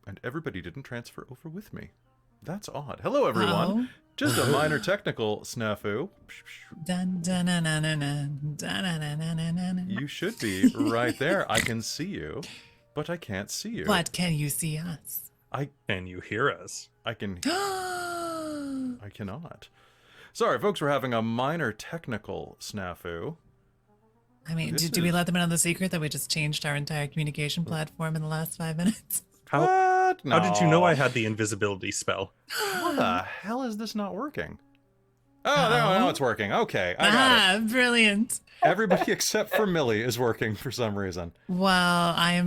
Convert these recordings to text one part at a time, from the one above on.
And everybody didn't transfer over with me. That's odd. Hello, everyone. Oh. Just a minor technical snafu. Dun, dun, dun, dun, dun, dun, dun, dun, dun, dun, dun, dun. You should be right there. I can see you, but I can't see you. But can you see us? Can you hear us? I can. I I cannot. Sorry, folks. We're having a minor technical snafu. mean, This do we is- let them in on the secret that we just changed our entire communication platform in the last 5 minutes? How What? how did you know No. I had the invisibility spell? How the hell is this not working? Oh, no, it's working. Okay, I got it. Brilliant. Everybody except for Millie is working for some reason. Well, I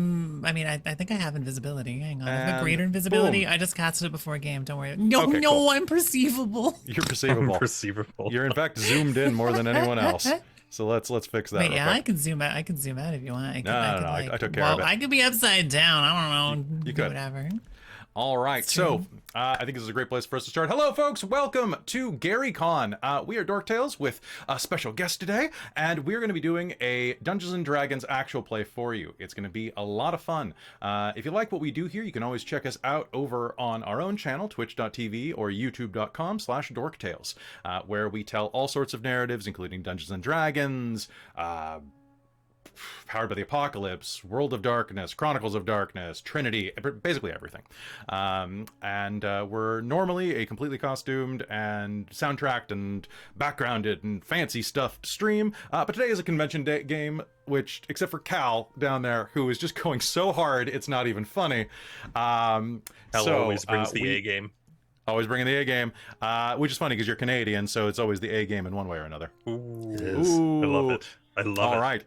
think I have invisibility. Hang on. I have And a greater invisibility. boom. I just casted it before a game. Don't worry. No, Okay, no, cool. I'm perceivable. You're perceivable. Unperceivable. You're in fact zoomed in more than anyone else. So let's fix that. Wait, real yeah, I quick. can zoom out. I can zoom out if you want. No, I took care of it. I could be upside down. I don't know. You could. Whatever. All right, It's so true. I think this is a great place for us to start. Hello, folks. Welcome to Gary Con. We are Dork Tales with a special guest today, and we're going to be doing a Dungeons and Dragons actual play for you. It's going to be a lot of fun. If you like what we do here, you can always check us out over on our own channel, twitch.tv or youtube.com/dorktales, where we tell all sorts of narratives, including Dungeons and Dragons, Powered by the Apocalypse, World of Darkness, Chronicles of Darkness, Trinity, basically everything. And we're normally a completely costumed and soundtracked and backgrounded and fancy stuffed stream. But today is a convention day game, which, except for Cal down there, who is just going so hard, it's not even funny. Hell always brings the A game. Always bringing the A game, which is funny because you're Canadian, so it's always the A game in one way or another. Ooh, Ooh. I love it. I love it. All right.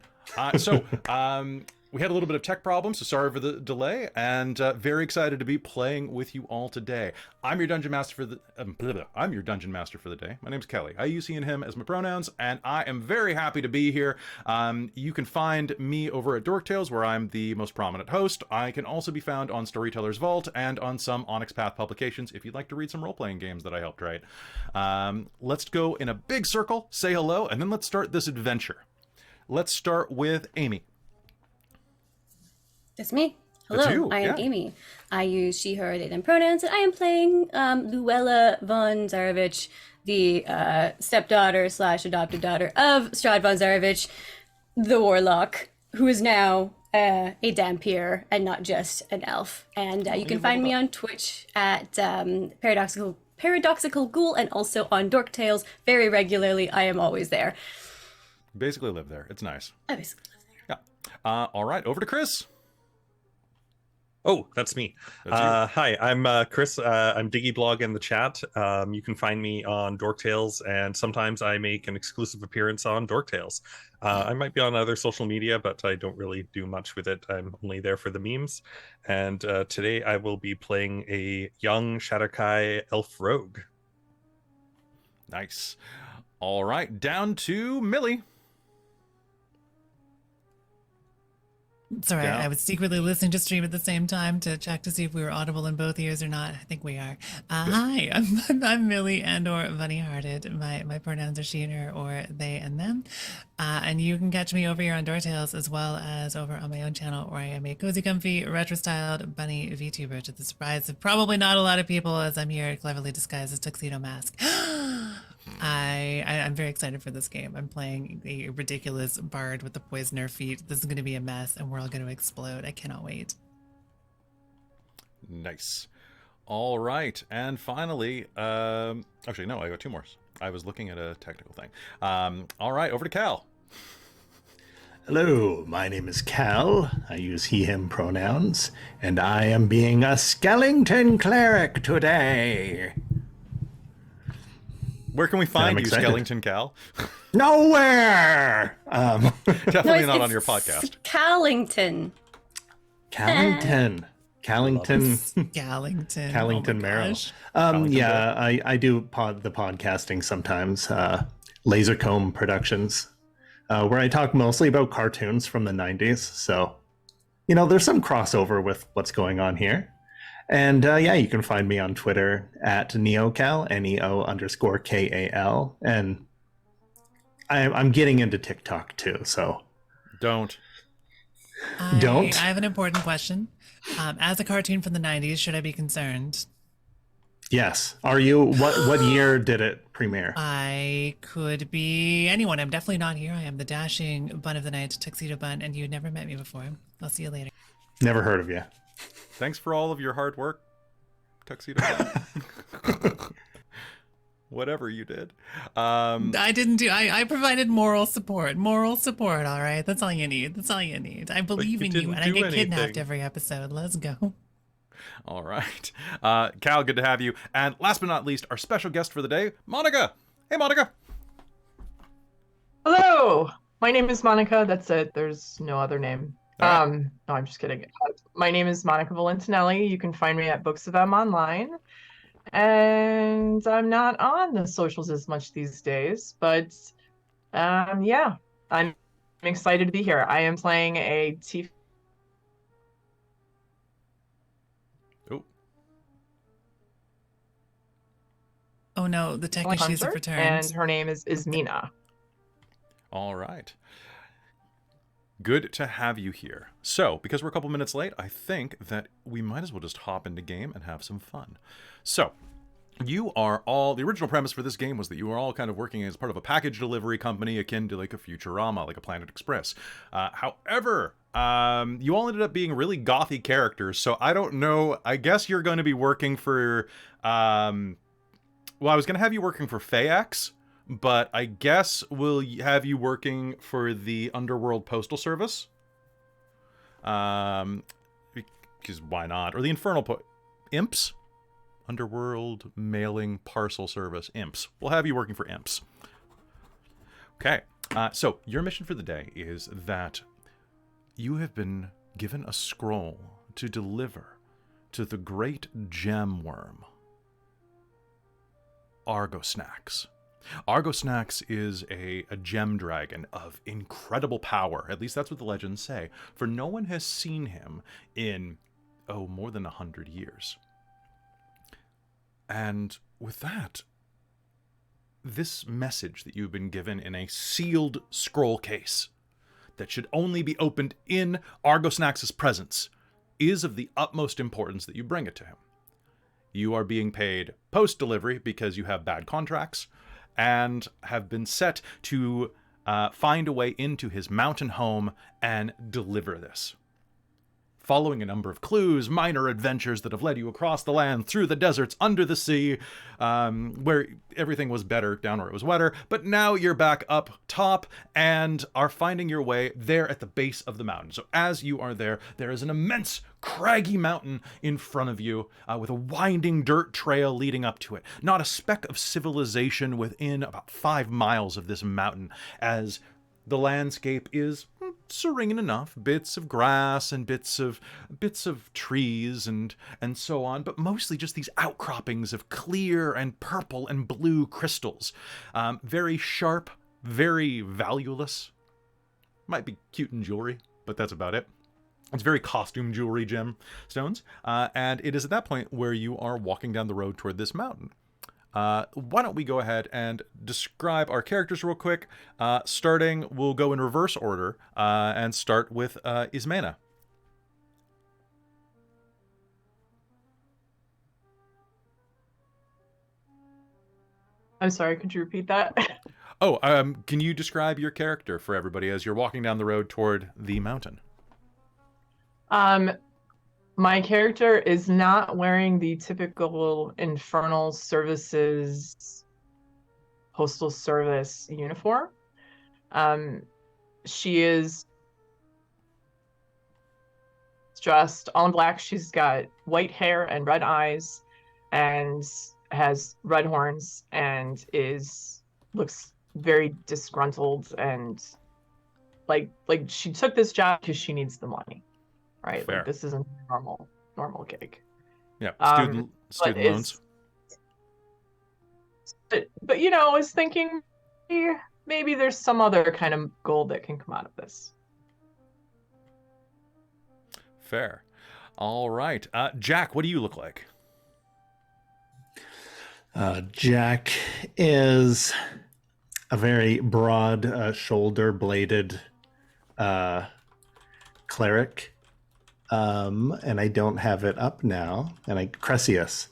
We had a little bit of tech problems, so sorry for the delay, and very excited to be playing with you all today. I'm your dungeon master for the I'm your dungeon master for the day. My name's Kelly. I use he and him as my pronouns, and I am very happy to be here. You can find me over at Dork Tales, where I'm the most prominent host. I can also be found on Storyteller's Vault and on some Onyx Path publications if you'd like to read some role-playing games that I helped write. Let's go in a big circle, say hello, and then let's start this adventure. Let's start with Amy. It's me. That's Hello, you, I am yeah. Amy. I use she, her, they, them pronouns, and I am playing Luella von Zarevich, the stepdaughter / adopted daughter of Strahd von Zarevich, the warlock, who is now a Dampier and not just an elf. And you can find me on Twitch at Paradoxical Ghoul and also on Dork Tales very regularly. I am always there. Basically live there. It's nice. I basically live there. Yeah. All right, over to Chris. Oh, that's me. That's you. Hi, I'm Chris. I'm DiggyBlog in the chat. You can find me on Dork Tales, and sometimes I make an exclusive appearance on Dork Tales. I might be on other social media, but I don't really do much with it. I'm only there for the memes. And today I will be playing a young Shadowkai elf rogue. Nice. All right, down to Millie. It's all right. Yeah. I was secretly listening to stream at the same time to check to see if we were audible in both ears or not. I think we are. Hi, I'm Millie and/or Bunny-Hearted. My pronouns are she and her or they and them. And you can catch me over here on Dork Tales as well as over on my own channel where I am a cozy, comfy, retro-styled bunny VTuber to the surprise of probably not a lot of people as I'm here cleverly disguised as Tuxedo Mask. I'm very excited for this game. I'm playing a ridiculous bard with the poisoner feet. This is going to be a mess, and we're all going to explode. I cannot wait. Nice. All right, and finally, actually, no, I got two more. I was looking at a technical thing. All right, over to Cal. Hello, my name is Cal. I use he, him pronouns, and I am being a skeleton cleric today. Where can we find you, excited. Skellington Cal? Nowhere! Definitely not on your it's podcast. Callington. Callington. Callington. Gallington. Callington oh my Merrill. gosh. Yeah, I do the podcasting sometimes. Lasercomb Productions, where I talk mostly about cartoons from the 90s. So, there's some crossover with what's going on here. And yeah, you can find me on Twitter at NeoKal, NEO_KAL. And I'm getting into TikTok too, so. Don't. Don't? I have an important question. As a cartoon from the 90s, should I be concerned? Yes. Are you? What year did it premiere? I could be anyone. I'm definitely not here. I am the dashing bun of the night, tuxedo bun, and you'd never met me before. I'll see you later. Never heard of you. Thanks for all of your hard work, Tuxedo. Whatever you did. I didn't do. I provided moral support. Moral support. All right. That's all you need. That's all you need. I believe you in you, didn't and I do get kidnapped anything. every episode. Let's go. All right. Cal, good to have you. And last but not least, our special guest for the day, Monica. Hey, Monica. Hello, my name is Monica. That's it. There's no other name. All right. No, I'm just kidding. My name is Monica Valentinelli. You can find me at Books of M online. And I'm not on the socials as much these days, but yeah, I'm excited to be here. I am playing a Tief Oh, Oh no, the tech issues have hunter, returned. and her name is Mina. all right. Good to have you here. So, because we're a couple minutes late, I think that we might as well just hop into game and have some fun. So, you are all, the original premise for this game was that you were all kind of working as part of a package delivery company akin to like a Futurama, like a Planet Express. However, you all ended up being really gothy characters, so I don't know, I guess you're going to be working for, well, I was going to have you working for Fayax, but I guess we'll have you working for the Underworld Postal Service. Because why not? Or the Infernal Imps? Underworld Mailing Parcel Service. Imps. We'll have you working for Imps. Okay. So, your mission for the day is that you have been given a scroll to deliver to the great gem worm, Argosnax. Argosnax is a gem dragon of incredible power. At least that's what the legends say. For no one has seen him in, more than 100 years. And with that, this message that you've been given in a sealed scroll case that should only be opened in Argosnax's presence is of the utmost importance that you bring it to him. You are being paid post-delivery because you have bad contracts and have been set to find a way into his mountain home and deliver this. Following a number of clues, minor adventures that have led you across the land, through the deserts, under the sea, where everything was better down where it was wetter, but now you're back up top and are finding your way there at the base of the mountain. So as you are there, there is an immense, craggy mountain in front of you, with a winding dirt trail leading up to it. Not a speck of civilization within about 5 miles of this mountain, as the landscape is serene enough, bits of grass and bits of trees and so on, but mostly just these outcroppings of clear and purple and blue crystals. Very sharp, very valueless. Might be cute in jewelry, but that's about it. It's very costume jewelry gemstones, and it is at that point where you are walking down the road toward this mountain. Why don't we go ahead and describe our characters real quick. Starting, we'll go in reverse order and start with Ismena. I'm sorry, could you repeat that? Oh, can you describe your character for everybody as you're walking down the road toward the mountain? My character is not wearing the typical Infernal Services Postal Service uniform. She is dressed all in black. She's got white hair and red eyes and has red horns and looks very disgruntled and like she took this job because she needs the money. Right, Fair. like this isn't a normal gig. Yeah, student but loans. But you know, I was thinking maybe there's some other kind of gold that can come out of this. Fair. All right, Jack, what do you look like? Jack is a very broad, shoulder-bladed cleric, and I don't have it up now. And Cressius,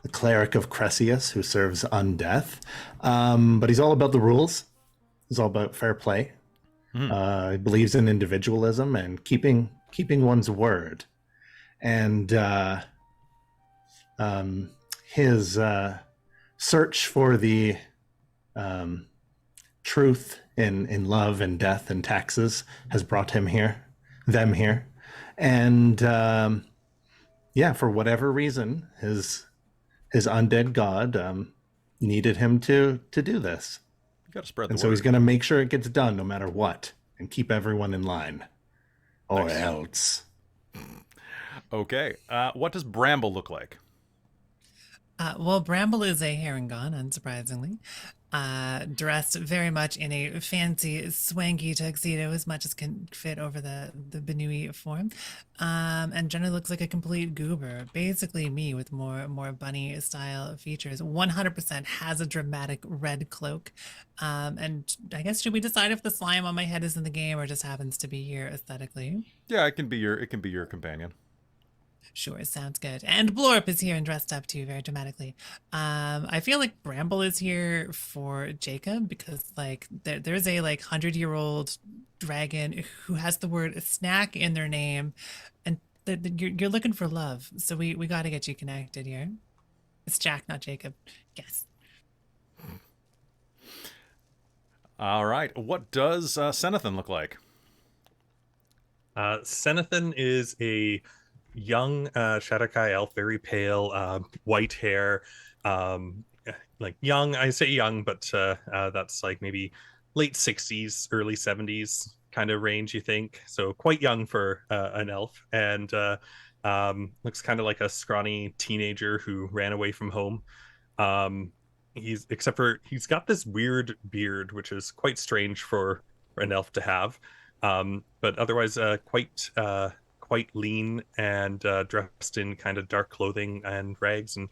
the cleric of Cressius, who serves undeath. But he's all about the rules. He's all about fair play. He believes in individualism and keeping one's word. And his search for the truth in love and death and taxes has brought them here. And for whatever reason, his undead god needed him to do this. You got to spread the And word. so he's going to make sure it gets done no matter what and keep everyone in line. Or else. Okay. What does Bramble look like? Well, Bramble is a Herringon, unsurprisingly. Dressed very much in a fancy, swanky tuxedo, as much as can fit over the Benui form, and generally looks like a complete goober. Basically, me with more bunny style features. 100% has a dramatic red cloak, and I guess should we decide if the slime on my head is in the game or just happens to be here aesthetically? Yeah, it can be your companion. Sure, sounds good. And Blorp is here and dressed up too, very dramatically. I feel like Bramble is here for Jacob because like there's a like 100-year-old dragon who has the word snack in their name, and you're looking for love. So we got to get you connected here. It's Jack, not Jacob. Yes. All right. What does Senathan look like? Senathan is a young Shadowkai elf, very pale, white hair, like young. I say young, but that's like maybe late 60s, early 70s kind of range, you think. So quite young for an elf, and looks kind of like a scrawny teenager who ran away from home. He's got this weird beard, which is quite strange for an elf to have, but otherwise quite lean and dressed in kind of dark clothing and rags, and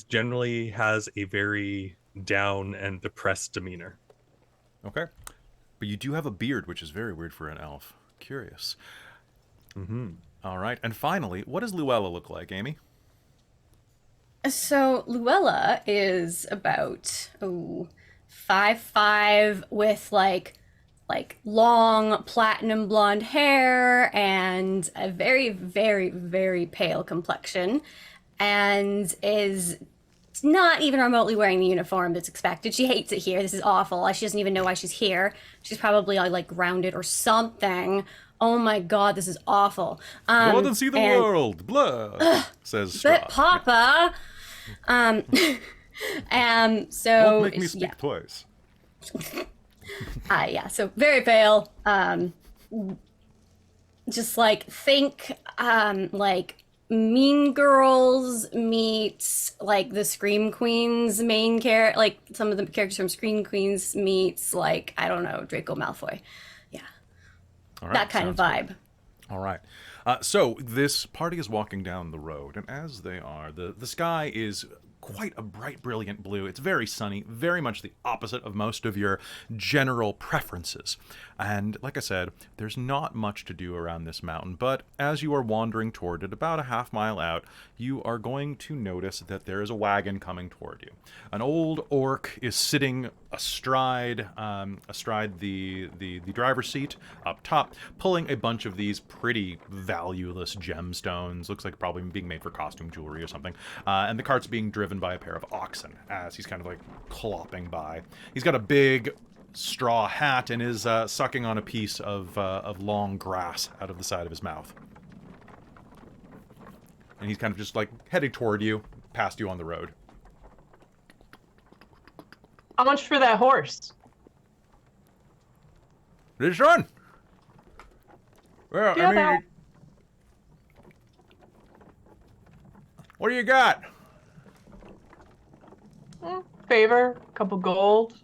generally has a very down and depressed demeanor. Okay. But you do have a beard, which is very weird for an elf. Curious. All right. And finally, what does Luella look like, Amy? So Luella is about 5'5" with like long platinum blonde hair and a very, very, very pale complexion, and is not even remotely wearing the uniform that's expected. She hates it here. This is awful. She doesn't even know why she's here. She's probably like grounded or something. Oh my god, this is awful. Go out and see the world. Blah. Says Straw. But Papa. So Don't make me speak twice. yeah, so very pale. Just like think like Mean Girls meets like the Scream Queens main character, like some of the characters from Scream Queens meets like, I don't know, Draco Malfoy. Yeah. All right, That kind of vibe. Good. All right. So this party is walking down the road, and as they are, the sky is quite a bright, brilliant blue. It's very sunny, very much the opposite of most of your general preferences. And like I said, there's not much to do around this mountain, but as you are wandering toward it, about a half mile out, you are going to notice that there is a wagon coming toward you. An old orc is sitting astride the driver's seat up top, pulling a bunch of these pretty valueless gemstones. Looks like probably being made for costume jewelry or something. And the cart's being driven by a pair of oxen as he's kind of like clopping by. He's got a big straw hat and is sucking on a piece of long grass out of the side of his mouth. And he's kind of just like heading toward you, past you on the road. How much for that horse? This one? Well, Yeah, I mean, what do you got? Favor, couple gold,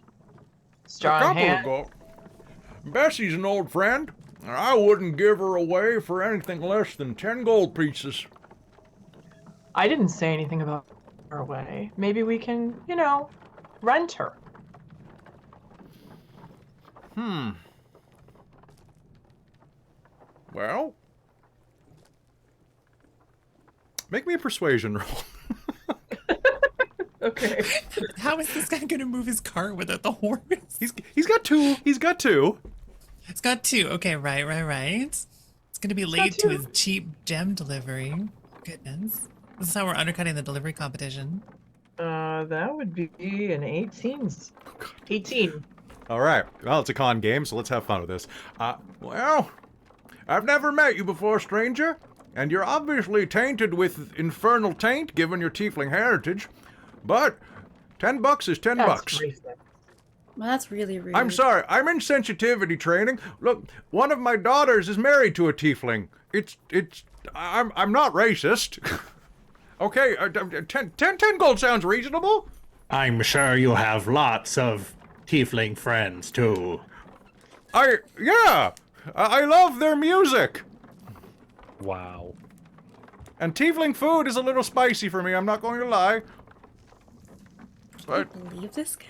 strong hand. gold. Bessie's an old friend, and I wouldn't give her away for anything less than 10 gold pieces. I didn't say anything about her away. Maybe we can, rent her. Well, Make me a persuasion roll. Okay. How is this guy gonna move his cart without the horse? He's got two. He's got two. It's got 2. Okay, right. It's gonna be late to his cheap gem delivery. Goodness. This is how we're undercutting the delivery competition. That would be an 18. 18. All right. Well, it's a con game, so let's have fun with this. Well, I've never met you before, stranger, and you're obviously tainted with infernal taint, given your tiefling heritage. But $10 is $10. That's racist. Well, that's really rude. I'm sorry. I'm in sensitivity training. Look, one of my daughters is married to a tiefling. I'm not racist. Okay, 10 gold sounds reasonable. I'm sure you have lots of tiefling friends too. I love their music. Wow. And tiefling food is a little spicy for me, I'm not going to lie. I But, can't believe this guy.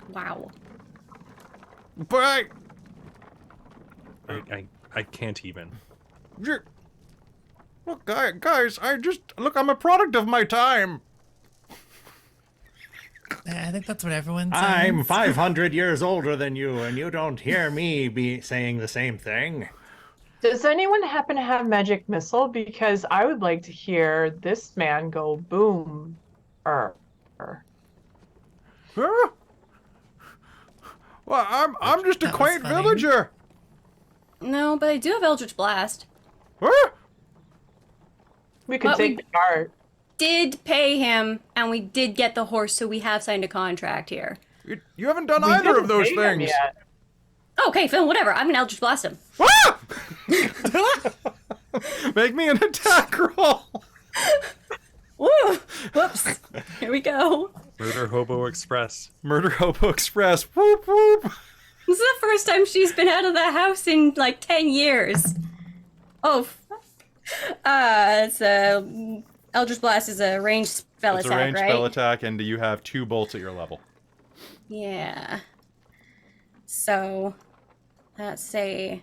Wow. But I can't even. look, guys, I'm a product of my time. I think that's what everyone says. I'm 500 years older than you, and you don't hear me be saying the same thing. Does anyone happen to have magic missile? Because I would like to hear this man go boom. Huh? Well, I'm just a That was quaint funny. villager. No, but I do have Eldritch Blast. Huh? We could But take we- the cart. Did pay him, and we did get the horse, so we have signed a contract here. You haven't done We either didn't of those pay him things. yet. Okay, Phil, whatever. I'm gonna Eldritch Blast him. Ah! Make me an attack roll. Woo! Whoops. Here we go. Murder Hobo Express. Murder Hobo Express. Whoop whoop. This is the first time she's been out of the house in like 10 years. Oh, fuck. It's a Eldritch Blast is a ranged spell It's a attack, ranged right? spell attack, and you have 2 bolts at your level. Yeah. So that's a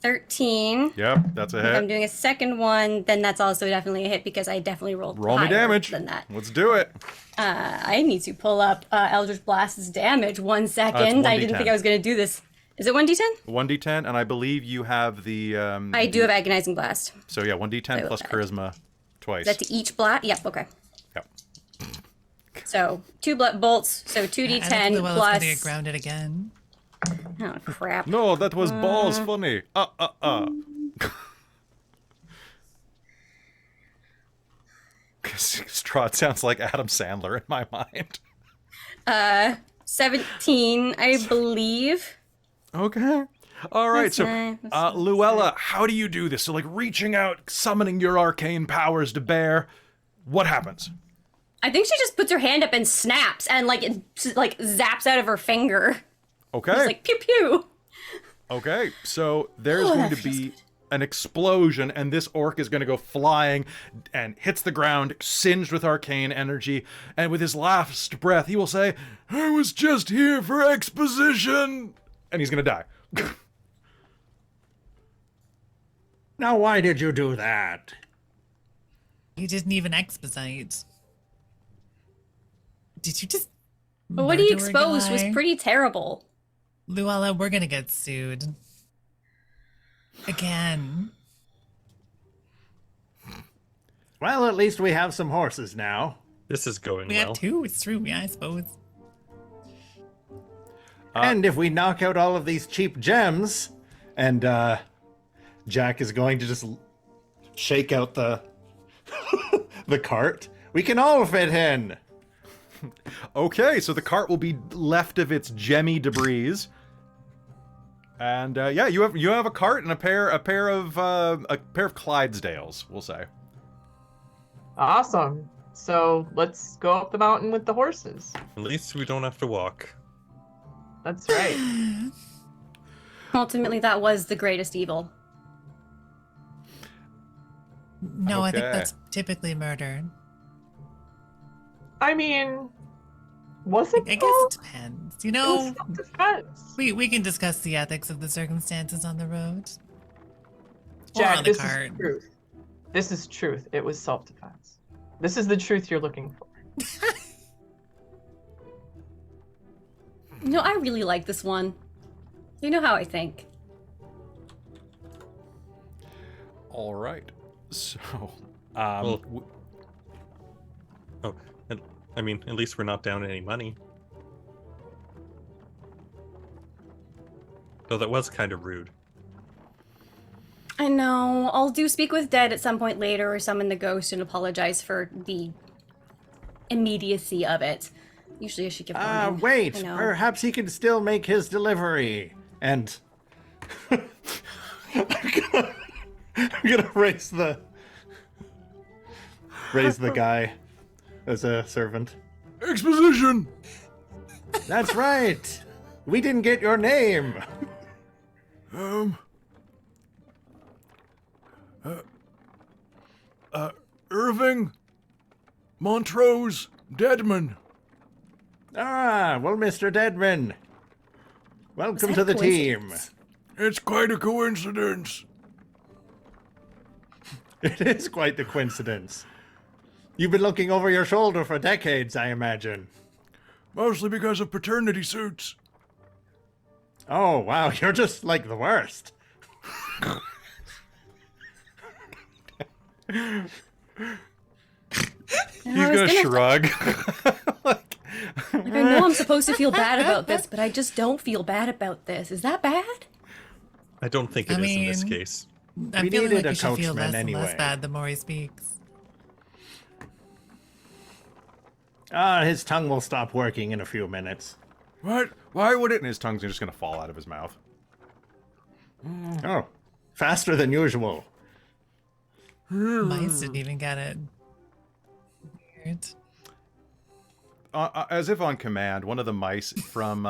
13. Yep, that's a If I'm hit. doing a second one, then that's also definitely a hit because I definitely rolled Roll me higher damage. than that. Let's do it. I need to pull up Eldritch Blast's damage. 1 second. I didn't 1d10. think I was going to do this. Is it 1d10? 1d10, and I believe you have the. I do have Agonizing Blast. So yeah, 1d10 Wait, plus what? charisma twice. Is that to each blast? Yep, okay. Yep. So 2 bolts, so I 2d10 think Llewellyn's plus. gonna get grounded again. Oh, crap. No, that was balls funny. Strahd sounds like Adam Sandler in my mind. 17, I believe. Okay. All right. That's So, nice, that's Luella, how do you do this? So, like, reaching out, summoning your arcane powers to bear. What happens? I think she just puts her hand up and snaps and like it just, like zaps out of her finger. Okay. It's like pew pew. Okay. So there's Oh, going that to feels be good. an explosion, and this orc is going to go flying and hits the ground, singed with arcane energy. And with his last breath, he will say, "I was just here for exposition," and he's going to die. Now, why did you do that? You didn't even exposite. Did you just? But what he murder a exposed was guy? pretty terrible. Luella, we're gonna get sued. Again. Well, at least we have some horses now. This is going We well. have 2. It's true. Yeah, I suppose. And if we knock out all of these cheap gems, and Jack is going to just shake out the the cart, we can all fit in. Okay, so the cart will be left of its gemmy debris. And yeah, you have a cart and a pair of Clydesdales, we'll say. Awesome. So let's go up the mountain with the horses. At least we don't have to walk. That's right. Ultimately, that was the greatest evil. No, I think Okay. that's typically murder. I mean, was it? I guess though? it depends. You It know, was self-defense. we can discuss the ethics of the circumstances on the road. Or Jack, on the this cart. is the truth. This is truth. It was self-defense. This is the truth you're looking for. You know, I really like this one. You know how I think. All right. So, Well- Oh, and, I mean, at least we're not down any money. Though that was kind of rude. I know. I'll do speak with dead at some point later or summon the ghost and apologize for the immediacy of it. Usually I should give warning. Wait, I know. perhaps he can still make his delivery. And I'm gonna raise the guy as a servant. exposition. That's right. We didn't get your name. Irving Montrose Deadman. Ah, well, Mr. Deadman. Welcome that to a the team. coincidence? It's quite a coincidence. It is quite the coincidence. You've been looking over your shoulder for decades, I imagine. Mostly because of paternity suits. Oh, wow, you're just like the worst. He's gonna shrug. Like, I know I'm supposed to feel bad about this, but I just don't feel bad about this. Is that bad? I don't think it I is in this mean- case. I'm We feeling needed like a you should feel coachman less and less anyway. bad the more he speaks. Ah, his tongue will stop working in a few minutes. What? Why would it? And his tongue's just gonna fall out of his mouth. Oh, faster than usual. Mice didn't even get it. Weird. As if on command, one of the mice from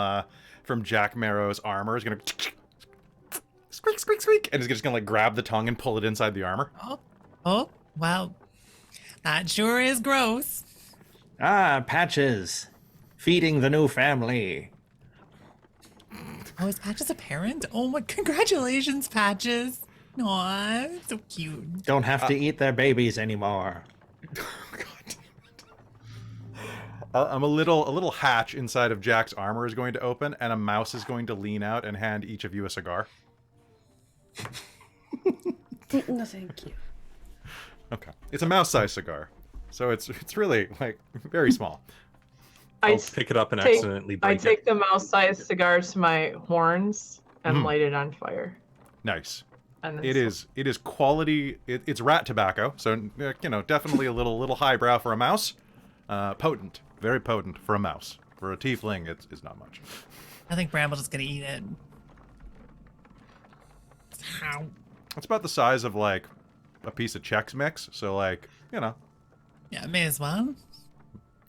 Jack Marrow's armor is gonna squeak, squeak, squeak, and is just gonna like grab the tongue and pull it inside the armor. Oh, well, that sure is gross. Ah, Patches. Feeding the new family. Oh, is Patches a parent? Oh my, congratulations, Patches. Aw, so cute. Don't have to eat their babies anymore. God damn it. I'm a little hatch inside of Jack's armor is going to open, and a mouse is going to lean out and hand each of you a cigar. No, thank you. Okay, it's a mouse-sized cigar, so it's really like very small. I I'll pick it up and take- accidentally I break it. take the mouse-sized cigar to my horns and Mhm. light it on fire. Nice. And then It is quality. It's rat tobacco, so definitely a little highbrow for a mouse. Potent, very potent for a mouse. For a tiefling, it's not much. I think Bramble's just gonna eat it. How? It's about the size of like a piece of Chex Mix, so like Yeah, may as well.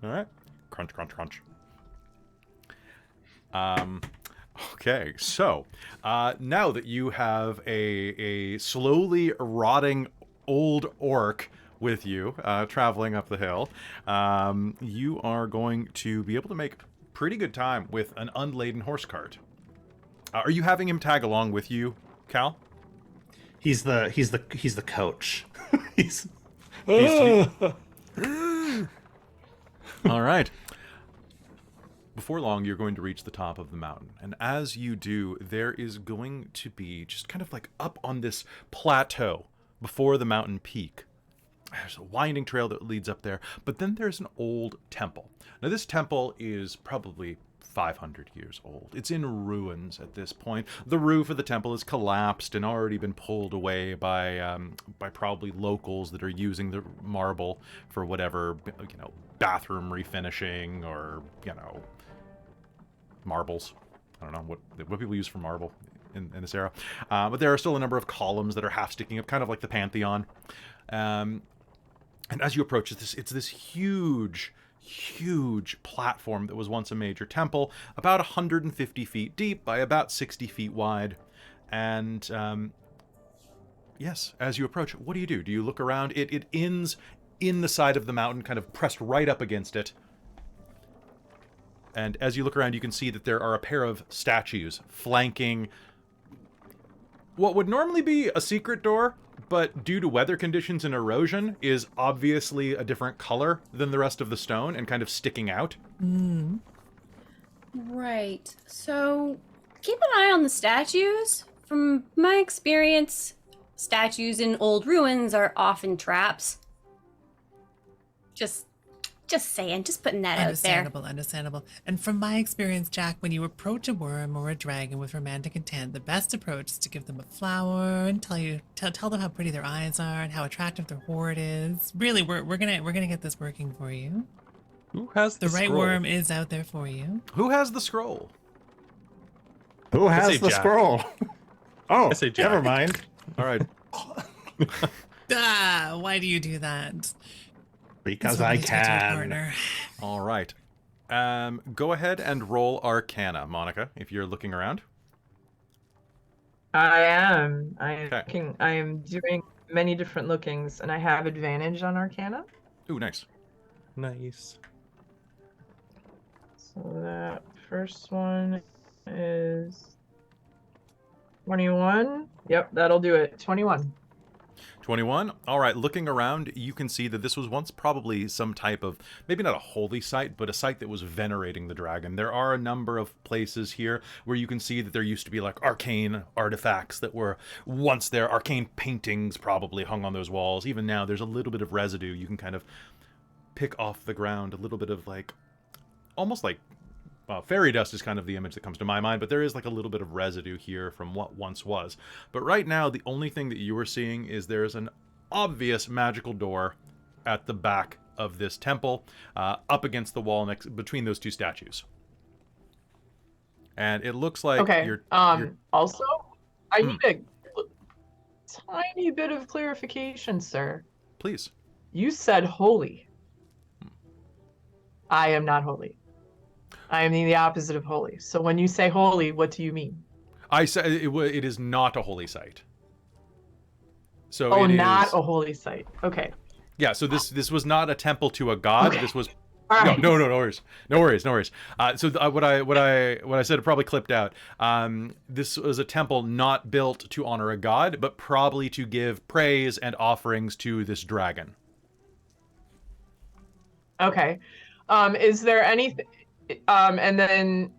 All right, crunch, crunch, crunch. Okay, so now that you have a slowly rotting old orc with you, traveling up the hill, you are going to be able to make pretty good time with an unladen horse cart. Are you having him tag along with you, Cal? He's the coach. he's All right. Before long, you're going to reach the top of the mountain. And as you do, there is going to be just kind of like up on this plateau before the mountain peak. There's a winding trail that leads up there, but then there's an old temple. Now, this temple is probably 500 years old. It's in ruins at this point. The roof of the temple has collapsed and already been pulled away by probably locals that are using the marble for whatever, bathroom refinishing or, marbles. I don't know what people use for marble in this era. But there are still a number of columns that are half sticking up, kind of like the Pantheon. And as you approach it's this huge platform that was once a major temple, about 150 feet deep by about 60 feet wide. And yes, as you approach, what do? Do you look around? It ends in the side of the mountain, kind of pressed right up against it. And as you look around, you can see that there are a pair of statues flanking what would normally be a secret door, but due to weather conditions and erosion, is obviously a different color than the rest of the stone and kind of sticking out. Right. So keep an eye on the statues. From my experience, statues in old ruins are often traps. Just saying, just putting that out there. Understandable. And from my experience, Jack, when you approach a worm or a dragon with romantic intent, the best approach is to give them a flower and tell them how pretty their eyes are and how attractive their hoard is. Really, we're gonna get this working for you. Who has The right scroll? worm is out there for you. Who has the scroll? Who say has the Jack. scroll? Oh, I say Jack. never mind. All right. Ah, why do you do that? Because That's what I we do to your can. partner. All right. Go ahead and roll Arcana, Monica, if you're looking around. I am. Okay. I am doing many different lookings, and I have advantage on Arcana. Ooh, nice. Nice. So that first one is 21. Yep, that'll do it. 21. 21. All right, looking around, you can see that this was once probably some type of, maybe not a holy site, but a site that was venerating the dragon. There are a number of places here where you can see that there used to be like arcane artifacts that were once there, arcane paintings probably hung on those walls. Even now, there's a little bit of residue. You can kind of pick off the ground, a little bit of like, almost like, fairy dust is kind of the image that comes to my mind, but there is like a little bit of residue here from what once was. But right now, the only thing that you are seeing is there's an obvious magical door at the back of this temple, up against the wall next between those two statues. And it looks like Okay. you're Also, I need a tiny bit of clarification, sir. please. You said holy. I am not holy. I am the opposite of holy. So when you say holy, what do you mean? I said it is not a holy site. So Oh, it not is, a holy site. Okay. yeah. So this was not a temple to a god. Okay. This was All right. No worries. What I said, it probably clipped out. This was a temple not built to honor a god, but probably to give praise and offerings to this dragon. Okay. Is there anything? And then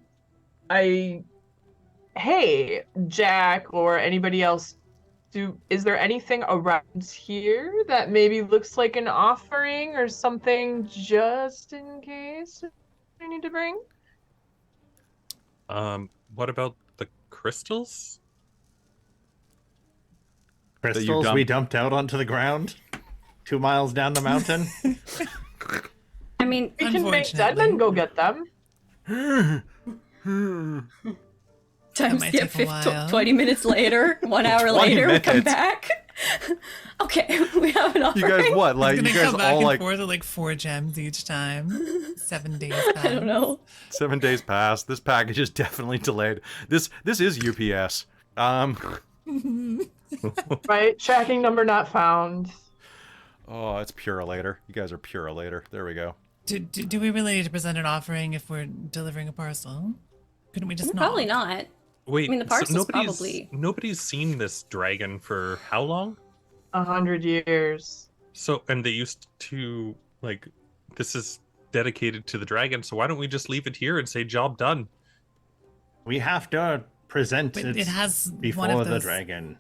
hey, Jack or anybody else, is there anything around here that maybe looks like an offering or something just in case I need to bring? What about the crystals? Crystals we dumped out onto the ground 2 miles down the mountain. I mean, We can make Unfortunately. Deadman go get them. times might yeah, take a while. 20 minutes later, 1 hour 20 later, we come minutes. back. Okay, we have an offering. You guys what? Like Gonna you guys come back all and like forth at like 4 gems each time. 7 days back. I don't know. 7 days passed. This package is definitely delayed. This is UPS. Right? Tracking number not found. Oh, it's Purolator. You guys are Purolator. There we go. Do we really need to present an offering if we're delivering a parcel? Couldn't we just Probably not. Wait, I mean, the parcel's nobody's probably- nobody's seen this dragon for how long? 100 years. So, and they used to like this is dedicated to the dragon. So why don't we just leave it here and say job done? We have to present But it it has before one of the those. dragon.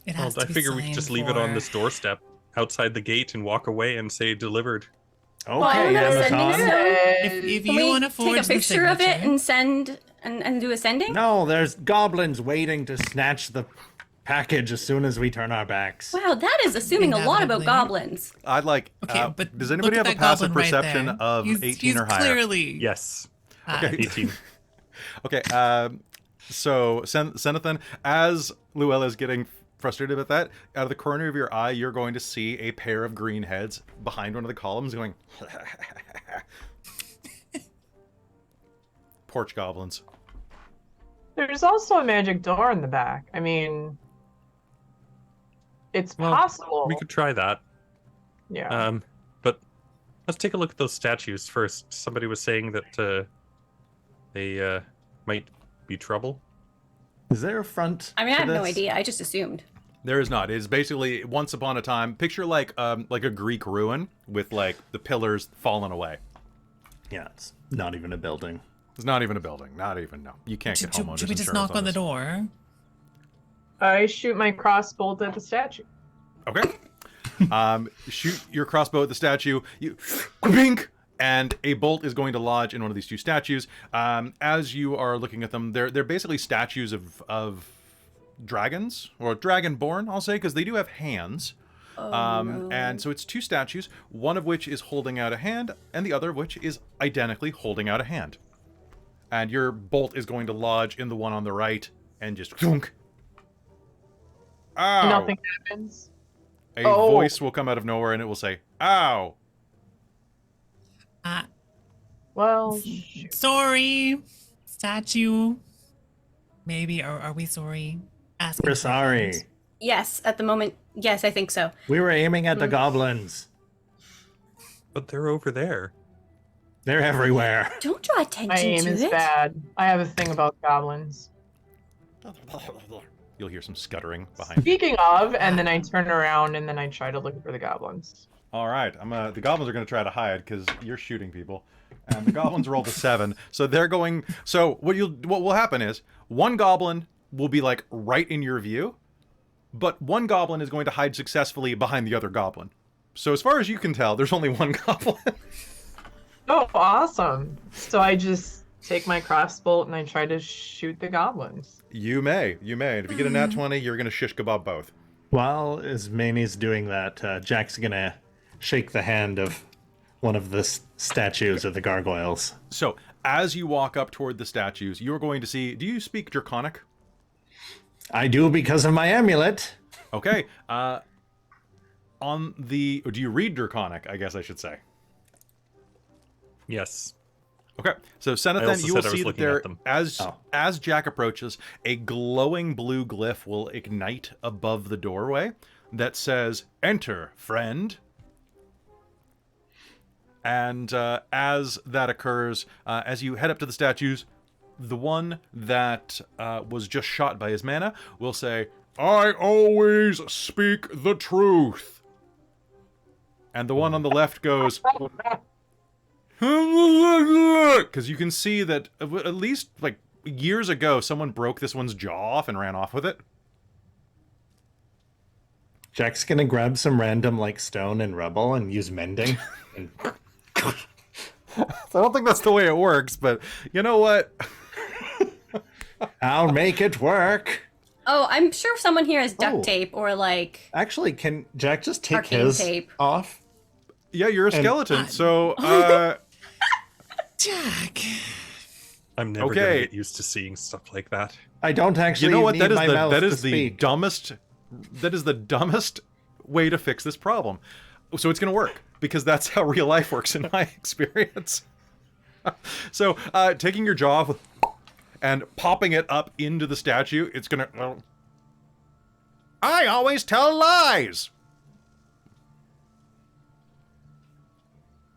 It Well, has I to be figure we could signed just leave it on for- this doorstep outside the gate and walk away and say delivered. Okay, Well, I'm not sending Amazon. it. If Can you we want to take forge a picture of it signature- and send and do a sending? No, there's goblins waiting to snatch the package as soon as we turn our backs. Wow, that is assuming a lot about Inevitably. goblins. I'd like. Okay, but does look anybody at have a that passive goblin right perception there. of He's 18 or higher? Clearly. Yes, Okay. 18. Okay. So Senathan, as Luella is getting frustrated about that, out of the corner of your eye, you're going to see a pair of green heads behind one of the columns going. Porch goblins. There's also a magic door in the back. I mean, it's Well, possible. We could try that. Yeah. But let's take a look at those statues first. Somebody was saying that they might be trouble. Is there a front? I mean, I to have no this? idea. I just assumed. There is not. It's basically once upon a time. Picture like a Greek ruin with like the pillars fallen away. Yeah, it's not even a building. It's not even a building. Not even. No, you can't get homeowners Should we just insurance knock on the this. door? I shoot my crossbolt at the statue. Okay. Shoot your crossbow at the statue. You, bink, and a bolt is going to lodge in one of these two statues. As you are looking at them, they're basically statues of dragons or dragonborn, I'll say, because they do have hands. And so it's two statues, one of which is holding out a hand, and the other of which is identically holding out a hand. And your bolt is going to lodge in the one on the right, and just thunk. Ow! Nothing happens. A Oh. voice will come out of nowhere, and it will say, "Ow!" Well, shoot. Sorry, statue. Maybe, or are we sorry? Asking We're for sorry. it. Yes, at the moment. Yes, I think so. We were aiming at the goblins. But they're over there. They're everywhere. Don't draw attention My aim to is it. bad. I have a thing about goblins. You'll hear some scuttering behind you. Speaking of, and then I turn around and then I try to look for the goblins. All right, the goblins are going to try to hide because you're shooting people, and the goblins rolled a 7, so they're going. So what will happen is one goblin will be like right in your view, but one goblin is going to hide successfully behind the other goblin. So as far as you can tell, there's only one goblin. Oh, awesome. So I just take my crossbolt and I try to shoot the goblins. You may. And if you get a nat 20, you're going to shish kebab both. While Ismani's doing that, Jack's gonna shake the hand of one of the statues of the gargoyles. So as you walk up toward the statues, you're going to see. Do you speak Draconic? I do because of my amulet. Okay. Or do you read Draconic? I guess I should say. Yes. Okay, so I Senathan, also you will said I was see that looking at there, them. as Jack approaches, a glowing blue glyph will ignite above the doorway that says, "Enter, friend." And as that occurs, as you head up to the statues, the one that was just shot by his mana will say, "I always speak the truth." And the one on the left goes, because you can see that at least like years ago, someone broke this one's jaw off and ran off with it. Jack's gonna grab some random like stone and rubble and use mending. And I don't think that's the way it works, but you know what? I'll make it work. Oh, I'm sure someone here has duct Oh. tape or like. Actually, can Jack just take Arcane his tape. off? Yeah, you're a And- skeleton, so Jack. I'm never Okay. gonna get used to seeing stuff like that. I don't actually you know what? need That is my the mouth that to is the speak. dumbest. That is the dumbest way to fix this problem. So it's going to work because that's how real life works in my experience. So taking your jaw off and popping it up into the statue, it's going to. I always tell lies.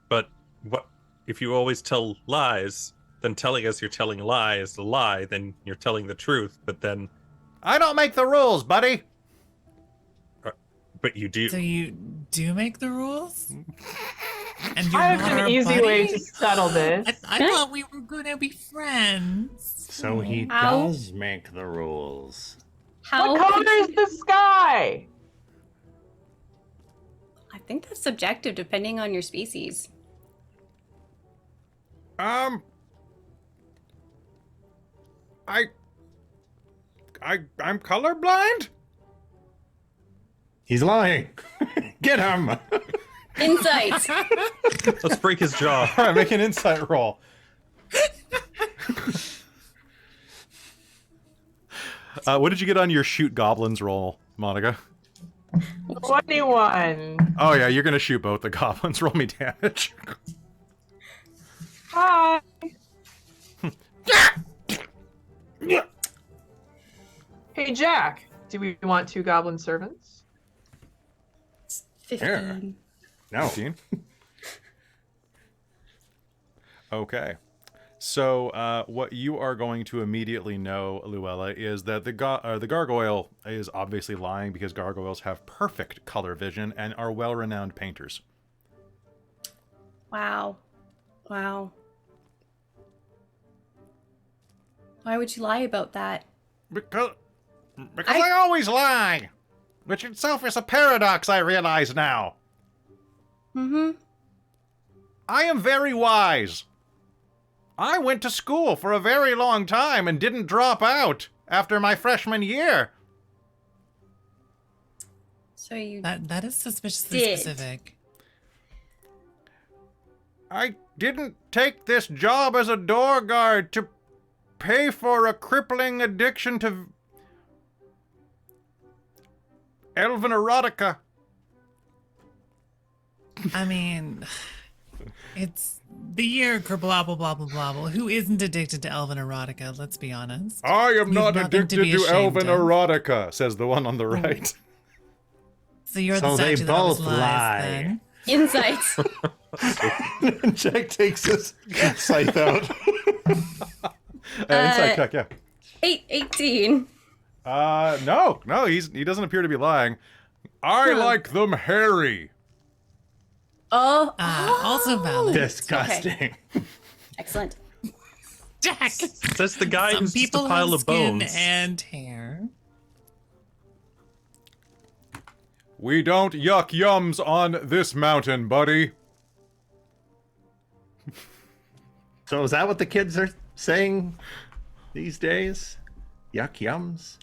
But what if you always tell lies? Then telling us you're telling a lie is a lie. Then you're telling the truth. But then, I don't make the rules, buddy. but you do. So you do make the rules? And you're I not have our an easy way buddy? to settle this. I thought we were gonna be friends. So he Ow. does make the rules. How? What color is the sky? I think that's subjective depending on your species. I'm colorblind. He's lying. Get him. Insight. Let's break his jaw. All right, make an insight roll. What did you get on your shoot goblins roll, Monica? 21. Oh yeah, you're gonna shoot both the goblins. Roll me damage. Hi. Hey, Jack. Do we want 2 goblin servants? 15. No. 15. Okay. So what you are going to immediately know, Luella, is that the gargoyle is obviously lying because gargoyles have perfect color vision and are well-renowned painters. Wow. Wow. Why would you lie about that? Because I always lie, which itself is a paradox, I realize now. Mm-hmm. I am very wise. I went to school for a very long time and didn't drop out after my freshman year. So you That is suspiciously Did. specific. I didn't take this job as a door guard to pay for a crippling addiction to elven erotica. I mean, it's the year blah blah blah blah blah. Blah. Who isn't addicted to elven erotica? Let's be honest. I am We've not nothing to addicted be to ashamed elven of. erotica, says the one on the right. So you're So the they statue that always both lies, lie. then. insights. Jack takes his scythe out. Insight check, yeah. 18. No, he doesn't appear to be lying. I like them hairy. Oh. Also valid. Disgusting. Excellent. Jack. Says the guy Some who's just a people pile have of skin bones. and hair. We don't yuck yums on this mountain, buddy. So is that what the kids are saying these days? Yuck yums?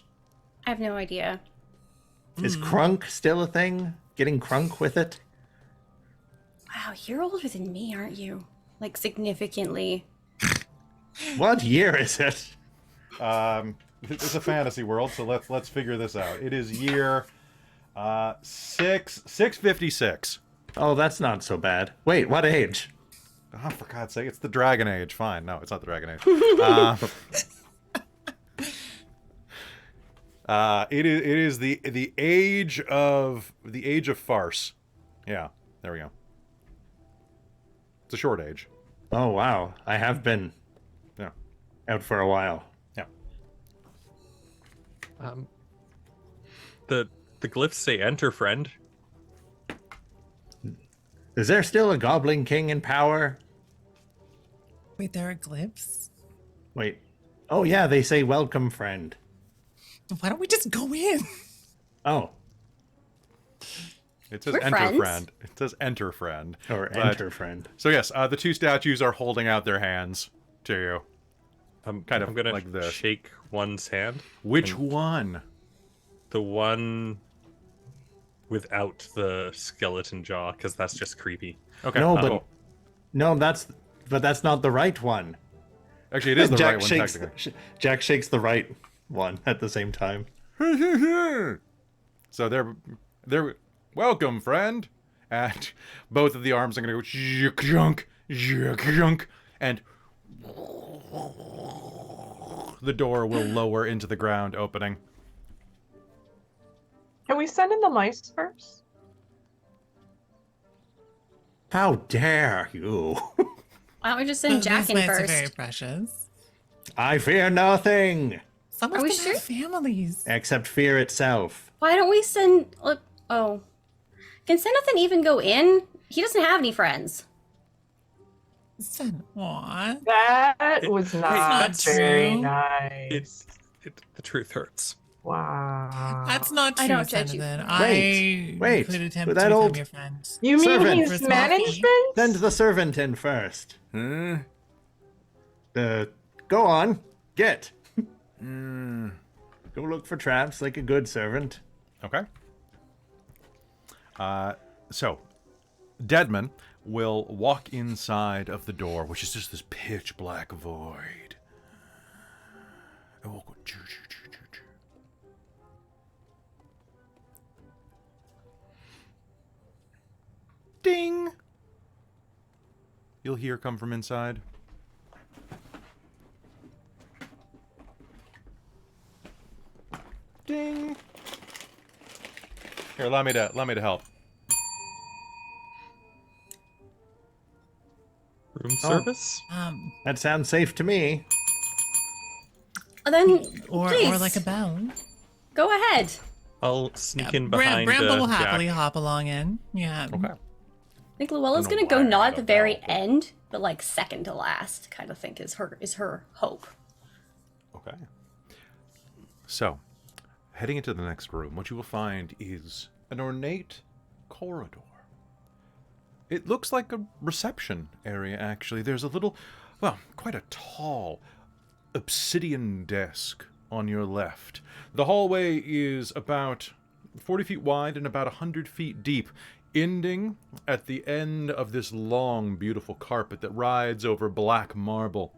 I have no idea. Is crunk still a thing? Getting crunk with it? Wow, you're older than me, aren't you? Like, significantly. What year is it? It's a fantasy world, so let's figure this out. It is year 656. Oh, that's not so bad. Wait, what age? Oh, for God's sake, it's the Dragon Age. Fine, no, it's not the Dragon Age. It is the age of farce. Yeah, there we go. It's a short age. Oh, wow. I have been Yeah, out for a while. yeah. The glyphs say enter, friend. Is there still a Goblin King in power? Wait, there are glyphs? Wait. Oh, yeah, they say welcome, friend. Why don't we just go in? Oh, It says We're enter friends. friend. It says enter friend. or But- enter, friend. So yes, the two statues are holding out their hands to you. I'm Kind of I'm gonna like this. shake one's hand. Which one? The one without the skeleton jaw, because that's just creepy. Okay. No, cool. but no, that's not the right one. Actually, it is the Jack right one shakes technically. Jack shakes the right one at the same time. So they're welcome, friend. And both of the arms are gonna go junk, and the door will lower into the ground, opening. Can we send in the mice first? How dare you? Why don't we just send Jack These in mice are first? very precious. I fear nothing Some Are of we them sure? have families. except fear itself. Why don't we send... Look, oh. Can Senathan even go in? He doesn't have any friends. Aw. That was not not very true. nice. The truth hurts. Wow. That's not true, I don't judge you. Jonathan. Wait, I could attempt with to that become old- your friend. You mean Servant. he's First management? Send the servant in first. Huh? Go on, get. Go look for traps like a good servant. Okay. So, Deadman will walk inside of the door, which is just this pitch black void. And we'll go choo, choo, choo, choo, choo. Ding! You'll hear come from inside. Ding! Here, allow me to help. Room service? That sounds safe to me. Then, Or please, like a bell. go ahead. I'll sneak in behind Bramble will happily Jack. hop along in. Yeah. Okay. I think Luella's Don't know gonna go why I not had at the a very bell, but- end, but like second to last. Kind of think is her hope. Okay. So, heading into the next room, what you will find is an ornate corridor. It looks like a reception area, actually. There's a little, well, quite a tall obsidian desk on your left. The hallway is about 40 feet wide and about 100 feet deep, ending at the end of this long, beautiful carpet that rides over black marble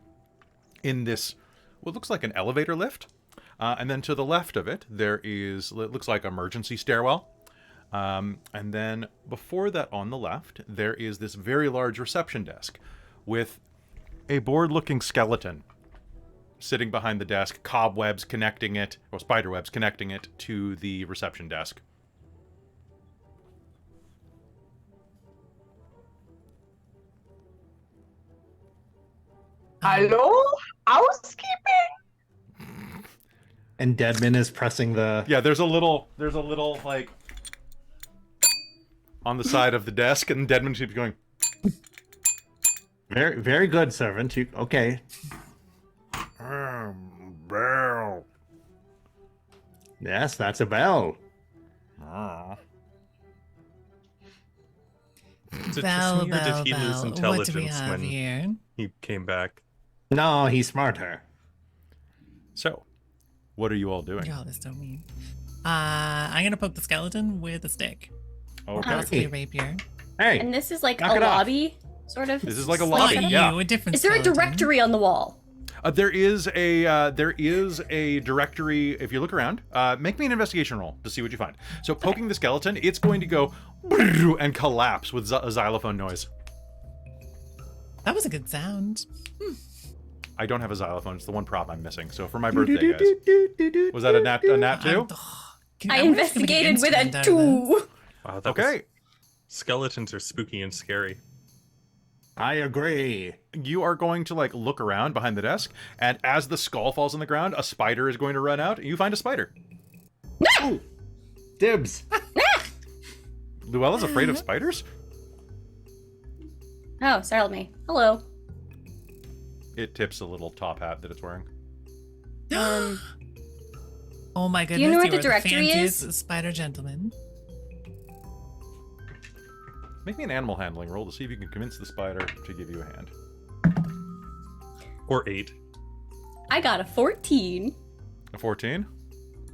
in this, what looks like an elevator lift. And then to the left of it, there is, it looks like emergency stairwell. And then before that on the left, there is this very large reception desk with a bored-looking skeleton sitting behind the desk, cobwebs connecting it, or spiderwebs connecting it to the reception desk. Hello? Housekeeping? And Deadman is pressing the. Yeah, there's a little like on the side of the desk, and Deadman keeps going. Very, very good, servant. You okay? Bell. Yes, that's a bell. Is it Bell, just me, or did bell, he lose bell. What do we intelligence have when here? he came back? No, he's smarter. So, what are you all doing? Y'all is so mean. I'm gonna poke the skeleton with a stick. Okay. Possibly a rapier. Hey, And this is like Knock a it off. lobby, sort of. This is like a Not lobby. you, Yeah. a different Is there a skeleton. directory on the wall? There is a directory. If you look around, make me an investigation roll to see what you find. So poking the skeleton, it's going to go and collapse with a xylophone noise. That was a good sound. I don't have a xylophone. It's the one prop I'm missing. So for my birthday, guys, was that a nat two? I investigated with a 2. Wow, that was- Okay, skeletons are spooky and scary. I agree. you are going to like look around behind the desk, and as the skull falls on the ground, a spider is going to run out, and you find a spider. Dibs. Luella's afraid of spiders. Oh, startled me. Hello. It tips a little top hat that it's wearing. Oh my goodness! you know where the are directory fanciest is? Spider gentleman. Make me an animal handling roll to see if you can convince the spider to give you a hand. Or 8. I got a 14. A 14?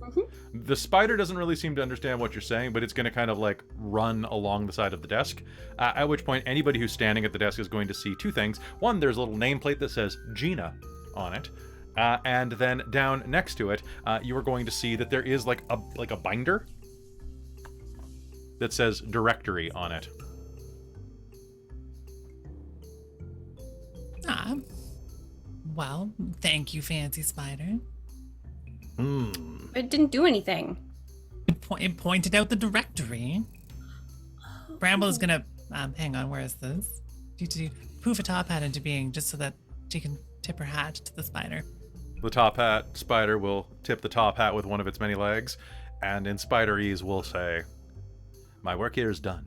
Mhm. The spider doesn't really seem to understand what you're saying, but it's going to kind of like run along the side of the desk. At which point, anybody who's standing at the desk is going to see two things. One, there's a little nameplate that says Gina on it. And then down next to it, you are going to see that there is like a binder that says directory on it. Ah. Well, thank you, fancy spider. It didn't do anything. It pointed out the directory. Bramble is gonna hang on. Where is this? To poof a top hat into being, just so that she can tip her hat to the spider. The top hat spider will tip the top hat with one of its many legs, and in spiderese will say, "My work here is done,"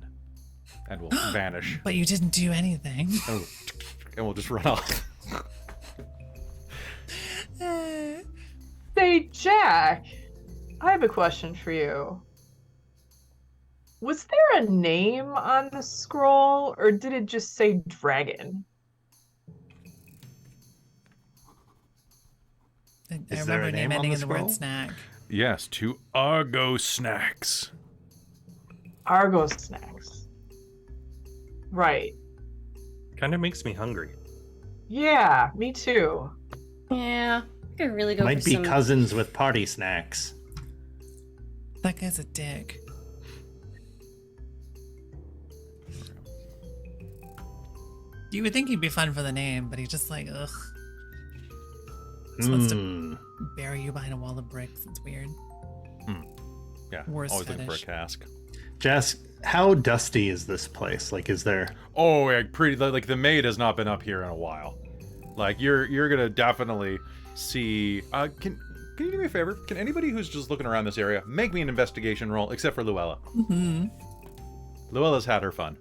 and will vanish. But you didn't do anything. Oh, and we'll just run off. Say, Jack, I have a question for you. Was there a name on the scroll, or did it just say dragon? I Is there remember a name name on ending the in the word scroll? snack. Yes, to Argo Snacks. Argo snacks. Right. Kind of makes me hungry. Yeah, me too. Yeah. I could really go Might for be some... cousins with party snacks. That guy's a dick. You would think he'd be fun for the name, but he's just like, ugh. Just wants to Hmm. bury you behind a wall of bricks. It's weird. Yeah, Worst always looking for a fetish. cask. Jess, how dusty is this place? Like, is there? Oh, yeah, pretty. Like the maid has not been up here in a while. Like you're gonna definitely see. Can you do me a favor? Can anybody who's just looking around this area make me an investigation roll, except for Luella? Mm-hmm. Luella's had her fun.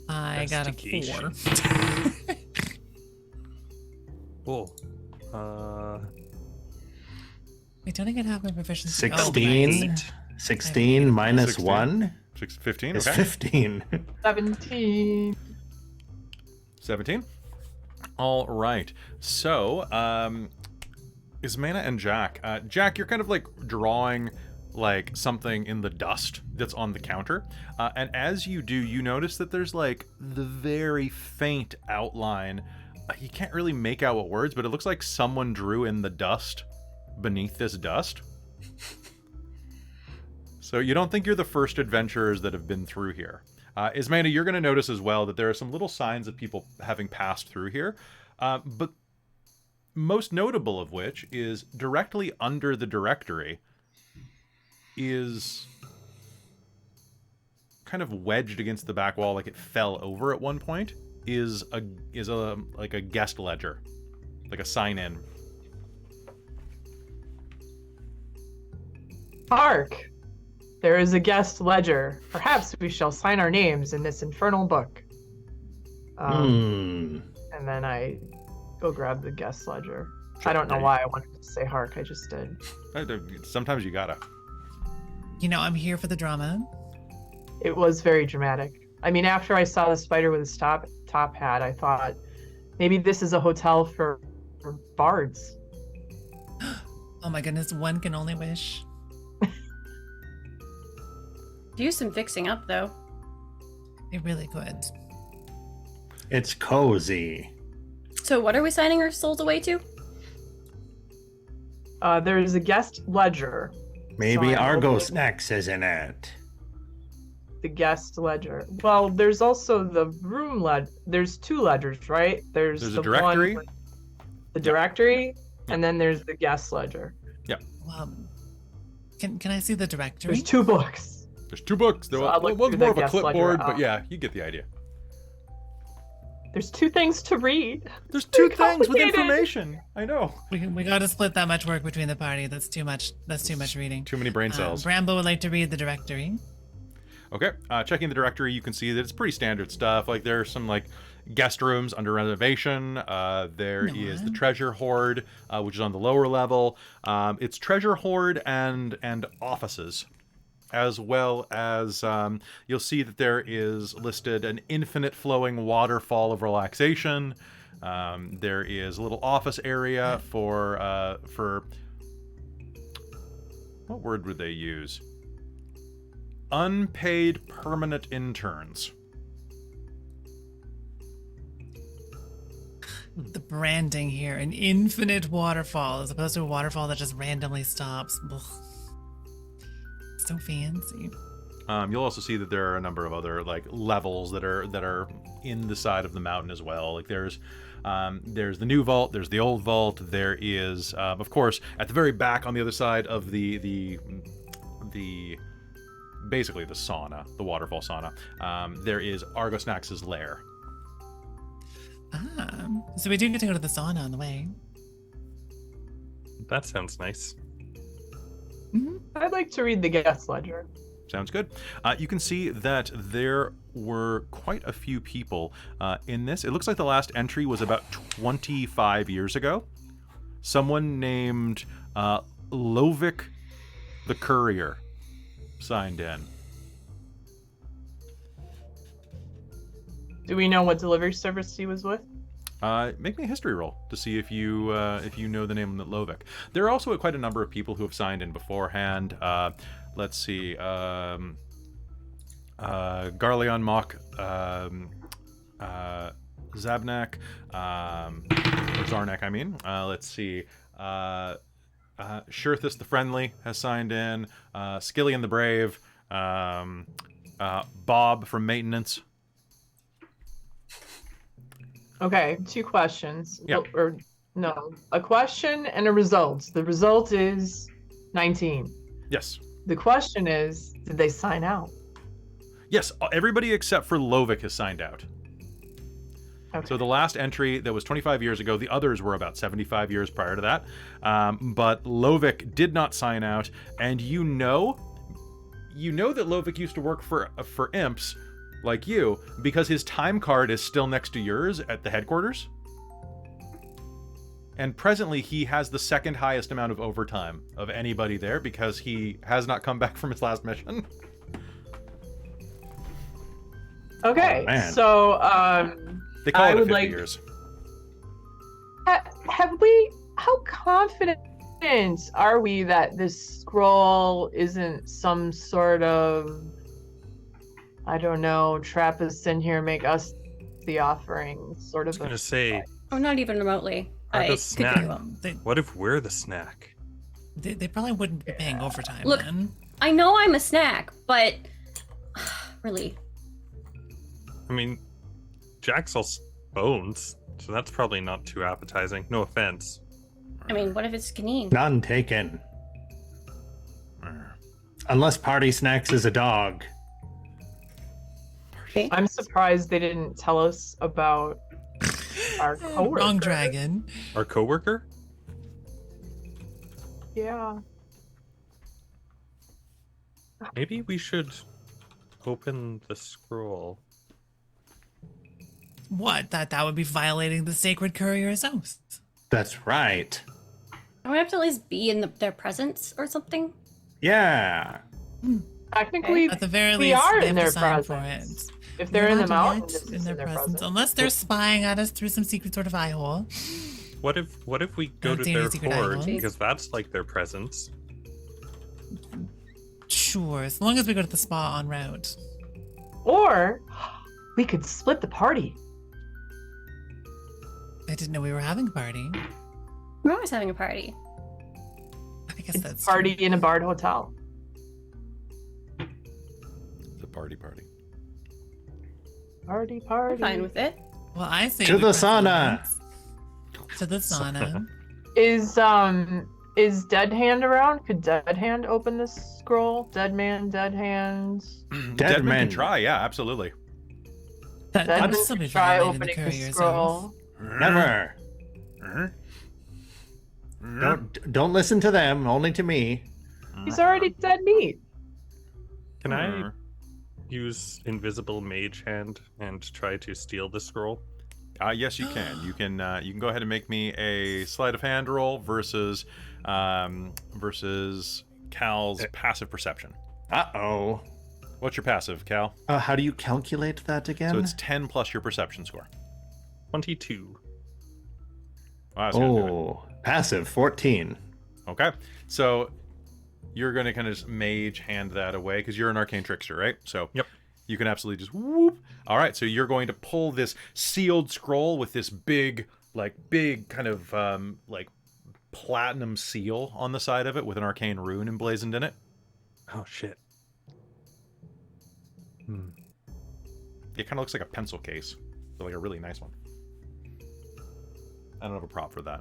I got a 4. Oh. Wait, don't I get half my proficiency? 16? 16 minus 16? 1 15? is Okay. 15. 17. 17? All right. So, Ismena and Jack. Jack, you're kind of like drawing like something in the dust that's on the counter. And as you do, you notice that there's like the very faint outline. You can't really make out what words, but it looks like someone drew in the dust beneath this dust. So you don't think you're the first adventurers that have been through here. Ismena, you're going to notice as well that there are some little signs of people having passed through here. But most notable of which is directly under the directory is kind of wedged against the back wall, like it fell over at one point, is a like a guest ledger, like a sign in. Hark! There is a guest ledger. Perhaps we shall sign our names in this infernal book. And then I go grab the guest ledger. Sure. I don't know why I wanted to say hark. I just did. Sometimes you gotta. You know, I'm here for the drama. It was very dramatic. I mean, after I saw the spider with his top hat, I thought maybe this is a hotel for bards. Oh my goodness, one can only wish. Do some fixing up, though. It really could. It's cozy. So what are we signing our souls away to? There's a guest ledger. Maybe So I Argos hope- Nex is in it. The guest ledger. Well, there's also the room There's 2 ledgers, right? There's There's the a directory. One with the directory, and then there's the guest ledger. Well, can I see the directory? There's 2 books. There's 2 books. So I'll look One's through more the of a guest ledger. clipboard, but yeah, you get the idea. There's 2 things to read. There's 2 Very things with complicated. information. I know. We got to split that much work between the party. That's too much. That's too much reading. Too many brain cells. Bramble would like to read the directory. Okay, checking the directory, you can see that it's pretty standard stuff. Like there are some like guest rooms under renovation. There is the treasure hoard, which is on the lower level. It's treasure hoard and offices, as well as you'll see that there is listed an infinite flowing waterfall of relaxation. There is a little office area for what word would they use? Unpaid permanent interns. The branding here, an infinite waterfall as opposed to a waterfall that just randomly stops. Ugh. So fancy. You'll also see that there are a number of other like levels that are in the side of the mountain as well. Like there's the new vault, there's the old vault, there is of course at the very back on the other side of the basically the sauna, the waterfall sauna. There is Argos Nax's lair. So we do get to go to the sauna on the way. That sounds nice. I'd like to read the guest ledger. Sounds good. You can see that there were quite a few people in this. It looks like the last entry was about 25 years ago. Someone named Lovik the Courier signed in. Do we know what delivery service he was with? Make me a history roll to see if you know the name of Lovik. There are also quite a number of people who have signed in beforehand. Let's see. Garleon Mock, Zabnak, or Zarnak, I mean. Let's see. Shirthus the Friendly has signed in. Skillian the Brave. Bob from Maintenance. Okay, 2 questions. Yeah. Or no, a question and a result. The result is 19. Yes. The question is, did they sign out? Yes, everybody except for Lovik has signed out. Okay. So the last entry that was 25 years ago, the others were about 75 years prior to that. But Lovik did not sign out, and you know that Lovik used to work for imps like you because his time card is still next to yours at the headquarters. And presently, he has the second highest amount of overtime of anybody there because he has not come back from his last mission. Okay, Oh, man. so They call I it a would 50 like- years. have we? How confident are we that this scroll isn't some sort of, I don't know, trap us in here, make us the offering, sort I was of? gonna say, Oh, not even remotely. Or the I could snack. very well. what if we're the snack? They probably wouldn't be paying overtime Look- then. I know I'm a snack, but really, I mean, Jack sells bones, so that's probably not too appetizing. No offense. I mean, what if it's Kaneen? None taken. Unless Party Snacks is a dog. I'm surprised they didn't tell us about our coworker. Wrong dragon. Our coworker? Yeah. Maybe we should open the scroll. What? That would be violating the sacred courier's oath. That's right. Don't we have to at least be in their presence or something? Yeah. Technically, At the very we least, are they in have their to sign presence. for it. If they're in the Not mountains, yet it's in their presence, presence. unless they're spying at us through some secret sort of eye hole. What if we go Don't to see any their secret horde items. because that's like their presence? Sure, as long as we go to the spa en route. Or we could split the party. I didn't know we were having a party. We're always having a party. I guess It's that's a party in a Bard hotel. The party. Party, I'm party. fine with it. True. Well, I say To we the press sauna. once. To the sauna. Is Dead Hand around? Could Dead Hand open this scroll? Dead Man, Dead Hand. Dead man men. can try, yeah, absolutely. That Dead would Man still be could try violating the opening the courier's scroll. oath. Never. Mm-hmm. Don't listen to them. Only to me. He's already dead meat. Can I use invisible mage hand and try to steal the scroll? Yes, you can. You can go ahead and make me a sleight of hand roll versus Cal's passive perception. Uh-oh. What's your passive, Cal? How do you calculate that again? So it's 10 plus your perception score. 22. Wow, that's gonna do it. Oh, passive 14. Okay, so you're going to kind of just mage hand that away because you're an arcane trickster, right? So Yep. you can absolutely just whoop. All right, so you're going to pull this sealed scroll with this big kind of like platinum seal on the side of it with an arcane rune emblazoned in it. Oh shit. It kind of looks like a pencil case, but like a really nice one. I don't have a prop for that.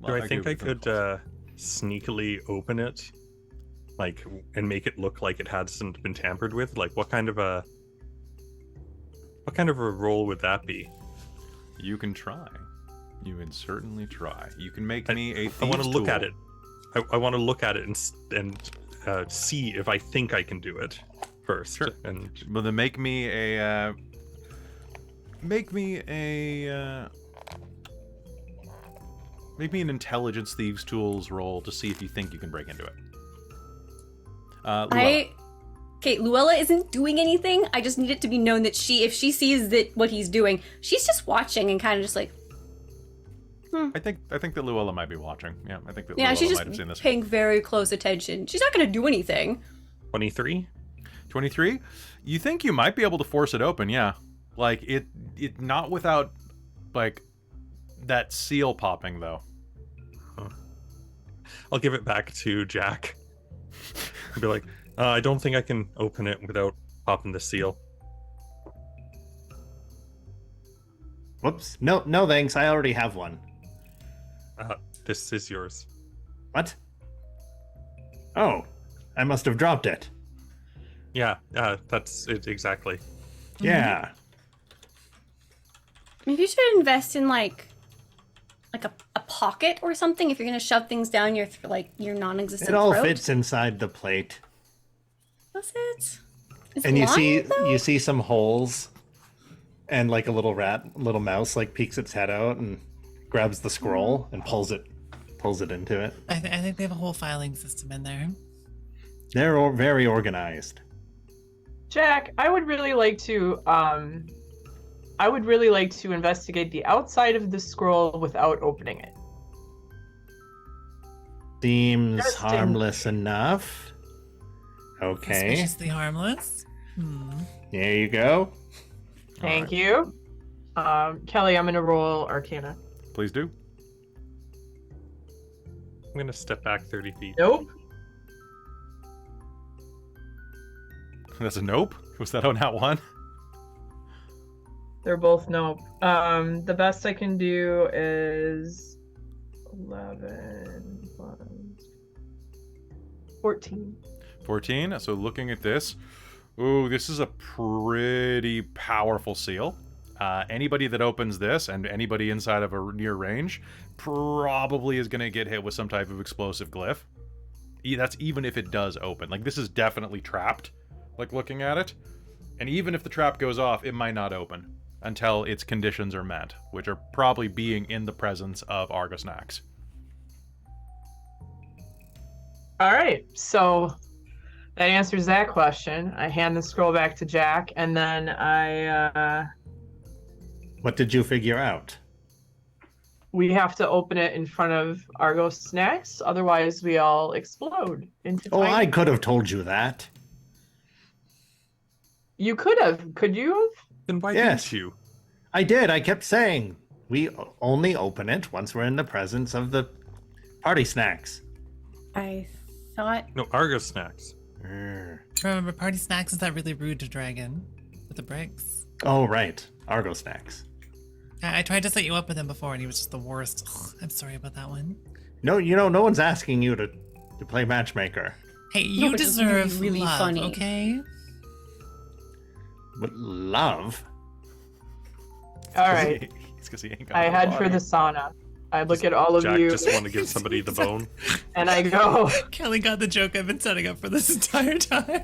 Do I think I agree with could sneakily open it, like, and make it look like it hasn't been tampered with? Like, what kind of a roll would that be? You can try. You can certainly try. You can make me a I want to thieves' look tool. at it. I want to look at it and see if I think I can do it first. Sure. And Well, then make me an intelligence thieves tools roll to see if you think you can break into it. Luella. Okay, Luella isn't doing anything. I just need it to be known that if she sees that what he's doing, she's just watching and kind of just like, I think that Luella might be watching. Yeah, I think that yeah, Luella she's might have seen just this. paying very close attention. She's not going to do anything. 23. 23. You think you might be able to force it open? Yeah, like it not without like that seal popping though. I'll give it back to Jack. I'll be like, I don't think I can open it without popping the seal. Whoops. No thanks. I already have one. This is yours. What? Oh. I must have dropped it. Yeah, that's it exactly. Yeah. Maybe you should invest in like a pocket or something if you're gonna shove things down your your non-existent It all throat. fits inside the plate. Does it? It's And you lined, though? see some holes, and like a little mouse like peeks its head out and grabs the scroll and pulls it into it. I think they have a whole filing system in there. They're all very organized. Jack, I would really like to investigate the outside of the scroll without opening it. Seems Just in harmless enough. Okay, Suspiciously harmless. there you go. Thank you. Kelly, I'm gonna roll Arcana. Please do. I'm gonna step back 30 feet. Nope. That's a nope. Was that on that one? They're both nope. The best I can do is 11 plus 14. 14. So looking at this, ooh, this is a pretty powerful seal. Anybody that opens this and anybody inside of a near range probably is going to get hit with some type of explosive glyph. That's even if it does open. Like, this is definitely trapped, like looking at it. And even if the trap goes off, it might not open until its conditions are met, which are probably being in the presence of Argosnax. All right, so that answers that question. I hand the scroll back to Jack, and then What did you figure out? we have to open it in front of Argos Snacks, otherwise we all explode into Oh, tiny... I could have told you that. You could have. Could you have? Then why Yes. didn't you? I did. I kept saying we only open it once we're in the presence of the party snacks. I thought No, Argos snacks. Remember, party snacks is that really rude to Dragon with the bricks. Oh, right. Argo snacks. I tried to set you up with him before, and he was just the worst. Ugh, I'm sorry about that one. No, no one's asking you to play matchmaker. Hey, you but it's deserve really love, funny. okay? But love? All right. It's 'cause he ain't got I no head for body. the sauna. I look at all of Jack you, just want to give somebody the bone. and I go, Kelly got the joke I've been setting up for this entire time.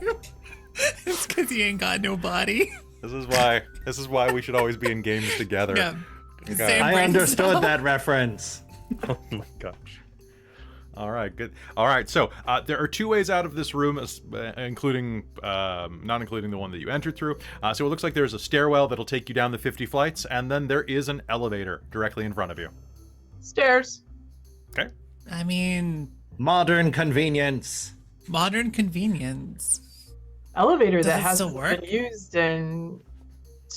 It's because he ain't got no body. This is why we should always be in games together. Yeah. Okay. Same I brain understood cell. that reference. Oh my gosh. All right, good. All right, so there are two ways out of this room, including not including the one that you entered through. So it looks like there's a stairwell that'll take you down the 50 flights, and then there is an elevator directly in front of you. stairs. Okay. I mean, Modern convenience. modern convenience. Elevator Does that it hasn't still work? been used in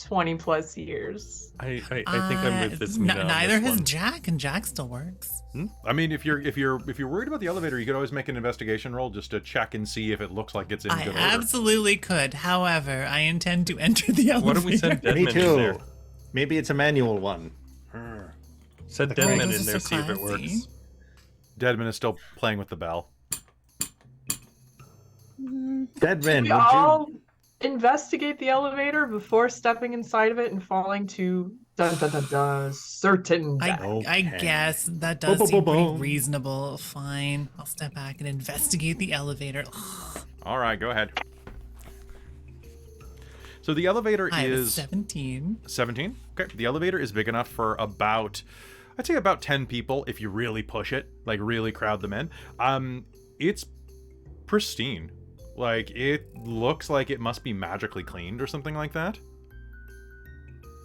20 plus years. I think I'm with this Mina on Neither this has one. Jack, and Jack still works. I mean, if you're worried about the elevator, you could always make an investigation roll just to check and see if it looks like it's in I good order. absolutely could. However, I intend to enter the elevator. Why don't we send Me Deadman in there? too. Maybe it's a manual one. Send Oh, Deadman those in are there, so see if it classy. works. Deadman is still playing with the bell. Deadman, We would all investigate the elevator before stepping inside of it and falling to certain death. I Okay. guess that does Boom, seem boom, pretty boom. reasonable. Fine. I'll step back and investigate the elevator. Ugh, All right, go ahead. So the elevator I was is 17. 17. Okay, the elevator is big enough for about, I'd say about 10 people if you really push it, like really crowd them in. It's pristine. Like, it looks like it must be magically cleaned or something like that.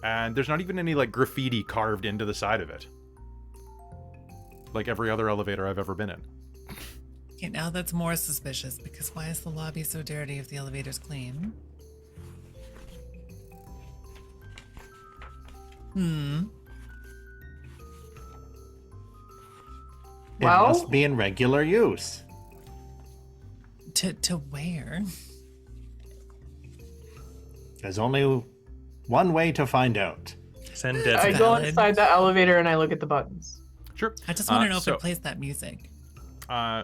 And there's not even any like graffiti carved into the side of it, like every other elevator I've ever been in. Okay, now that's more suspicious, because why is the lobby so dirty if the elevator's clean? it Well- must be in regular use. To where? There's only one way to find out. Send I Deadman. go Valid. inside the elevator and I look at the buttons. Sure. I just want to know if so- it plays that music.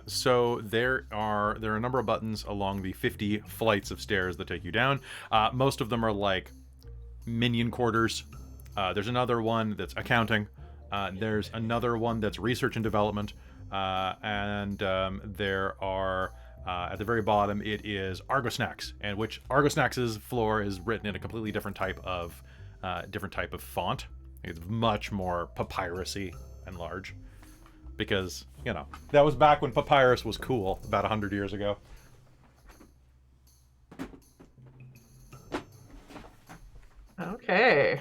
So there are a number of buttons along the 50 flights of stairs that take you down. Most of them are like minion quarters. There's another one that's accounting. There's another one that's research and development. And there are at the very bottom it is Argo Snacks, and which Argo Snacks' floor is written in a completely different type of font. It's much more papyrusy and large. Because, you know, that was back when papyrus was cool, about 100 years ago. Okay.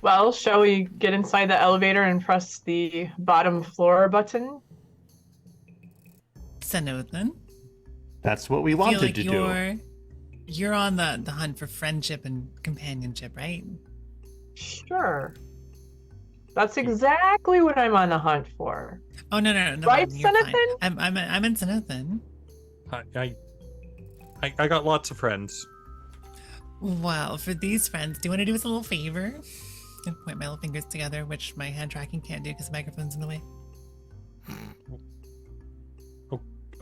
Well, shall we get inside the elevator and press the bottom floor button? Sanothan. That's what we Feel wanted like to do. you're on the hunt for friendship and companionship, right? Sure. That's exactly what I'm on the hunt for. Oh no, Right, you're fine. Sanothan? I'm in Sanothan. I got lots of friends. Well, for these friends, do you want to do us a little favor? And point my little fingers together, which my hand tracking can't do because the microphone's in the way.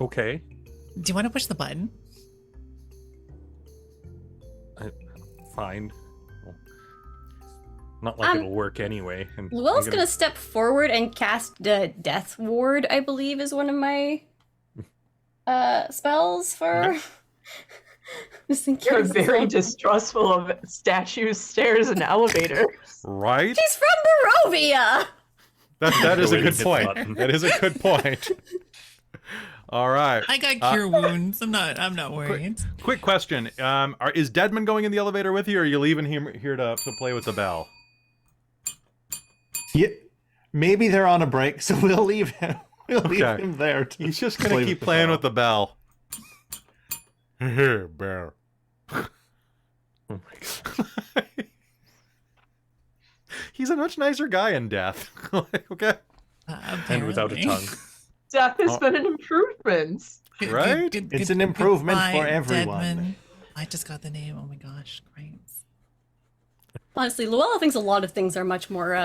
Okay. Do you want to push the button? Fine. Well, not like it'll work anyway. And Llewellyn's gonna step forward and cast the Death Ward, I believe is one of my spells for... Okay. Just in You're case very it's- distrustful of statues, stairs, and elevators. Right? She's from Barovia! That is a Go good hit the point. button. That is a good point. All right. I got cure wounds. I'm not worried. Quick question. Is Deadman going in the elevator with you, or are you leaving him here to play with the bell? Yeah, maybe they're on a break, so we'll leave him. We'll leave Okay. him there. To He's just going play to with keep the playing bell. with the bell. Here, bear. Oh my god. He's a much nicer guy in death. Okay. And without a Apparently. tongue. Death has Oh. been an improvement. Right? It's an improvement for goodbye, everyone. Deadman. I just got the name. Oh my gosh, great. Honestly, Llewellyn thinks a lot of things are much more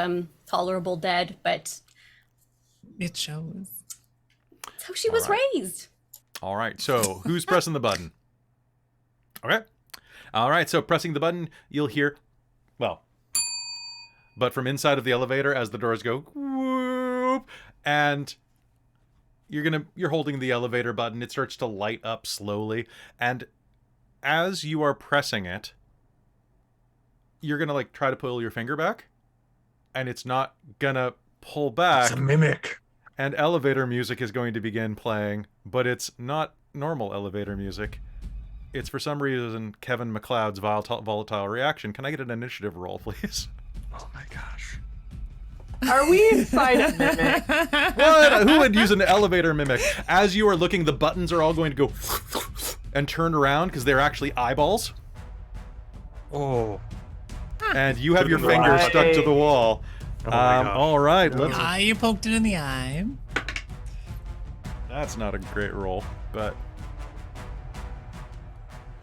tolerable dead, but It shows. that's how she was raised. All right. So who's pressing the button? Okay. All right. So pressing the button, you'll hear, well, but from inside of the elevator as the doors go, whoop, and you're holding the elevator button. It starts to light up slowly, and as you are pressing it, you're gonna like try to pull your finger back, and it's not gonna pull back. It's a mimic. And elevator music is going to begin playing, but it's not normal elevator music. It's for some reason Kevin McLeod's volatile reaction. Can I get an initiative roll, please? Oh my gosh. Are we inside a mimic? What? Who would use an elevator mimic? As you are looking, the buttons are all going to go and turn around because they're actually eyeballs. Oh. And you have your Look at finger the stuck to eye. the wall. Oh my gosh. All right, let's. Ah, you poked it in the eye. That's not a great roll, but.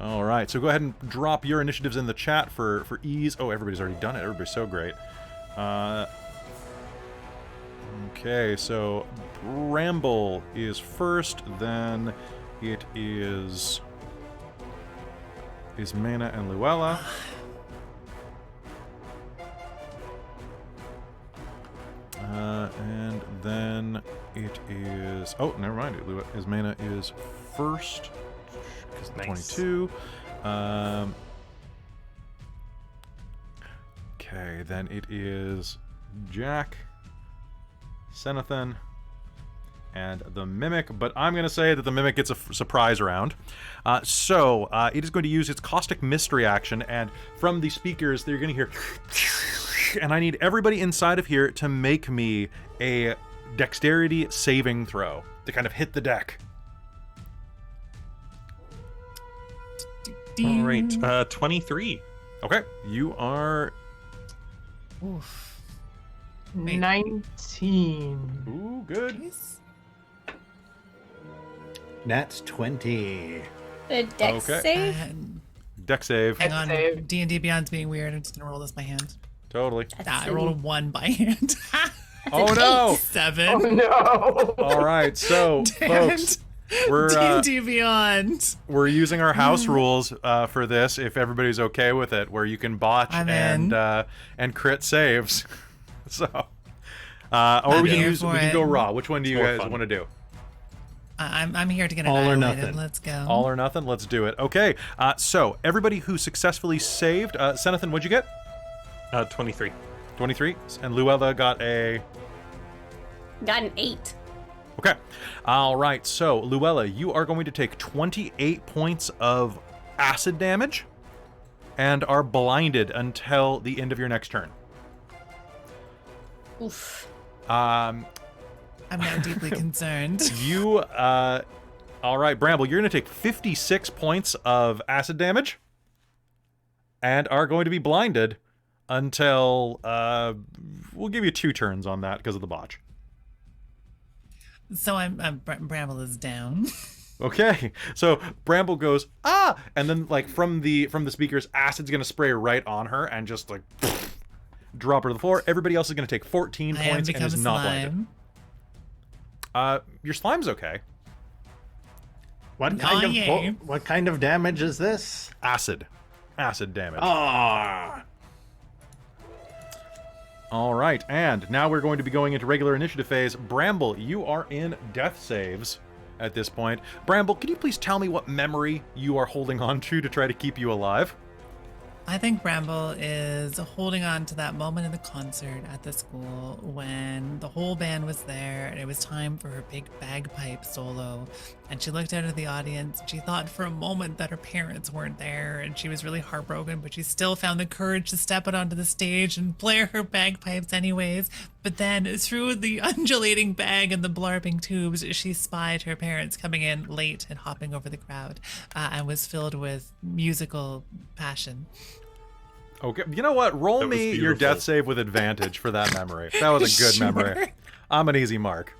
All right, so go ahead and drop your initiatives in the chat for ease. Oh, everybody's already done it. Everybody's so great. Okay, so Bramble is first, then it is Mana and Luella. And then it is... Oh, never mind. Mana is first. Because Nice. 22. Okay, then it is Jack, Senathan, and the Mimic. But I'm going to say that the Mimic gets a surprise round. So it is going to use its Caustic Mystery action. And from the speakers, they're going to hear... And I need everybody inside of here to make me a dexterity saving throw to kind of hit the deck. All right. 23. Okay, you are... Oof. Wait. 19. Ooh, good. Yes. Nat 20. The dex Okay. save? Deck save. Hang on. Save. D&D Beyond's being weird. I'm just gonna roll this by hand. Totally. I rolled a 1 by hand. Oh no! 7. Oh no! All right, so Damn folks, it. we're D&D Beyond. we're using our house rules for this. If everybody's okay with it, where you can botch I'm in. and crit saves. So, or I'm we here can for go it. raw. Which one do you More guys fun. want to do? I'm here to get All or annihilated. nothing. Let's go. All or nothing. Let's do it. Okay. So everybody who successfully saved, Senathan, what'd you get? 23. 23, and Luella got a. Got an 8. Okay. All right. So, Luella, you are going to take 28 points of acid damage and are blinded until the end of your next turn. Oof. I'm now deeply concerned. You, all right, Bramble, you're going to take 56 points of acid damage and are going to be blinded until, we'll give you 2 turns on that because of the botch. So Bramble is down. Okay, so Bramble goes and then like from the speakers, acid's gonna spray right on her and just like drop her to the floor. Everybody else is gonna take 14 I have points and become is not blinded. slime. Your slime's okay. What kind of yay. what kind of damage is this? Acid damage. Ah, All right, and now we're going to be going into regular initiative phase. Bramble, you are in death saves at this point. Bramble, could you please tell me what memory you are holding on to try to keep you alive? I think Bramble is holding on to that moment in the concert at the school when the whole band was there and it was time for her big bagpipe solo. And she looked out at the audience. She thought for a moment that her parents weren't there and she was really heartbroken, but she still found the courage to step out onto the stage and play her bagpipes anyways. But then through the undulating bag and the blarping tubes, she spied her parents coming in late and hopping over the crowd and was filled with musical passion. Okay, you know what? Roll That was me your beautiful. death save with advantage for that memory. That was a good Sure. memory. I'm an easy mark.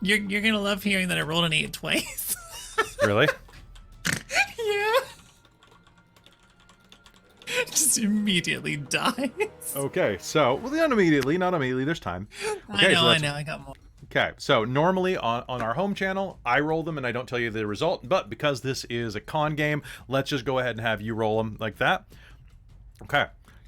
You're gonna love hearing that I rolled an 8 twice. Really? Yeah. Just immediately dies. Okay, so well, not immediately. There's time. Okay, I so know, that's- I got more. Okay, so normally on our home channel, I roll them and I don't tell you the result. But because this is a con game, let's just go ahead and have you roll them like that. Okay,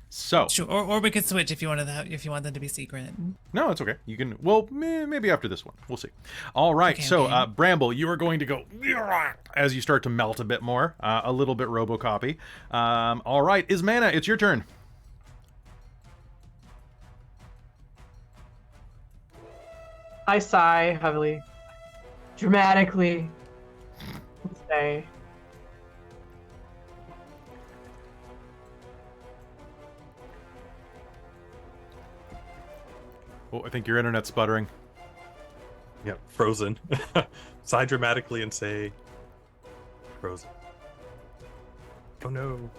so Sure, or we could switch if you wanted that. If you want them to be secret. no, it's okay. You can. Well, maybe after this one, we'll see. All right, Okay, so okay. Bramble, you are going to go as you start to melt a bit more, a little bit RoboCopy. All right, Ismana, it's your turn. I sigh heavily, dramatically, and say, Oh, I think your internet's sputtering. Yep, frozen. Sigh dramatically and say, frozen. Oh no.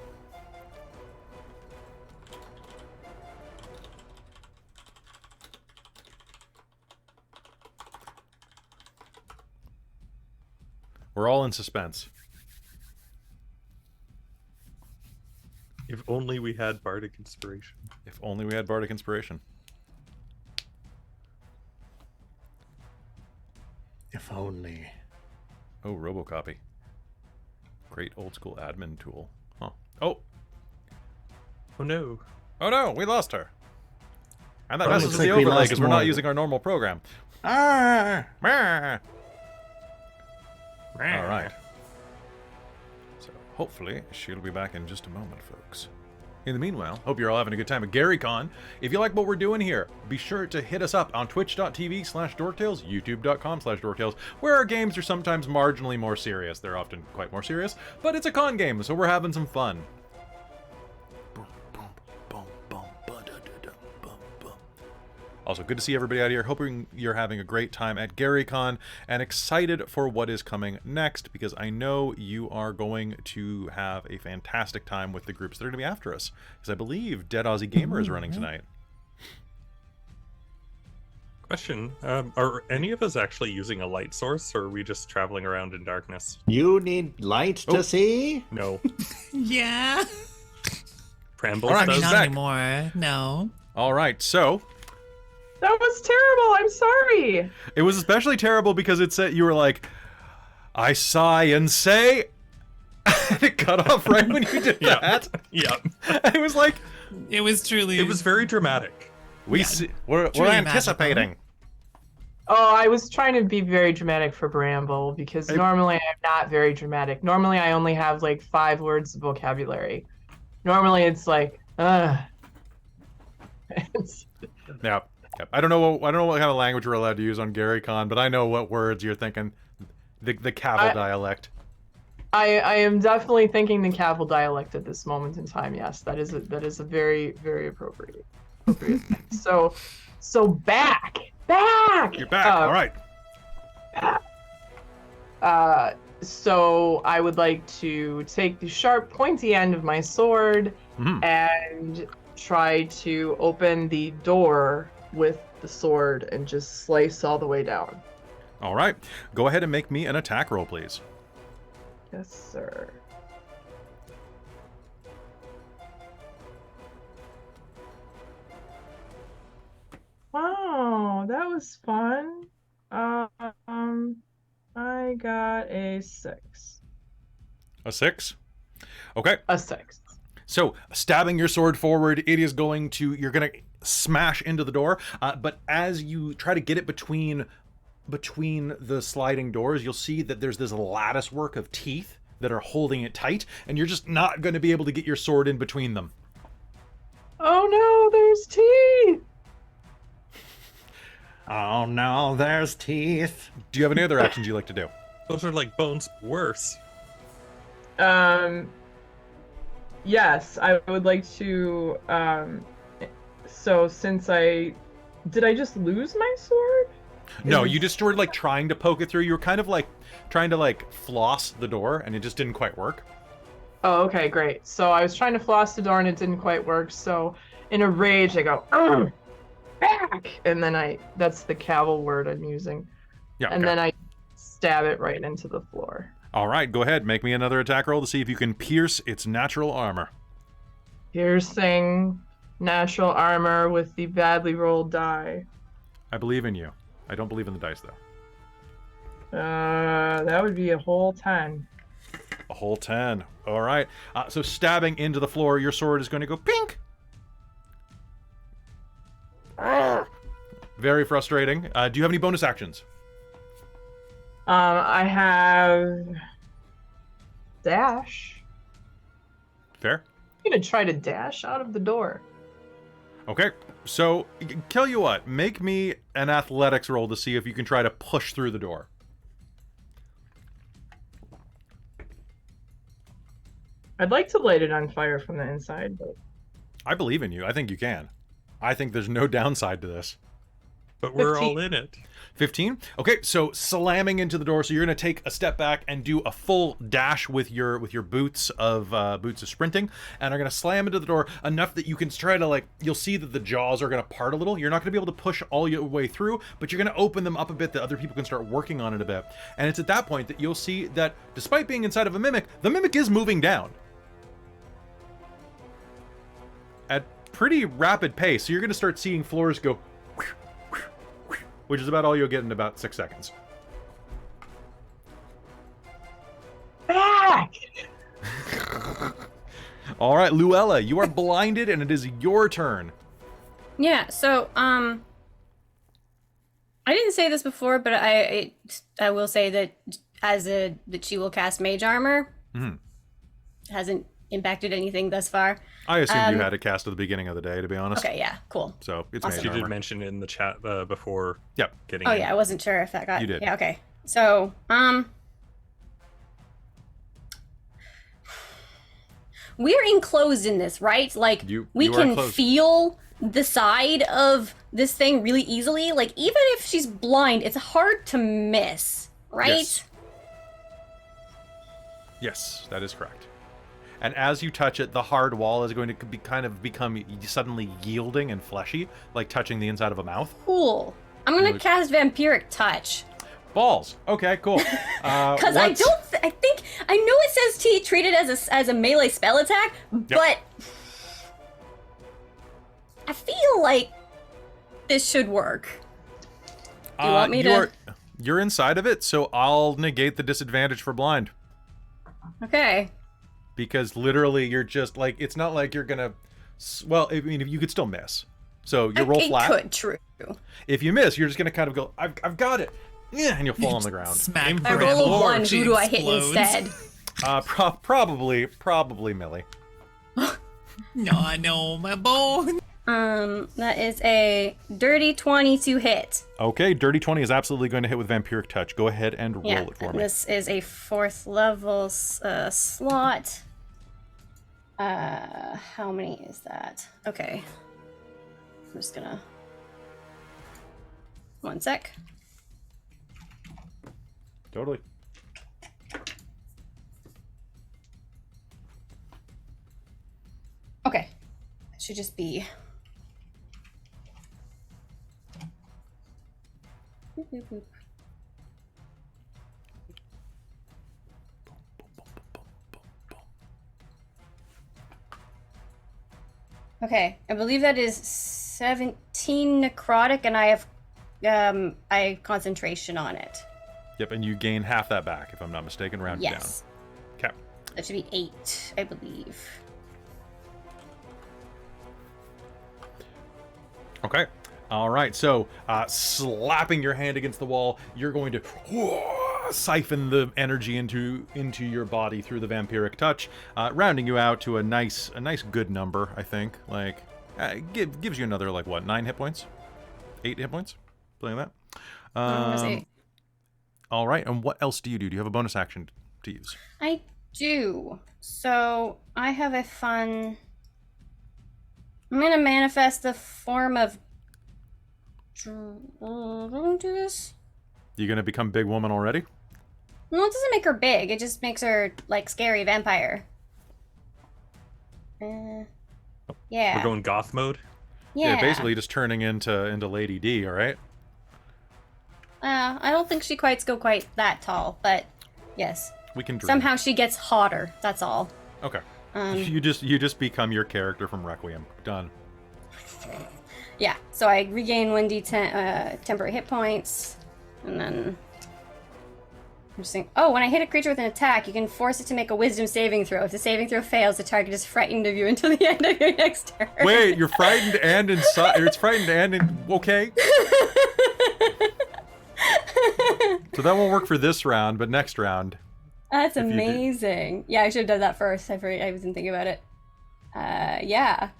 We're all in suspense. If only we had bardic inspiration. If only we had Bardic Inspiration. if only. Oh, RoboCopy. Great old school admin tool. Huh. Oh. Oh no. Oh no, we lost her. And that Oh, messes looks with the like we overlay lost because we're not more. using our normal program. Ah! All right. So hopefully she'll be back in just a moment, folks. In the meanwhile, hope you're all having a good time at GaryCon. If you like what we're doing here, be sure to hit us up on twitch.tv/dorktales, youtube.com/dorktales, where our games are sometimes marginally more serious. They're often quite more serious, but it's a con game, so we're having some fun. Also, good to see everybody out here. Hoping you're having a great time at GaryCon and excited for what is coming next, because I know you are going to have a fantastic time with the groups that are going to be after us. Because I believe Dead Aussie Gamer is running tonight. Question: Are any of us actually using a light source, or are we just traveling around in darkness? You need light to see? No. Yeah. Brambles All right, I mean, does. not back. anymore. No. All right, so That was terrible. I'm sorry. it was especially terrible because it said you were like, I sigh and say, and it cut off right when you did Yeah. that. Yeah. And it was like, It was truly. It was very dramatic. we're Truly anticipating. Oh, I was trying to be very dramatic for Bramble because normally I'm not very dramatic. Normally I only have like 5 words of vocabulary. Normally it's like, It's- Yeah. Yep. I don't know what kind of language we're allowed to use on Gary Con, but I know what words you're thinking. The Cavill dialect. I am definitely thinking the Cavill dialect at this moment in time. Yes, that is a very, very appropriate thing. So back. You're back. All right. So I would like to take the sharp, pointy end of my sword Mhm. and try to open the door with the sword and just slice all the way down. All right. Go ahead and make me an attack roll, please. Yes, sir. Wow, that was fun. I got a 6. A 6. Okay. A 6. So, stabbing your sword forward, you're going to smash into the door, but as you try to get it between the sliding doors, you'll see that there's this lattice work of teeth that are holding it tight, and you're just not going to be able to get your sword in between them. Oh no, there's teeth! Oh no, there's teeth. Do you have any other actions you like to do? Those are like bones worse. Yes, I would like to, so since did I just lose my sword? No, Is you it- just started like trying to poke it through. You were kind of like trying to like floss the door, and it just didn't quite work. Oh, okay, great. So I was trying to floss the door and it didn't quite work, so in a rage I go, "Ugh, back!" And then that's the Cavill word I'm using. Yeah. And okay. then I stab it right into the floor. All right, go ahead. Make me another attack roll to see if you can pierce its natural armor. Piercing natural armor with the badly rolled die. I believe in you. I don't believe in the dice, though. That would be a whole 10. A whole 10. All right. So stabbing into the floor, your sword is going to go pink. Very frustrating. Do you have any bonus actions? I have dash. Fair. I'm gonna try to dash out of the door. Okay. So, tell you what. Make me an athletics roll to see if you can try to push through the door. I'd like to light it on fire from the inside, but I believe in you. I think you can. I think there's no downside to this. But we're 15. all in it. 15. Okay, so slamming into the door, so you're going to take a step back and do a full dash with your boots of sprinting, and are going to slam into the door enough that you can try to you'll see that the jaws are going to part a little. You're not going to be able to push all your way through, but you're going to open them up a bit that other people can start working on it a bit. And it's at that point that you'll see that despite being inside of a mimic, the mimic is moving down at pretty rapid pace. So you're going to start seeing floors go, which is about all you'll get in about 6 seconds. back! All right, Luella, you are blinded, and it is your turn. Yeah, so I didn't say this before, but I will say that that she will cast mage armor. Mhm. Hasn't impacted anything thus far. I assumed you had a cast at the beginning of the day, to be honest. Okay, yeah, cool. So it's Awesome. mage You did armor. mention it in the chat before Yep. getting Oh in. yeah, I wasn't sure if that got. You did. Yeah, okay. So we're enclosed in this, right? Like we you are can enclosed. feel the side of this thing really easily. Like even if she's blind, it's hard to miss, right? Yes. Yes, that is correct. And as you touch it, the hard wall is going to become suddenly yielding and fleshy, like touching the inside of a mouth. Cool. I'm gonna cast Vampiric Touch. Balls. Okay, cool. Because I think I know it says treat it as a melee spell attack, but I feel like this should work. Do you want me to? You're inside of it, so I'll negate the disadvantage for blind. Okay. Because literally, you're just like, it's not like you're gonna. Well, I mean, you could still miss. So you roll flat. It could, true. If you miss, you're just gonna kind of go, I've got it. Yeah, and you'll fall on the ground. Smack I roll a 1. Who do I hit instead? Probably Millie. No, my bone. That is a dirty 20 to hit. Okay, dirty 20 is absolutely going to hit with Vampiric Touch. Go ahead and roll it for me. This is a 4th level slot. How many is that? Okay. I'm just gonna... 1 sec. Totally. Okay. It should just be... Boop, boop, boop. Okay, I believe that is 17 necrotic, and I have concentration on it. Yep, and you gain half that back, if I'm not mistaken, round it down. Yes. Okay. That should be 8, I believe. Okay. All right. So, slapping your hand against the wall, you're going to siphon the energy into your body through the Vampiric Touch, rounding you out to a nice good number. I think like gives you another like what 9 hit points, 8 hit points, something like that. All right. And what else do you do? Do you have a bonus action to use? I do. So I have a fun. I'm gonna manifest the form of. Don't do this. You gonna become big woman already? No, it doesn't make her big. It just makes her like scary vampire. Yeah. We're going goth mode. Yeah. Basically just turning into Lady D. All right. I don't think she go quite that tall, but yes. We can dream. Somehow she gets hotter. That's all. Okay. You just become your character from Requiem. Done. Yeah. So I regain 1d10 temporary hit points, and then I'm just saying. Oh, when I hit a creature with an attack, you can force it to make a Wisdom saving throw. If the saving throw fails, the target is frightened of you until the end of your next turn. Wait, you're frightened and inside. It's frightened and okay. So that won't work for this round, but next round. That's amazing. Yeah, I should have done that first. I wasn't thinking about it. Yeah.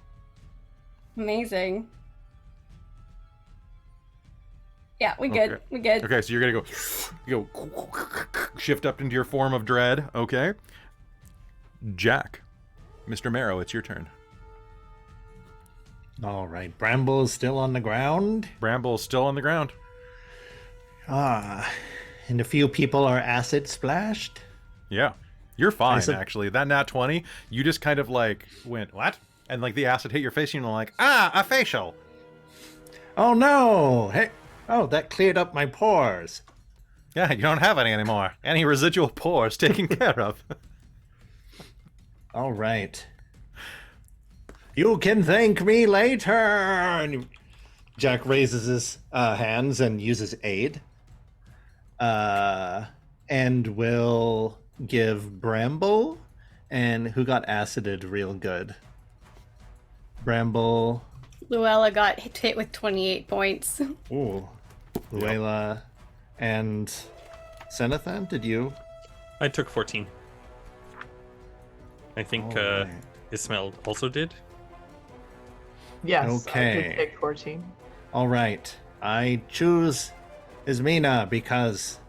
Amazing. Yeah, we good. Okay. We good. Okay, so you're gonna go shift up into your form of dread. Okay. Jack, Mr. Marrow, it's your turn. All right, Bramble is still on the ground. Bramble's still on the ground. And a few people are acid splashed. Yeah, you're fine said- actually. That nat 20, you just kind of like went what? And like the acid hit your face, and you're like, a facial. Oh no! Hey, oh, that cleared up my pores. Yeah, you don't have any anymore. Any residual pores taken care of. All right. You can thank me later. And Jack raises his hands and uses aid. And will give Bramble, and who got acided real good. Bramble. Luella got hit with 28 points. Ooh. Luella and Senathan, did you? I took 14. I think All right. Ismail also did. Yes. I Okay. did take 14. All right. I choose Ismina because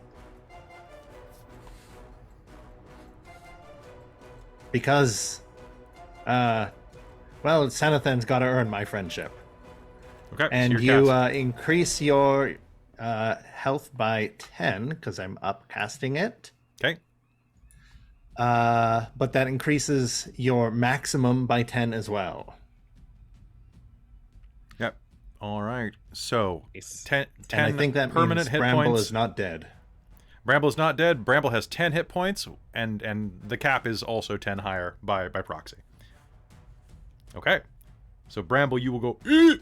well, Senathan's got to earn my friendship. Okay. And so you cast. increase your health by 10 because I'm upcasting it. Okay. But that increases your maximum by 10 as well. Yep. All right. So Nice. 10 And I think that permanent means hit Bramble points. is not dead. Bramble is not dead. Bramble has 10 hit points, and the cap is also 10 higher by proxy. Okay. So Bramble, you will go. "Eek!"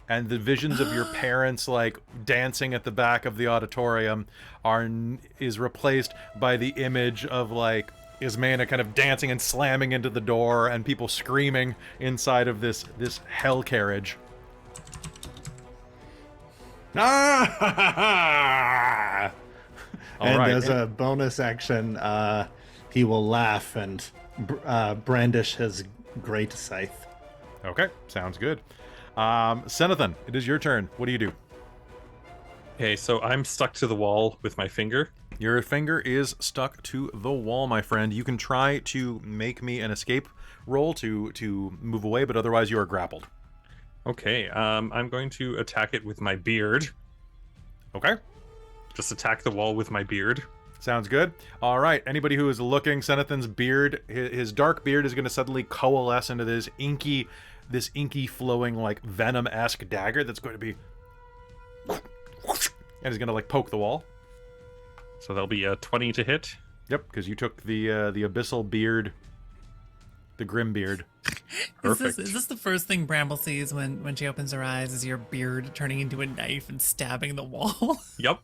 And the visions of your parents like dancing at the back of the auditorium is replaced by the image of like Ismena kind of dancing and slamming into the door and people screaming inside of this hell carriage. Ah! All And right. as a bonus action, he will laugh and brandish his great scythe. Okay, sounds good. Senathan, it is your turn. What do you do? Okay, so I'm stuck to the wall with my finger. Your finger is stuck to the wall, my friend. You can try to make me an escape roll to move away, but otherwise you are grappled. Okay, I'm going to attack it with my beard. Okay, Just attack the wall with my beard. sounds good. All right, anybody who is looking, Senathan's beard, his dark beard is going to suddenly coalesce into this inky flowing like venom-esque dagger that's going to be and is going to like poke the wall. So that'll be a 20 to hit. Yep, because you took the abyssal beard, the grim beard. Perfect. Is this the first thing Bramble sees when she opens her eyes? Is your beard turning into a knife and stabbing the wall? Yep.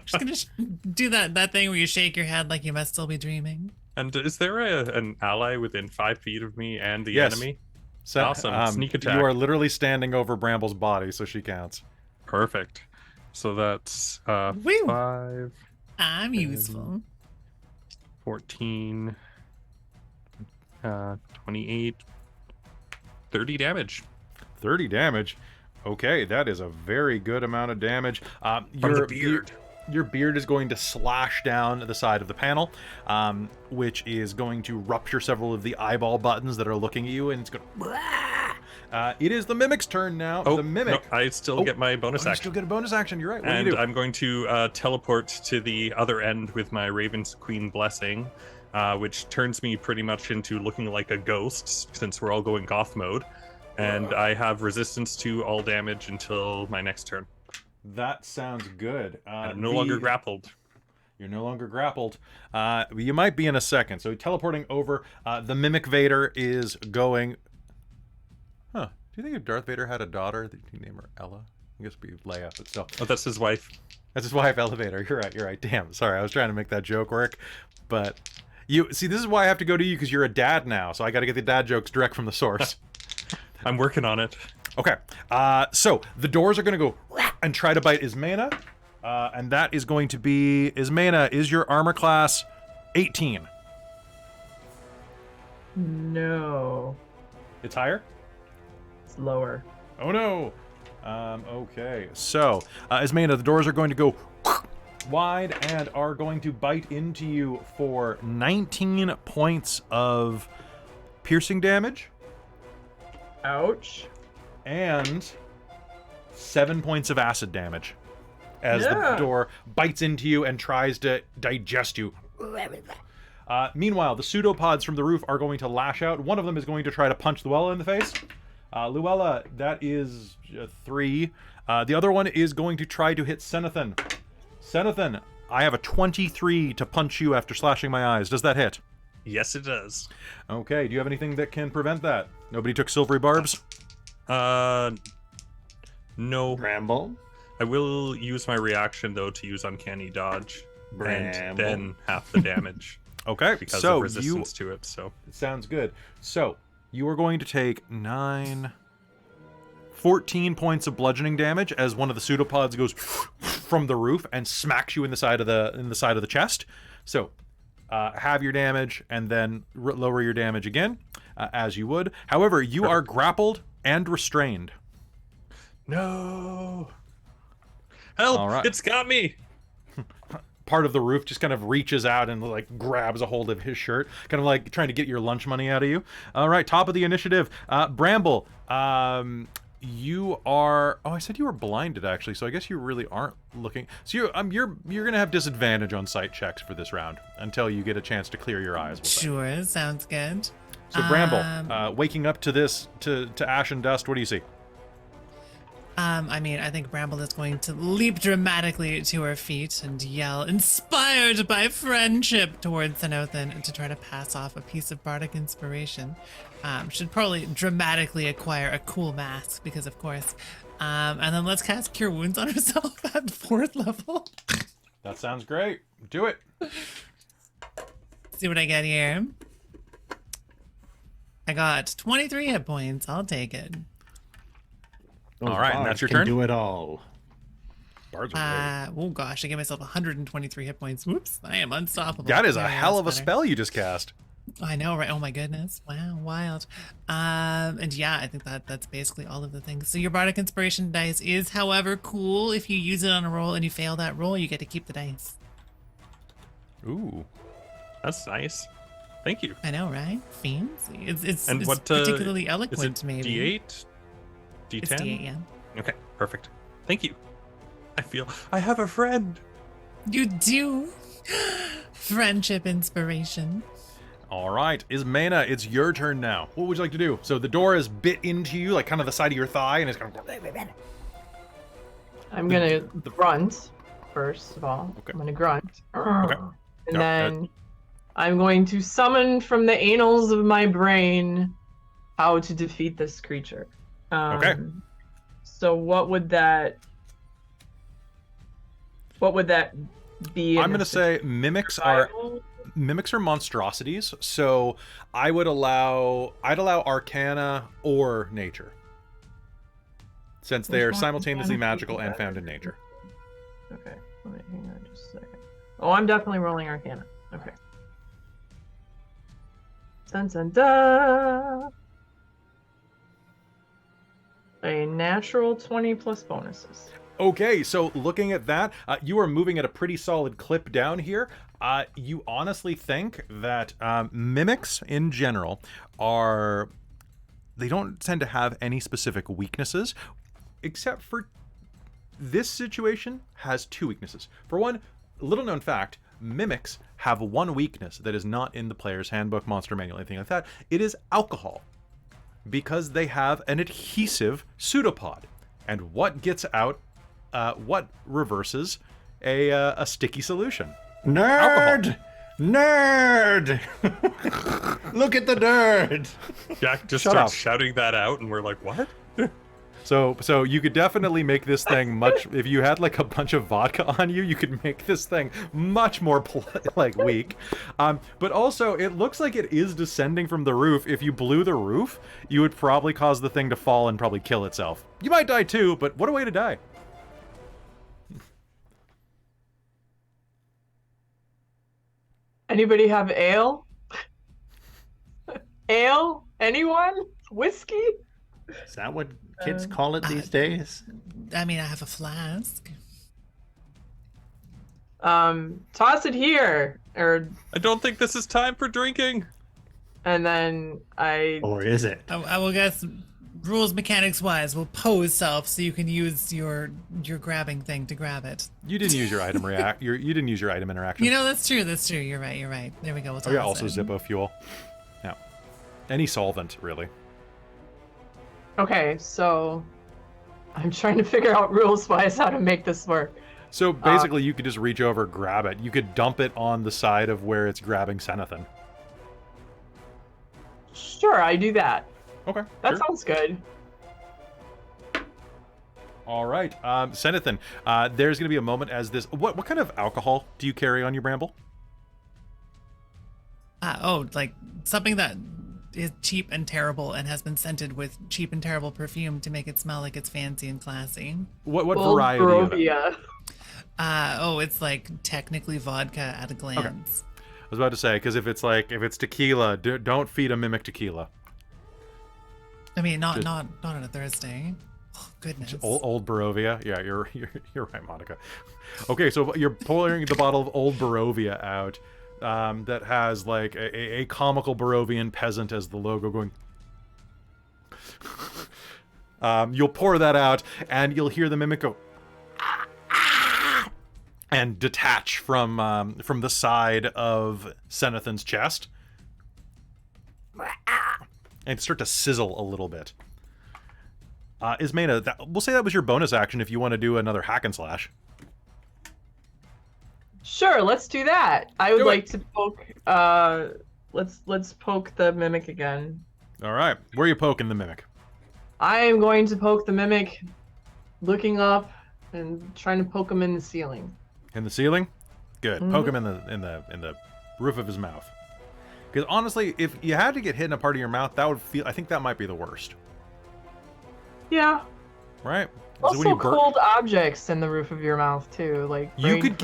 Just gonna do that thing where you shake your head like you must still be dreaming. And is there an ally within 5 feet of me and the Yes. enemy? So, Awesome. Sneak attack. You are literally standing over Bramble's body, so she counts. Perfect. So that's Woo. 5, I'm useful. 14, 28, 30 damage. 30 damage. Okay, that is a very good amount of damage. From the beard. Your beard is going to slash down the side of the panel, which is going to rupture several of the eyeball buttons that are looking at you, and it's going to... it is the Mimic's turn now. Oh, the Mimic... no, I still get my bonus you action. still get a bonus action, you're right. What And do you do? I'm going to teleport to the other end with my Raven's Queen Blessing, which turns me pretty much into looking like a ghost, since we're all going goth mode. And I have resistance to all damage until my next turn. That sounds good. And I'm no longer grappled. You're no longer grappled. You might be in a second. So teleporting over, the Mimic Vader is going... Huh. Do you think if Darth Vader had a daughter, that he'd name her Ella? I guess it'd be Leia, but still. Oh, that's his wife. That's his wife, Elevator. You're right. Damn, sorry. I was trying to make that joke work. But you see, this is why I have to go to you, because you're a dad now. So I got to get the dad jokes direct from the source. I'm working on it. Okay. So the doors are going to go and try to bite Ismena. And that is going to be... Ismena, is your armor class 18? No, It's higher? it's lower. Oh no! Okay, so, Ismena, the doors are going to go wide and are going to bite into you for 19 points of piercing damage Ouch. and 7 points of acid damage as the Yeah. door bites into you and tries to digest you. Meanwhile, the pseudopods from the roof are going to lash out. One of them is going to try to punch Luella in the face. Luella, that is 3. The other one is going to try to hit Senathan. Senathan, I have a 23 to punch you after slashing my eyes. Does that hit? Yes, it does. Okay, do you have anything that can prevent that? Nobody took silvery barbs? No. Bramble. I will use my reaction, though, to use Uncanny Dodge. And Bramble. then half the damage Okay, because so of resistance to it, so... Sounds good. So, you are going to take 14 points of bludgeoning damage as one of the pseudopods goes from the roof and smacks you in the side of the chest. So, have your damage and then lower your damage again, as you would. However, you are grappled and restrained. No! Help! All right. It's got me! Part of the roof just kind of reaches out and like grabs a hold of his shirt, kind of like trying to get your lunch money out of you. All right, top of the initiative, Bramble. You are. Oh, I said you were blinded actually, so I guess you really aren't looking. So you're gonna have disadvantage on sight checks for this round until you get a chance to clear your eyes. We'll say. Sure, sounds good. So Bramble, waking up to this, to ash and dust, what do you see? I mean, I think Bramble is going to leap dramatically to her feet and yell, inspired by friendship, towards Senothan to try to pass off a piece of bardic inspiration. Should probably dramatically acquire a cool mask, because of course. And then let's cast Cure Wounds on herself at 4th level. That sounds great. Do it. See what I get here. I got 23 hit points. I'll take it. Those All right, and bards that's your can turn? do it all. Bards are great. Oh gosh, I gave myself 123 hit points. Whoops, I am unstoppable. That is a There, hell of a that's better. spell you just cast. I know, right? Oh my goodness. Wow, wild. And yeah, I think that's basically all of the things. So your bardic inspiration dice is, however, cool. If you use it on a roll and you fail that roll, you get to keep the dice. Ooh. That's nice. Thank you. I know, right? Fancy. It's And what particularly is eloquent, it? maybe. D8, D10. It's D8, yeah. Okay, perfect. Thank you. I feel I have a friend. You do. Friendship inspiration. All right, Ismena, it's your turn now. What would you like to do? So the door is bit into you, like kind of the side of your thigh, and it's kind of. I'm gonna grunt first of all. Okay. I'm gonna grunt. Okay. And Yeah, then I'm going to summon from the annals of my brain how to defeat this creature. Okay. So what would that be? I'm gonna say mimics are monstrosities, so I'd allow Arcana or Nature, since they are Which one? simultaneously magical and found in nature. Okay. Hang on just a second. Oh, I'm definitely rolling Arcana. Okay. Dun dun dun. A natural 20 plus bonuses. Okay, so looking at that, you are moving at a pretty solid clip down here. You honestly think that mimics in general they don't tend to have any specific weaknesses, except for this situation has 2 weaknesses. For one, little known fact, mimics have one weakness that is not in the player's handbook, monster manual, anything like that. It is alcohol, because they have an adhesive pseudopod. And what gets out, what reverses a sticky solution? Nerd! Nerd! Look at the nerd! Jack just Shut starts up. shouting that out, and we're like, what? So you could definitely make this thing much. If you had like a bunch of vodka on you, you could make this thing much more like weak. But also, it looks like it is descending from the roof. If you blew the roof, you would probably cause the thing to fall and probably kill itself. You might die too, but what a way to die! Anybody have ale? Ale? Anyone? Whiskey? Is that what kids call it these days? I mean, I have a flask. Toss it here. I don't think this is time for drinking. And then Or is it? I will guess, rules mechanics wise, will pose self so you can use your grabbing thing to grab it. You didn't use your item you didn't use your item interaction. You know, that's true. That's true. You're right. You're right. There we go. We'll Oh yeah, toss also it. Zippo fuel. Yeah, any solvent really. Okay, so I'm trying to figure out rules wise how to make this work. So basically, you could just reach over, grab it. You could dump it on the side of where it's grabbing Senothan. Sure, I do that. Okay, That sure. sounds good. All right, Senothan. There's going to be a moment as this. What kind of alcohol do you carry on you, Bramble? Like something that is cheap and terrible and has been scented with cheap and terrible perfume to make it smell like it's fancy and classy. What Old variety of it? Barovia. It's like technically vodka at a glance. I was about to say, because if it's tequila, don't feed a mimic tequila. I mean, not Just- not on a Thursday. Oh, goodness. Old Barovia. Yeah, you're right, Monica. Okay, so you're pouring the bottle of Old Barovia out. That has like a comical Barovian peasant as the logo going. You'll pour that out, and you'll hear the mimic go, and detach from the side of Senothan's chest. and start to sizzle a little bit. Ismena, we'll say that was your bonus action if you want to do another hack and slash. Sure, let's do that. I would Do it. like to poke. Let's poke the mimic again. All right, where are you poking the mimic? I am going to poke the mimic, looking up and trying to poke him in the ceiling. In the ceiling? Good. Poke him in the roof of his mouth. Because honestly, if you had to get hit in a part of your mouth, that would feel. I think that might be the worst. Yeah. Right? So Also, when you cold objects in the roof of your mouth too, like you brain could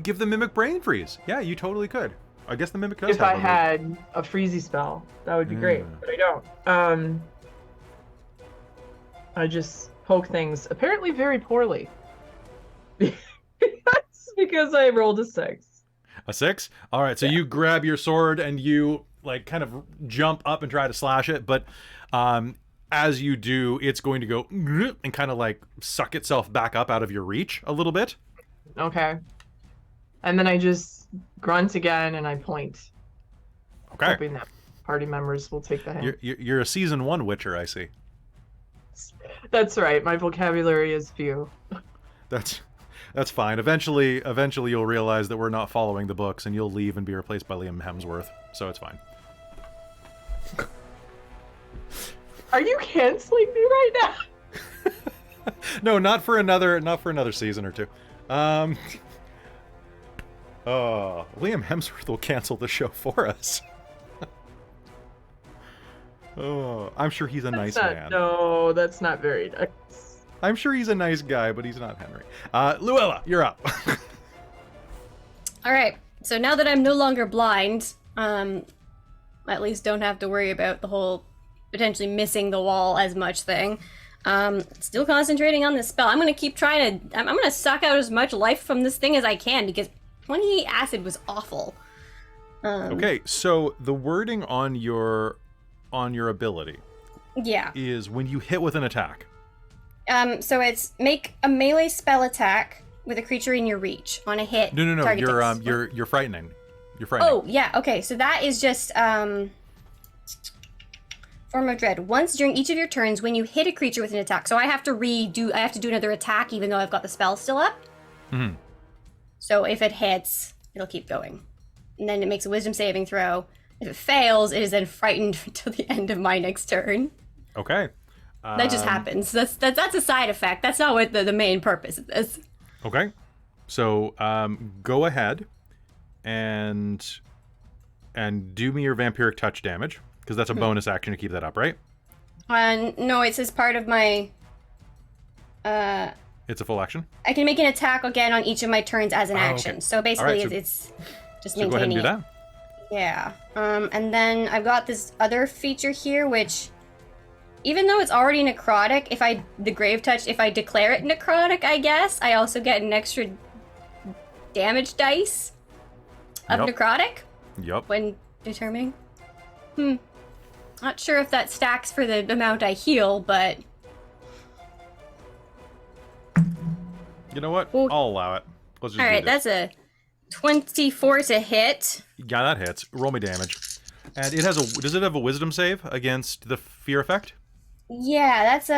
give the mimic brain freeze. Yeah, you totally could. I guess the mimic does. If I had a freezy spell, that would be great, but I don't. I just poke things apparently very poorly. That's because I rolled a 6. A 6? All right, so you grab your sword and you like kind of jump up and try to slash it, but as you do, it's going to go and kind of like suck itself back up out of your reach a little bit. Okay. And then I just grunt again and I point. Okay. Hoping that party members will take the hint. You're a season 1 witcher, I see. That's right. My vocabulary is few. That's fine. Eventually you'll realize that we're not following the books and you'll leave and be replaced by Liam Hemsworth. So it's fine. Are you canceling me right now? No, not for another season or two. Oh, Liam Hemsworth will cancel the show for us. Oh, I'm sure he's a nice man. No, that's not very nice. I'm sure he's a nice guy, but he's not Henry. Luella, you're up. All right. So now that I'm no longer blind, I at least don't have to worry about the whole potentially missing the wall as much thing. Still concentrating on this spell. I'm gonna keep trying to. I'm gonna suck out as much life from this thing as I can because 28 acid was awful. Okay, so the wording on your ability, yeah, is when you hit with an attack. So it's make a melee spell attack with a creature in your reach on a hit. No. You're frightening. You're frightening. Oh yeah. Okay. So that is just Form of Dread. Once during each of your turns, when you hit a creature with an attack, so I have to do another attack even though I've got the spell still up. Mm-hmm. So if it hits, it'll keep going, and then it makes a Wisdom saving throw. If it fails, it is then frightened until the end of my next turn. Okay. That just happens. That's a side effect. That's not what the main purpose of this. Okay. So go ahead and do me your vampiric touch damage, because that's a bonus action to keep that up, right? No, it says part of my. It's a full action. I can make an attack again on each of my turns as an action. Okay. So basically, All right, it's just So go ahead and maintaining do it. that. Yeah. And then I've got this other feature here, which, even though it's already necrotic, if I declare it necrotic, I guess, I also get an extra damage dice of Yep. necrotic Yep. when determining. Not sure if that stacks for the amount I heal, but You know what? Well, I'll allow it. Let's just all do right, this. that's a 24 to hit. Yeah, that hits. Roll me damage. And it has does it have a wisdom save against the fear effect? Yeah, that's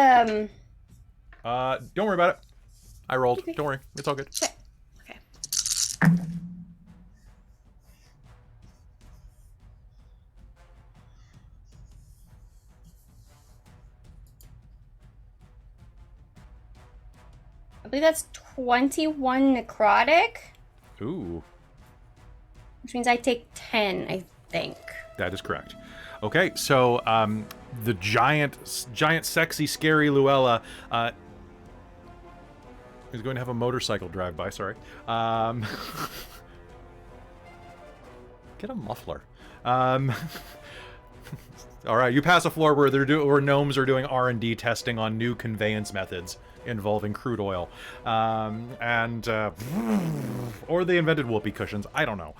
Don't worry about it. I rolled. Don't worry. It's all good. Okay. I believe that's 21 necrotic, Ooh, which means I take 10, I think. that is correct. Okay, so the giant, sexy, scary Luella is going to have a motorcycle drive by. Sorry. Get a muffler. All right, you pass a floor where where gnomes are doing R&D testing on new conveyance methods involving crude oil, or they invented whoopee cushions. I don't know.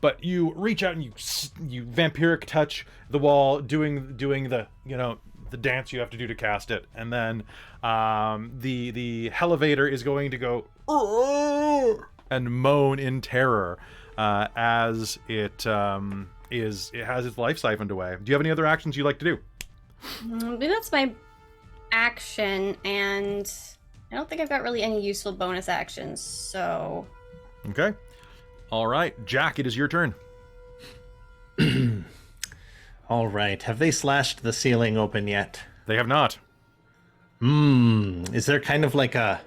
But you reach out and you vampiric touch the wall, doing the the dance you have to do to cast it, and then the elevator is going to go and moan in terror as it it has its life siphoned away. Do you have any other actions you'd like to do? Maybe that's my action, and I don't think I've got really any useful bonus actions, so... Okay. All right, Jack, it is your turn. All right. Have they slashed the ceiling open yet? They have not. Is there kind of like a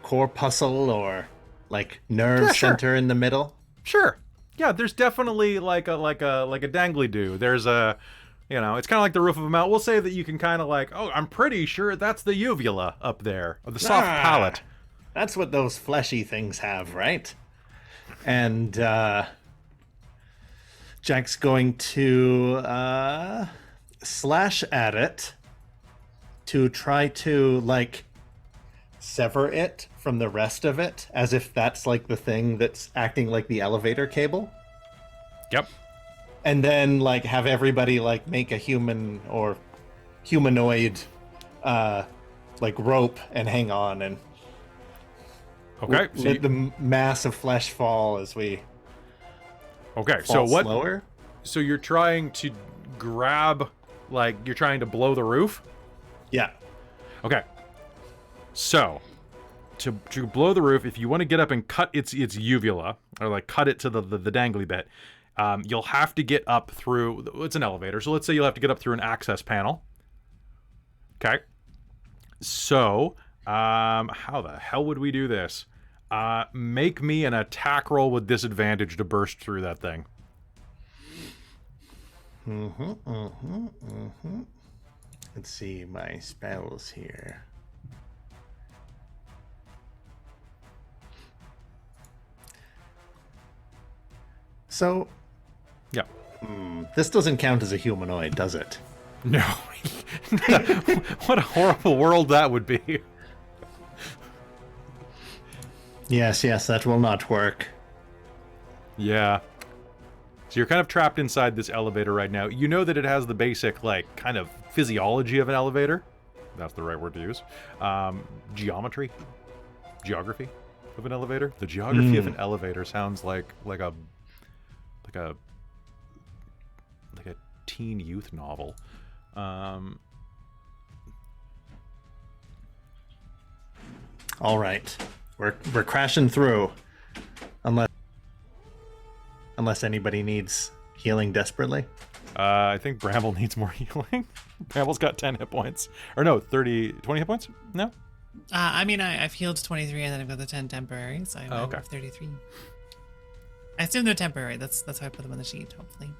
corpuscle or like nerve sure. center in the middle? Sure. Yeah, there's definitely like a dangly do. There's a, it's kind of like the roof of a mouth. We'll say that you can kind of like, oh, I'm pretty sure that's the uvula up there, or the soft palate. That's what those fleshy things have, right? And Jack's going to slash at it to try to like sever it from the rest of it, as if that's like the thing that's acting like the elevator cable. Yep. And then like have everybody like make a human or humanoid like rope and hang on and Okay. let the mass of flesh fall as we Okay. fall So what? slower. So you're trying to grab, like you're trying to blow the roof. Yeah. Okay. So, to blow the roof, if you want to get up and cut its uvula, or like cut it to the dangly bit, you'll have to get up through. It's an elevator, so let's say you'll have to get up through an access panel. Okay. So, how the hell would we do this? Make me an attack roll with disadvantage to burst through that thing. Let's see my spells here. So, Yeah. this doesn't count as a humanoid, does it? No. What a horrible world that would be. Yes, that will not work. Yeah. So you're kind of trapped inside this elevator right now. You know that it has the basic, like, kind of physiology of an elevator. That's the right word to use. Geography of an elevator. The geography of an elevator sounds like a teen youth novel. All right, we're crashing through, unless anybody needs healing desperately. I think Bramble needs more healing. Bramble's got 10 hit points. Or no, 20 hit points? No? I mean, I've healed 23 and then I've got the 10 temporary, so I'm okay. at 33. I assume they're temporary. That's how I put them on the sheet, hopefully.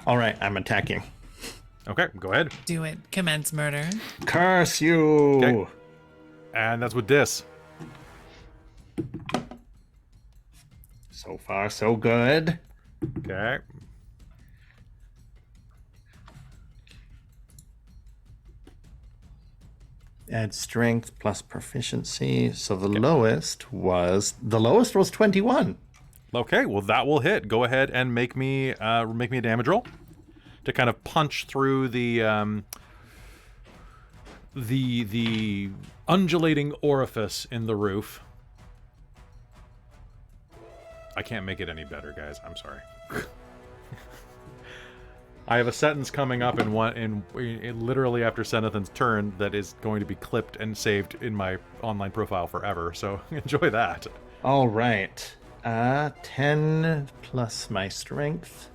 All right, I'm attacking. Okay, go ahead. Do it. Commence murder. Curse you! Okay. And that's with this. So far, so good. Okay. Add strength plus proficiency. So the lowest was 21. Okay, well that will hit. Go ahead and make me a damage roll to kind of punch through the undulating orifice in the roof. I can't make it any better, guys. I'm sorry. I have a sentence coming up in literally after Senathan's turn that is going to be clipped and saved in my online profile forever. So enjoy that. All right. 10 plus my strength.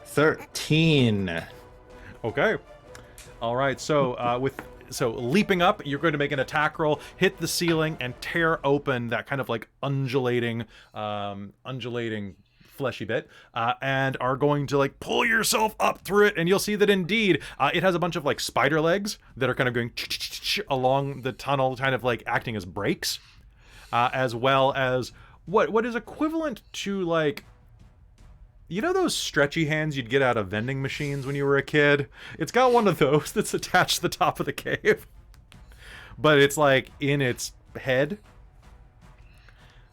13. Okay. All right. So so leaping up, you're going to make an attack roll, hit the ceiling, and tear open that kind of like undulating fleshy bit, and are going to like pull yourself up through it, and you'll see that indeed it has a bunch of like spider legs that are kind of going along the tunnel, kind of like acting as brakes, as well as what is equivalent to like, you know those stretchy hands you'd get out of vending machines when you were a kid? It's got one of those that's attached to the top of the cave. But it's like in its head.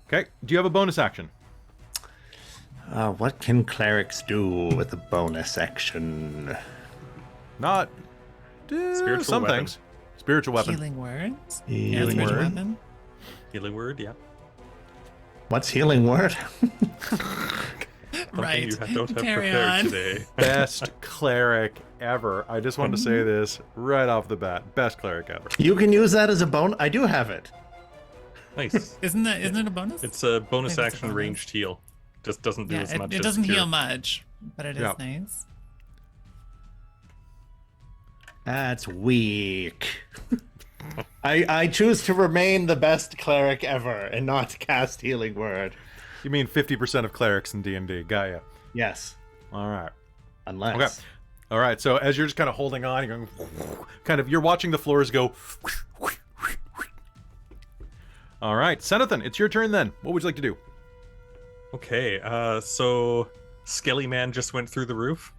Okay, do you have a bonus action? What can clerics do with a bonus action? Not Spiritual some weapon. things. Spiritual weapon. Healing words. Healing Spiritual word. weapon. Healing word, yeah. What's healing word? Something Right. you don't have Carry prepared on. today. Best cleric ever. I just wanted to say this right off the bat. Best cleric ever. You can use that as a bone. I do have it. Nice. Isn't it a bonus? It's a bonus Maybe it's a action bonus. ranged heal. Just doesn't do Yeah, as much. it as doesn't cure. heal much, but it is Yeah. nice. That's weak. I choose to remain the best cleric ever and not cast Healing Word. You mean 50% of clerics in D&D. Got ya. Yes, All right. unless. Okay. All right. So as you're just kind of holding on, you're going, you're watching the floors go. All right, Senathan, it's your turn then. What would you like to do? Okay, so Skelly Man just went through the roof.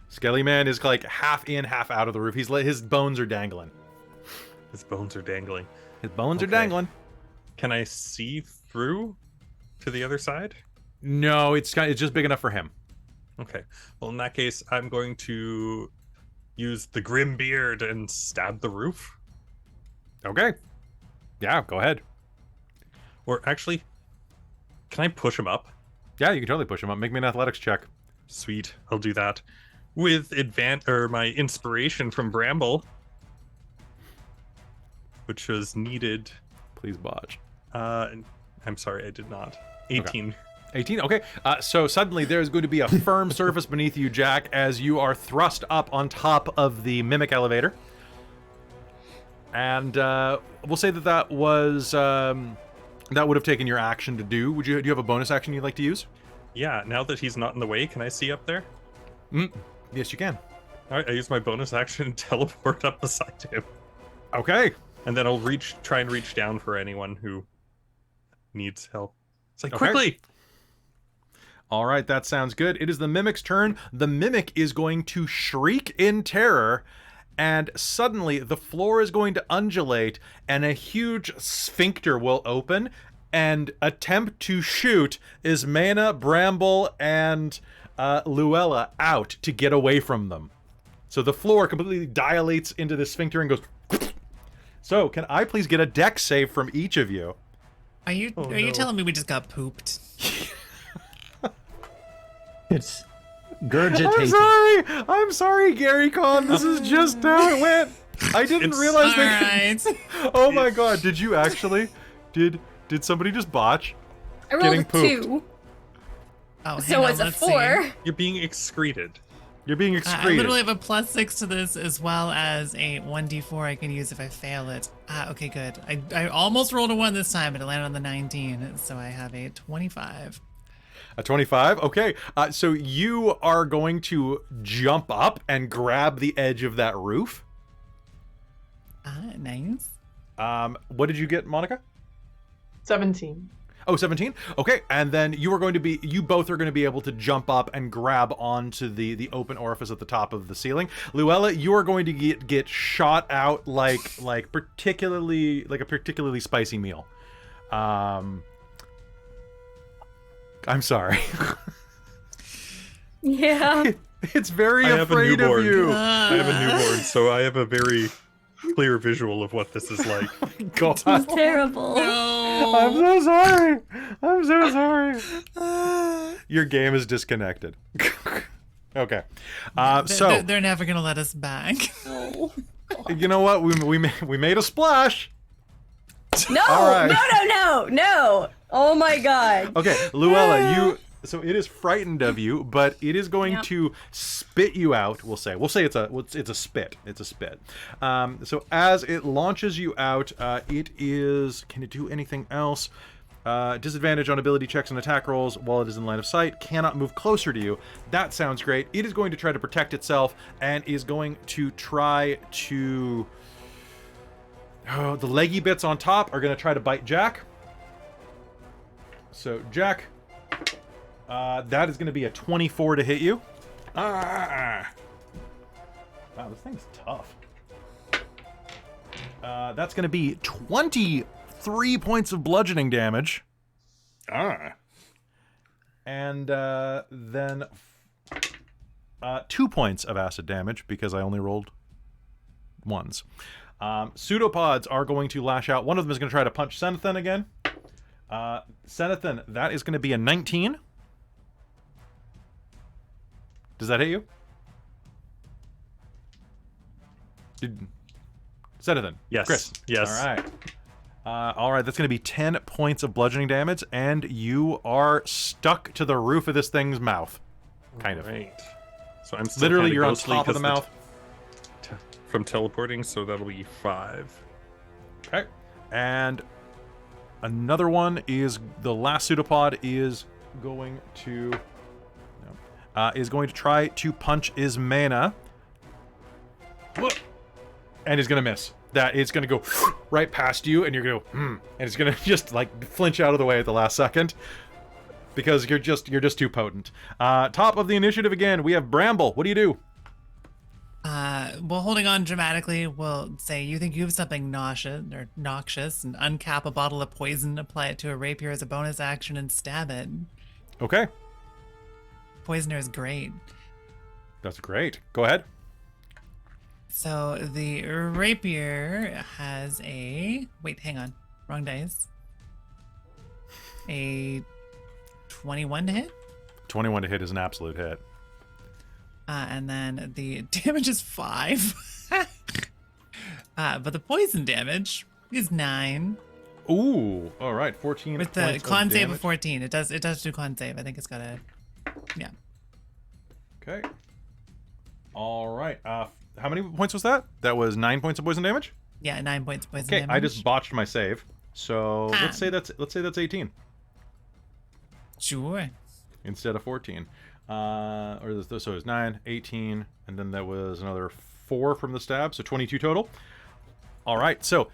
Skelly Man is like half in, half out of the roof. His bones are dangling. His bones are dangling. His bones are Okay. dangling. Can I see through to the other side? No, it's just big enough for him. Okay. Well, in that case, I'm going to use the Grim Beard and stab the roof. Okay. Yeah, go ahead. Or actually, can I push him up? Yeah, you can totally push him up. Make me an athletics check. Sweet, I'll do that. With my inspiration from Bramble, which was needed. Please botch. I'm sorry, I did not. 18. 18. Okay. So suddenly there's going to be a firm surface beneath you, Jack, as you are thrust up on top of the mimic elevator. And we'll say that was that would have taken your action to do. Do you have a bonus action you'd like to use? Yeah, now that he's not in the way, can I see up there? Yes, you can. All right, I use my bonus action and teleport up beside him. Okay. And then I'll try and reach down for anyone who needs help. It's like, Okay. quickly! All right, that sounds good. It is the mimic's turn. The mimic is going to shriek in terror, and suddenly the floor is going to undulate, and a huge sphincter will open and attempt to shoot Ismena, Bramble, and Luella out to get away from them. So the floor completely dilates into the sphincter and goes. So, can I please get a dex save from each of you? Are you no. telling me we just got pooped? It's gurgitating. I'm sorry, Gary Con. This is just how it went. I didn't It's- realize All they could... right. Oh my god, did you actually? Did somebody just botch? I rolled Getting a pooped. 2, Oh, so hang on, it's a let's see. 4. You're being excreted. You're being I excreted. literally have a +6 to this, as well as a 1d4 I can use if I fail it. Okay, good. I almost rolled a 1 this time, but it landed on the 19, so I have a 25. A 25? Okay. So you are going to jump up and grab the edge of that roof. Nice. What did you get, Monica? 17. Oh, 17? Okay, and then you both are going to be able to jump up and grab onto the open orifice at the top of the ceiling. Luella, you are going to get shot out like a particularly spicy meal. I'm sorry. Yeah. It's very I have a afraid of newborn. you. I have a newborn, so I have a very clear visual of what this is like. God. It's terrible. I'm so sorry. I'm so sorry. Your game is disconnected. Okay. So They're never gonna let us back. No. you know what? We made a splash. No, All right. no. Oh my god. Okay, Luella, so it is frightened of you, but it is going Yep. to spit you out. We'll say it's a spit. It's a spit. So as it launches you out, it is. Can it do anything else? Disadvantage on ability checks and attack rolls while it is in line of sight. Cannot move closer to you. That sounds great. It is going to try to protect itself and is going to try to. Oh, the leggy bits on top are going to try to bite Jack. So Jack, that is going to be a 24 to hit you. Wow, this thing's tough. That's going to be 23 points of bludgeoning damage. And then 2 points of acid damage because I only rolled ones. Pseudopods are going to lash out. One of them is going to try to punch Senathan again. Senathan, that is going to be a 19. Does that hit you? Senathan. Yes. Chris. Yes. All right, that's going to be 10 points of bludgeoning damage, and you are stuck to the roof of this thing's mouth. Kind of. Right. So I'm still Literally, kinda you're on ghostly top of the 'cause mouth. from teleporting, so that'll be 5. Okay. And another one is the last pseudopod is going to try to punch Ismena. And is going to miss. That it's going to go right past you, and you're going to go, and it's going to just like flinch out of the way at the last second because you're just too potent. Top of the initiative again, we have Bramble. What do you do? Well, holding on dramatically, we'll say you think you have something noxious, and uncap a bottle of poison, apply it to a rapier as a bonus action, and stab it. Okay, Poisoner is great. that's great. Go ahead. So the rapier has a... Wait, hang on. Wrong dice. A 21 to hit? 21 to hit is an absolute hit. And then the damage is 5. But the poison damage is 9. Ooh, all right, 14 With the points con of save damage. of 14. It does do con save. I think it's got a... Yeah. Okay. All right. How many points was that? That was 9 points of poison damage. Yeah, 9 points of poison Okay, damage. I just botched my save. So Ah. let's say that's 18 Sure. instead of 14. So it was 9, 18, and then that was another 4 from the stab, so 22 total. All right, so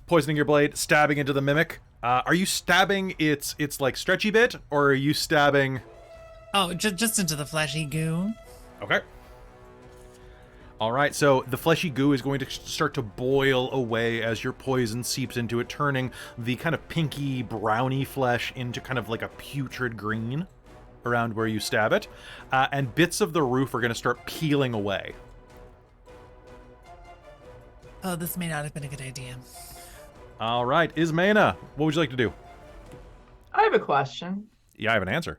poisoning your blade, stabbing into the mimic. Are you stabbing its like stretchy bit, or are you stabbing? Oh, just into the fleshy goo. Okay. All right, so the fleshy goo is going to start to boil away as your poison seeps into it, turning the kind of pinky browny flesh into kind of like a putrid green around where you stab it. And bits of the roof are going to start peeling away. Oh, this may not have been a good idea. All right, Ismena, what would you like to do? I have a question. Yeah, I have an answer.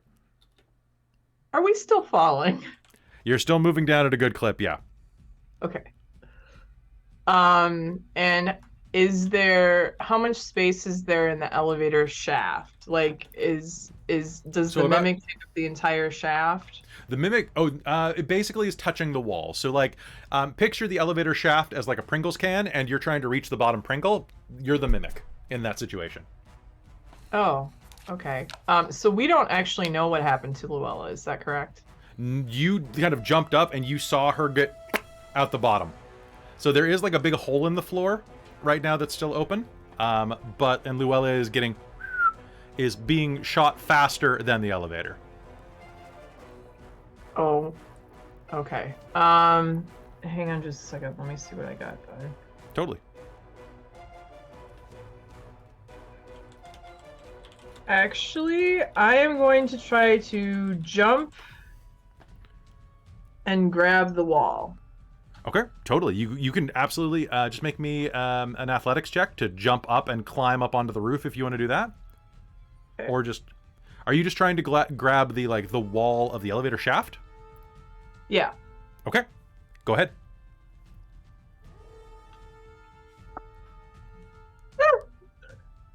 Are we still falling? You're still moving down at a good clip, yeah. Okay. And is there, how much space is there in the elevator shaft? Like, does So the about- mimic take up the entire shaft? The mimic, it basically is touching the wall. So, like, picture the elevator shaft as like a Pringles can, and you're trying to reach the bottom Pringle. You're the mimic in that situation. Oh, okay. So we don't actually know what happened to Luella, is that correct? You kind of jumped up and you saw her get out the bottom. So there is like a big hole in the floor right now that's still open. And Luella is being shot faster than the elevator. Oh, okay. Hang on just a second. Let me see what I got. Totally. Actually, I am going to try to jump and grab the wall. Okay, totally. You can absolutely just make me an athletics check to jump up and climb up onto the roof if you want to do that. Okay. Or just, are you just trying to grab the the wall of the elevator shaft? Yeah. Okay, go ahead.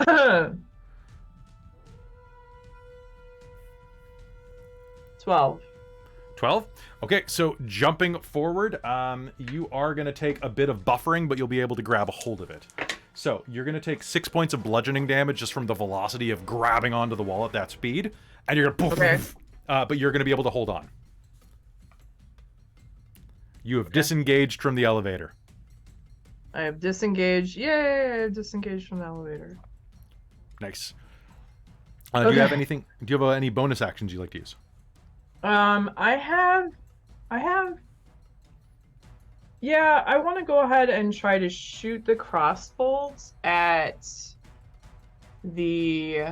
Hmm. 12. 12. Okay, so jumping forward, you are going to take a bit of buffering, but you'll be able to grab a hold of it. So you're going to take 6 points of bludgeoning damage just from the velocity of grabbing onto the wall at that speed, and you're going to poof, Okay. poof, but you're going to be able to hold on. You have disengaged from the elevator. I have disengaged. Yay! I have disengaged from the elevator. Nice. Do you Okay. have anything? Do you have any bonus actions you like to use? I have. Yeah, I want to go ahead and try to shoot the crossbolts at the.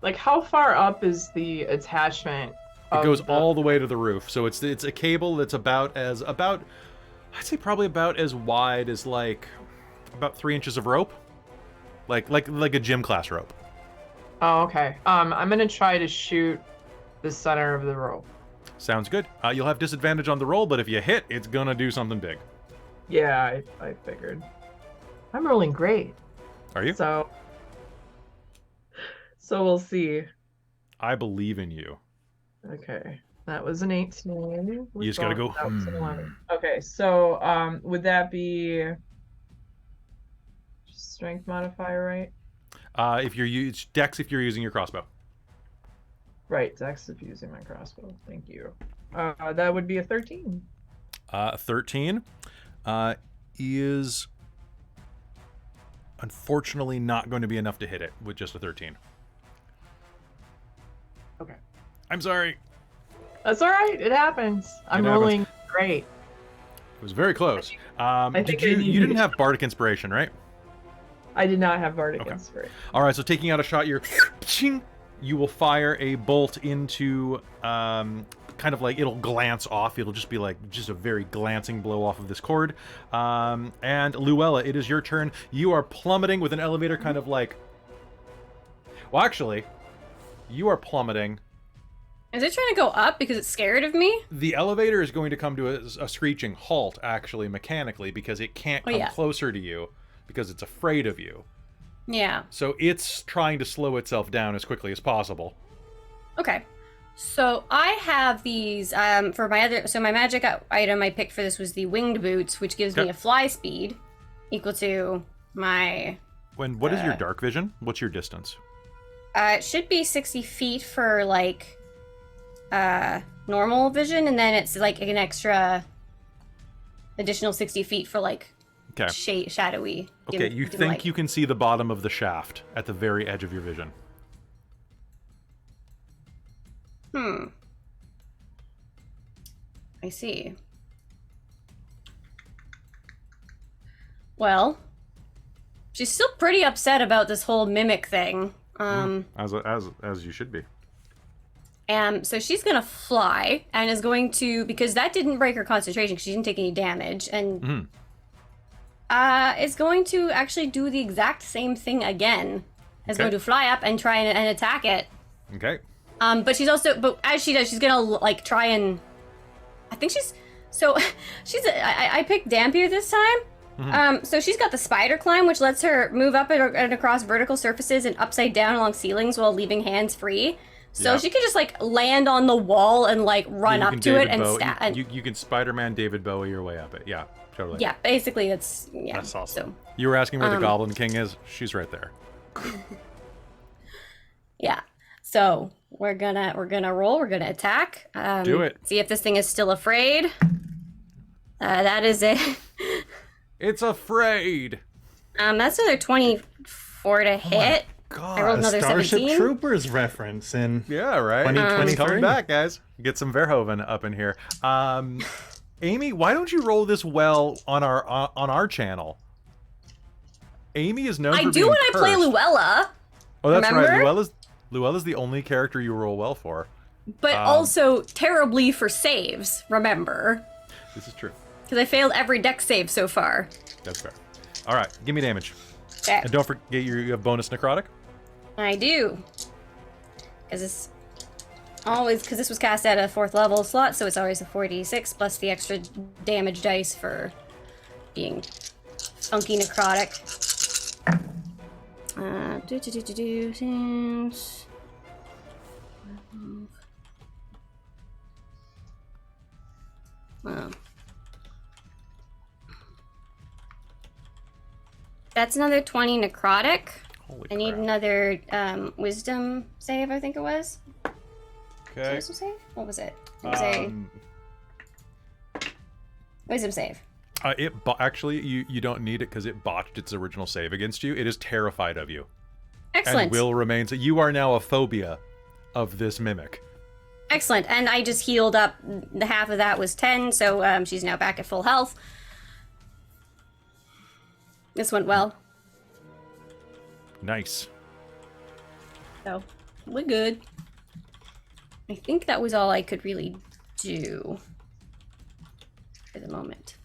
Like, how far up is the attachment? It goes of the- all the way to the roof. So it's a cable that's about I'd say probably about as wide as like about 3 inches of rope. like a gym class rope. Oh, okay. I'm gonna try to shoot the center of the rope. Sounds good. You'll have disadvantage on the roll, but if you hit, it's gonna do something big. Yeah, I figured. I'm rolling great. Are you? So we'll see. I believe in you. Okay. That was an 18. You just gotta go, That was an 11. Okay, so would that be strength modifier, right? If you're Dex, if you're using your crossbow. Right, Dex if using my crossbow. Thank you. That would be a 13. 13 is unfortunately not going to be enough to hit it with just a 13. Okay. I'm sorry. That's all right. It happens. I'm rolling great. It was very close. think You didn't have Bardic Inspiration, right? I did not have Bardic Inspiration. All right, so taking out a shot, you will fire a bolt into kind of like it'll glance off. It'll just be like just a very glancing blow off of this cord. And Luella, it is your turn. You are plummeting with an elevator kind of like... Well, actually, you are plummeting. Is it trying to go up because it's scared of me? The elevator is going to come to a screeching halt, actually, mechanically, because it can't come closer to you because it's afraid of you. Yeah. So it's trying to slow itself down as quickly as possible. Okay. So I have these for my other. So my magic item I picked for this was the winged boots, which gives me a fly speed equal to my. What is your dark vision? What's your distance? It should be 60 feet for like normal vision, and then it's like an extra additional 60 feet for like shadowy. Okay, you think you can see the bottom of the shaft at the very edge of your vision. I see. Well, she's still pretty upset about this whole mimic thing. As you should be. So she's gonna fly and is going to, because that didn't break her concentration because she didn't take any damage, and is going to actually do the exact same thing again. Is going to fly up and try and attack it. Okay. But she's also, but as she does, she's gonna like try and, I think I picked Dampier this time. So she's got the spider climb, which lets her move up and across vertical surfaces and upside down along ceilings while leaving hands free. So she can just like land on the wall and like run up to it and stab. You can Spider-Man David Bowie your way up it. Yeah, totally. Yeah, basically that's awesome. So, you were asking where the Goblin King is? She's right there. Yeah. So we're gonna roll. We're gonna attack. Do it. See if this thing is still afraid. That is it. It's afraid. That's another 24 to hit. God, I rolled another Starship 17. Troopers reference in Yeah, right. 2023. Coming back, guys. Get some Verhoeven up in here. Amy, why don't you roll this well on our channel? Amy is known for being when I play cursed. Luella. Oh, that's remember? right. Luella's the only character you roll well for. But also terribly for saves, remember? This is true. Because I failed every dex save so far. That's fair. All right, give me damage. Okay. And don't forget you have bonus necrotic. I do. Because this was cast at a 4th level slot, so it's always a 4d6 plus the extra damage dice for being funky necrotic. Wow. That's another 20 necrotic. Holy I need crap. another wisdom save, I think it was. Okay. Wisdom save? What was it? It was a wisdom save. Actually, you don't need it because it botched its original save against you. It is terrified of you. Excellent. And will remain. So you are now a phobia of this mimic. Excellent. And I just healed up. The half of that was 10, so she's now back at full health. This went well. Nice. So, we're good. I think that was all I could really do for the moment.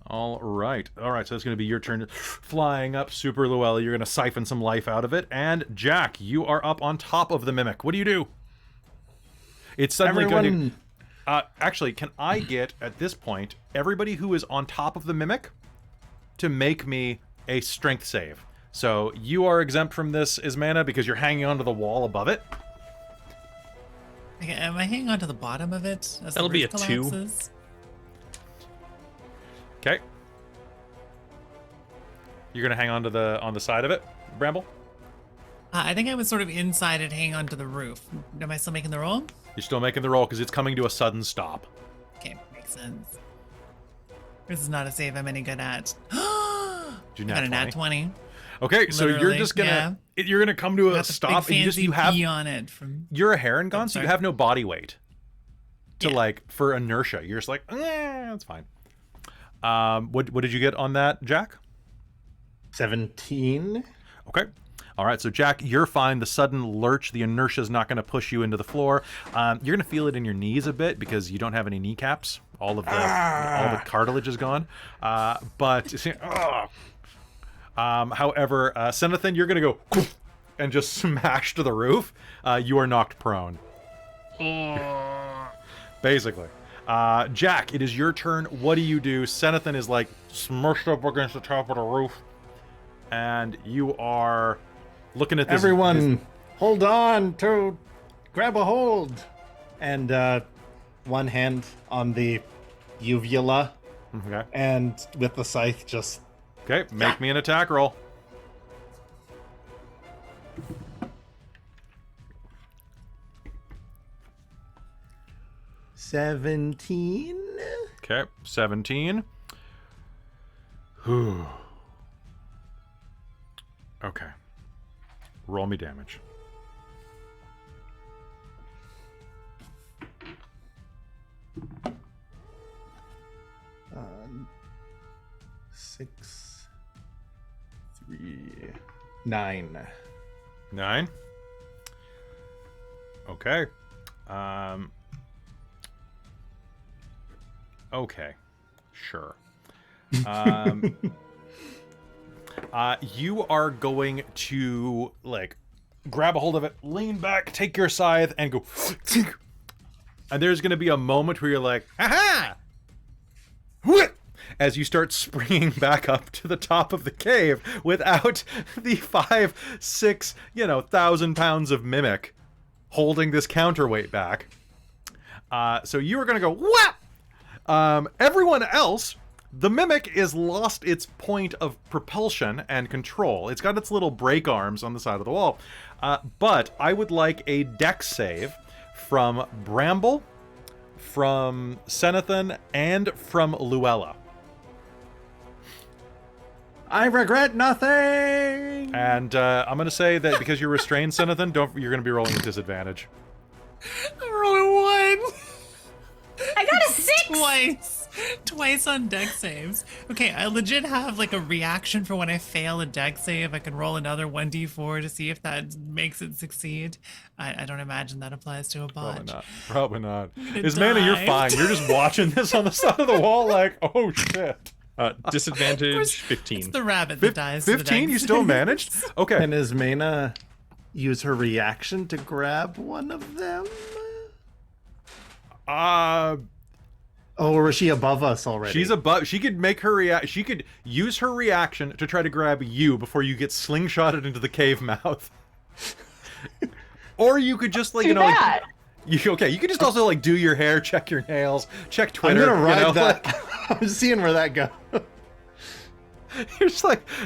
All right. So it's going to be your turn. Flying up, Super Llewellyn. You're going to siphon some life out of it. And Jack, you are up on top of the mimic. What do you do? It's suddenly going to... actually, can I get, at this point, everybody who is on top of the mimic to make me a strength save? So you are exempt from this, Ismana, because you're hanging onto the wall above it. Okay, am I hanging on to the bottom of it as That'll the be roof a 2. collapses? Okay. You're going to hang on to the side of it, Bramble? I think I was sort of inside it, hanging onto the roof. Am I still making the roll? You're still making the roll because it's coming to a sudden stop. Okay, makes sense. This is not a save I'm any good at. Did you I got a nat 20. Okay, so you're Literally, just gonna you're gonna come to a Got the stop, big and you fancy have P on it from. you're a Heron so you sorry. have no body weight to Yeah. for inertia. You're just like, that's fine. What did you get on that, Jack? 17. Okay. All right, so Jack, you're fine. The sudden lurch, the inertia is not going to push you into the floor. You're going to feel it in your knees a bit because you don't have any kneecaps. All the cartilage is gone. However, Senathan, you're going to go and just smash to the roof. You are knocked prone. Basically. Jack, it is your turn. What do you do? Senathan is like smushed up against the top of the roof. And you are looking at this. Everyone, hold on to grab a hold. And one hand on the uvula. Okay. And with the scythe, just... Okay, make me an attack roll. $17. Okay, 17. Whew. Okay. Roll me damage. Six, 3, 9. 9. Okay. Okay. Sure. You are going to grab a hold of it, lean back, take your scythe, and go. And there's going to be a moment where you're like, "Aha!" As you start springing back up to the top of the cave without the 5-6, 1,000 pounds of mimic holding this counterweight back. So you are going to go, what? Everyone else, the mimic is lost its point of propulsion and control. It's got its little brake arms on the side of the wall. But I would like a dex save from Bramble, from Senathan, and from Luella. I regret nothing. And I'm going to say that because you're restrained, Senathan, you're going to be rolling with disadvantage. I'm rolling 1. I got a 6! Twice on deck saves. Okay, I legit have a reaction for when I fail a deck save. I can roll another 1d4 to see if that makes it succeed. I don't imagine that applies to a bot. Probably not. gonna Ismana, you're die. fine. You're just watching this on the side of the wall like, oh shit. Disadvantage 15. It's the rabbit that dies. to the 15? deck You still saves. managed? Okay. Can Ismena use her reaction to grab one of them? Or is she above us already? She's above. She could make her She could use her reaction to try to grab you before you get slingshotted into the cave mouth. Or you could just Do that. you could just also do your hair, check your nails, check I'm Twitter. gonna ride that. I'm seeing where that goes. You're just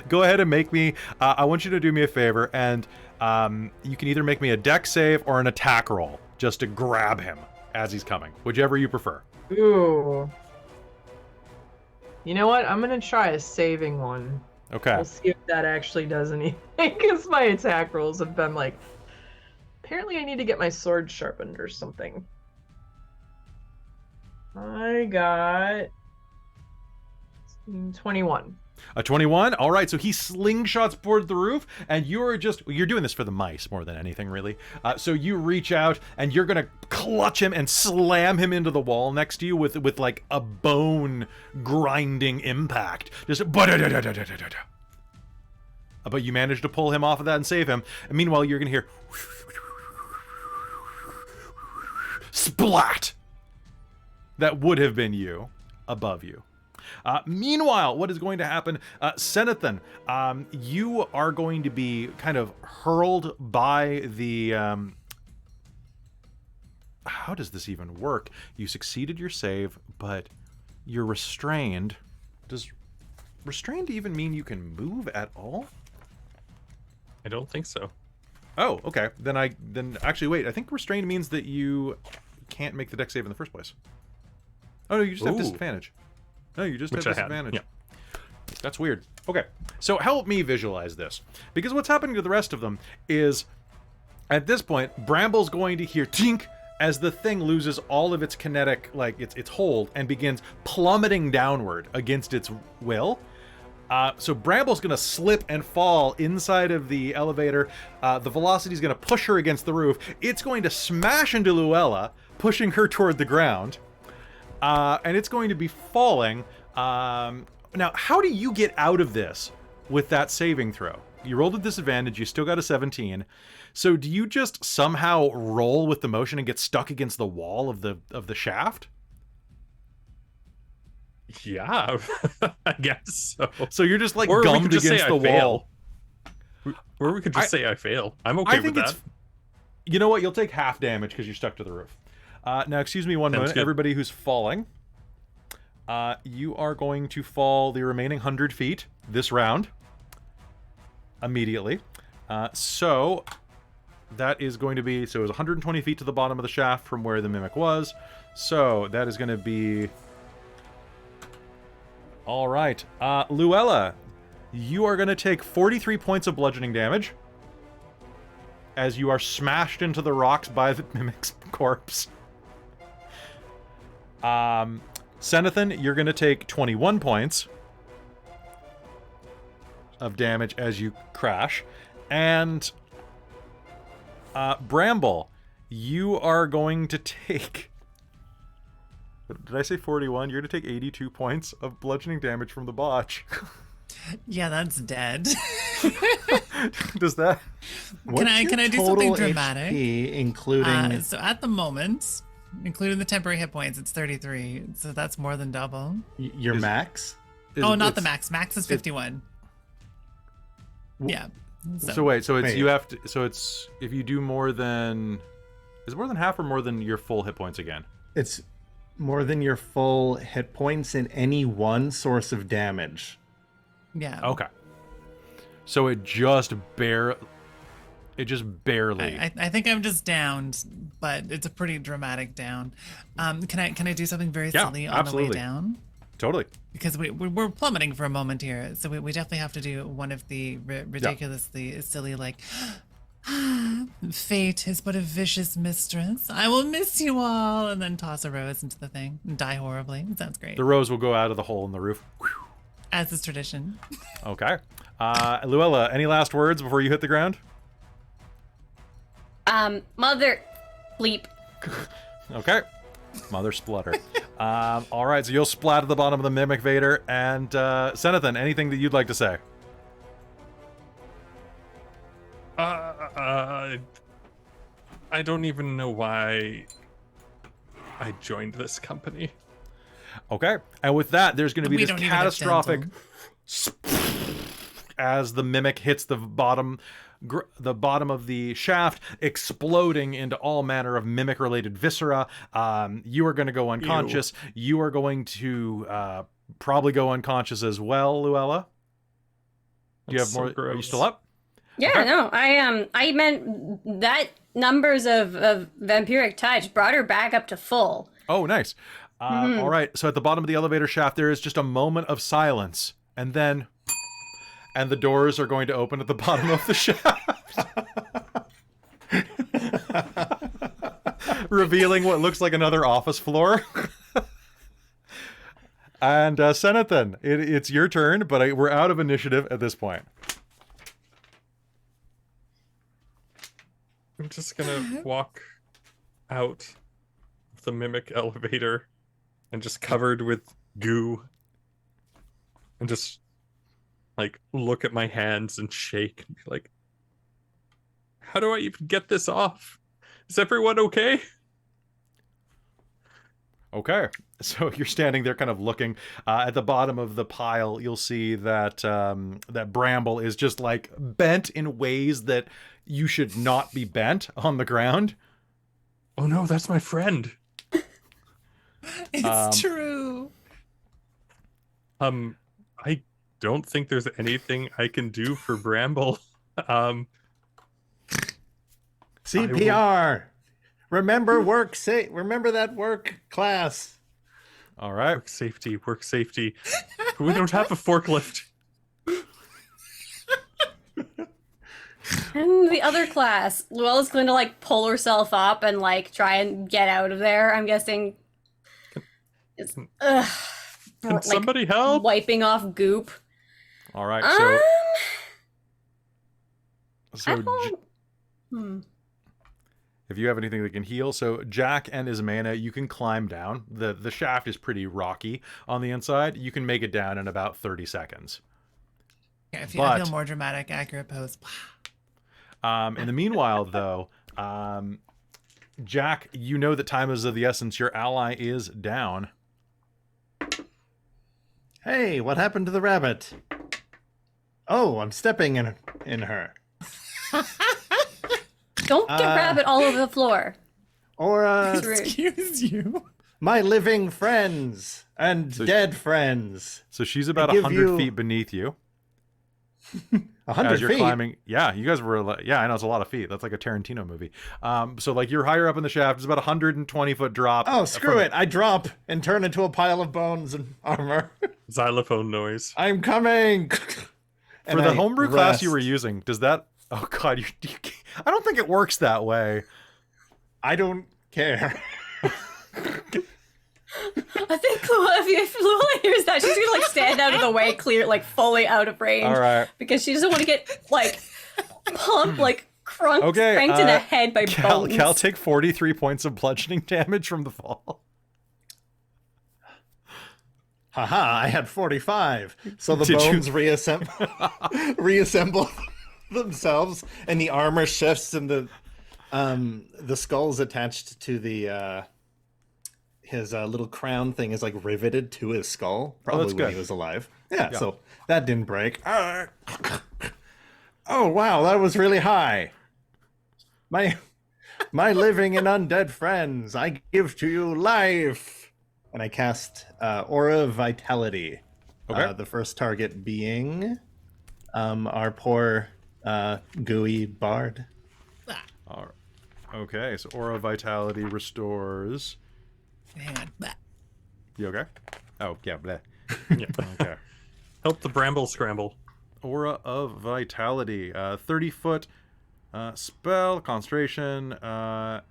go ahead and make me. I want you to do me a favor, and you can either make me a dex save or an attack roll just to grab him as he's coming, whichever you prefer. Ooh. You know what? I'm gonna try a saving one. Okay. We'll see if that actually does anything, because my attack rolls have been apparently I need to get my sword sharpened or something. I got 21. A 21. All right, so he slingshots toward the roof, and you're doing this for the mice more than anything, really. So you reach out, and you're gonna clutch him and slam him into the wall next to you with like a bone grinding impact. Just but you manage to pull him off of that and save him. And meanwhile, you're gonna hear splat. That would have been you above you. Meanwhile, what is going to happen, Senathan, you are going to be kind of hurled by the, how does this even work? You succeeded your save, but you're restrained. Does restrained even mean you can move at all? I don't think so. Oh, okay. Then actually, wait, I think restrained means that you can't make the dex save in the first place. Oh, no, you just have disadvantage. No, you just have disadvantage. Yeah. That's weird. Okay, so help me visualize this. Because what's happening to the rest of them is, at this point, Bramble's going to hear tink as the thing loses all of its kinetic, like, its hold, and begins plummeting downward against its will. So Bramble's going to slip and fall inside of the elevator. The velocity's going to push her against the roof. It's going to smash into Luella, pushing her toward the ground. And it's going to be falling. Now, how do you get out of this with that saving throw? You rolled a disadvantage. You still got a 17. So do you just somehow roll with the motion and get stuck against the wall of the shaft? Yeah, I guess so. So you're just like Or gummed against the wall. Or we could just say I fail. I'm okay with that. You know what? You'll take half damage because you're stuck to the roof. Now, excuse me one moment. Good. Everybody who's falling, you are going to fall the remaining 100 feet this round immediately. So that is going to be, so it was 120 feet to the bottom of the shaft from where the mimic was. So that is going to be, all right. Luella, you are going to take 43 points of bludgeoning damage as you are smashed into the rocks by the mimic's corpse. Senathan, you're going to take 21 points of damage as you crash. And Bramble, you are going to take... Did I say 41? You're going to take 82 points of bludgeoning damage from the botch. Yeah, that's dead. Does that... Can I do something dramatic? HP, including... So at the moment, including the temporary hit points, it's 33. So that's more than double. Your max? Not the max. Max is 51. Yeah. So wait, so it's you have to. So it's if you do more than, is it more than half or more than your full hit points again? It's more than your full hit points in any one source of damage. Yeah. Okay. So it just barely. I think I'm just downed, but it's a pretty dramatic down. Can I do something very silly on the way down? Totally. Because we're plummeting for a moment here, so we definitely have to do one of the ridiculously silly, like, fate is but a vicious mistress. I will miss you all, and then toss a rose into the thing and die horribly. It sounds great. The rose will go out of the hole in the roof. As is tradition. Okay. Luella, any last words before you hit the ground? Mother bleep. Okay. Mother splutter. All right, so you'll splat at the bottom of the Mimic Vader. And Senathan, anything that you'd like to say? I don't even know why I joined this company. Okay. And with that, there's going to be We this don't even have catastrophic dental. as the Mimic hits the bottom of the shaft, exploding into all manner of mimic-related viscera. You are going to go unconscious. You are going to probably go unconscious as well, Luella. Do you have more? Are you still up? Yeah, Okay. no, I meant that numbers of vampiric touch brought her back up to full. Oh, nice. All right. So at the bottom of the elevator shaft, there is just a moment of silence, and then, and the doors are going to open at the bottom of the shaft, revealing what looks like another office floor. And Senathan, it's your turn, but we're out of initiative at this point. I'm just gonna walk out of the mimic elevator and just covered with goo and just like look at my hands and shake and be like, how do I even get this off? Is everyone okay? Okay, so you're standing there kind of looking at the bottom of the pile. You'll see that that Bramble is just like bent in ways that you should not be bent on the ground. Oh no, that's my friend. It's true. I don't think there's anything I can do for Bramble. CPR. Remember remember that work class. All right. Work safety. We don't have a forklift. And the other class, Luella's going to like pull herself up and like try and get out of there. I'm guessing. It's, Can somebody help? Wiping off goop. All right. So I don't- if you have anything that can heal, so Jack and Ismena, you can climb down. The shaft is pretty rocky on the inside. You can make it down in about 30 seconds. Yeah, if you I feel more dramatic, accurate pose. In the meanwhile, though, Jack, you know that time is of the essence. Your ally is down. Hey, what happened to the rabbit? Oh, I'm stepping in her. Don't get rabbit all over the floor. Or It's rude. Excuse you. my living friends and dead friends. So she's about I give 100 you- feet beneath you. 100 As you're feet. climbing. Yeah, you guys were. Yeah, I know it's a lot of feet. That's like a Tarantino movie. So like you're higher up in the shaft. It's about 120-foot drop. Oh, screw it. I drop and turn into a pile of bones and armor. Xylophone noise. I'm coming. For the homebrew class you were using, does that? Oh God, I don't think it works that way. I don't care. I think if Luella hears that, she's gonna like stand out of the way, clear, like fully out of range. All right. Because she doesn't want to get like pumped, like cranked Okay, in the head by bones. Cal, take 43 points of bludgeoning damage from the fall. Haha, I had 45. So the Did you- bones reassemble themselves and the armor shifts and the skull's attached to the his little crown thing is like riveted to his skull, probably that's when good. he was alive. Yeah, so that didn't break. Oh wow, that was really high. My living and undead friends, I give to you life. And I cast Aura Vitality. Okay. The first target being our poor gooey bard. All right. Okay, so Aura Vitality restores. Hang on. Blah. You okay? Oh, yeah, bleh. Yeah. Okay. Help the Bramble scramble. Aura of Vitality. 30-foot spell, concentration.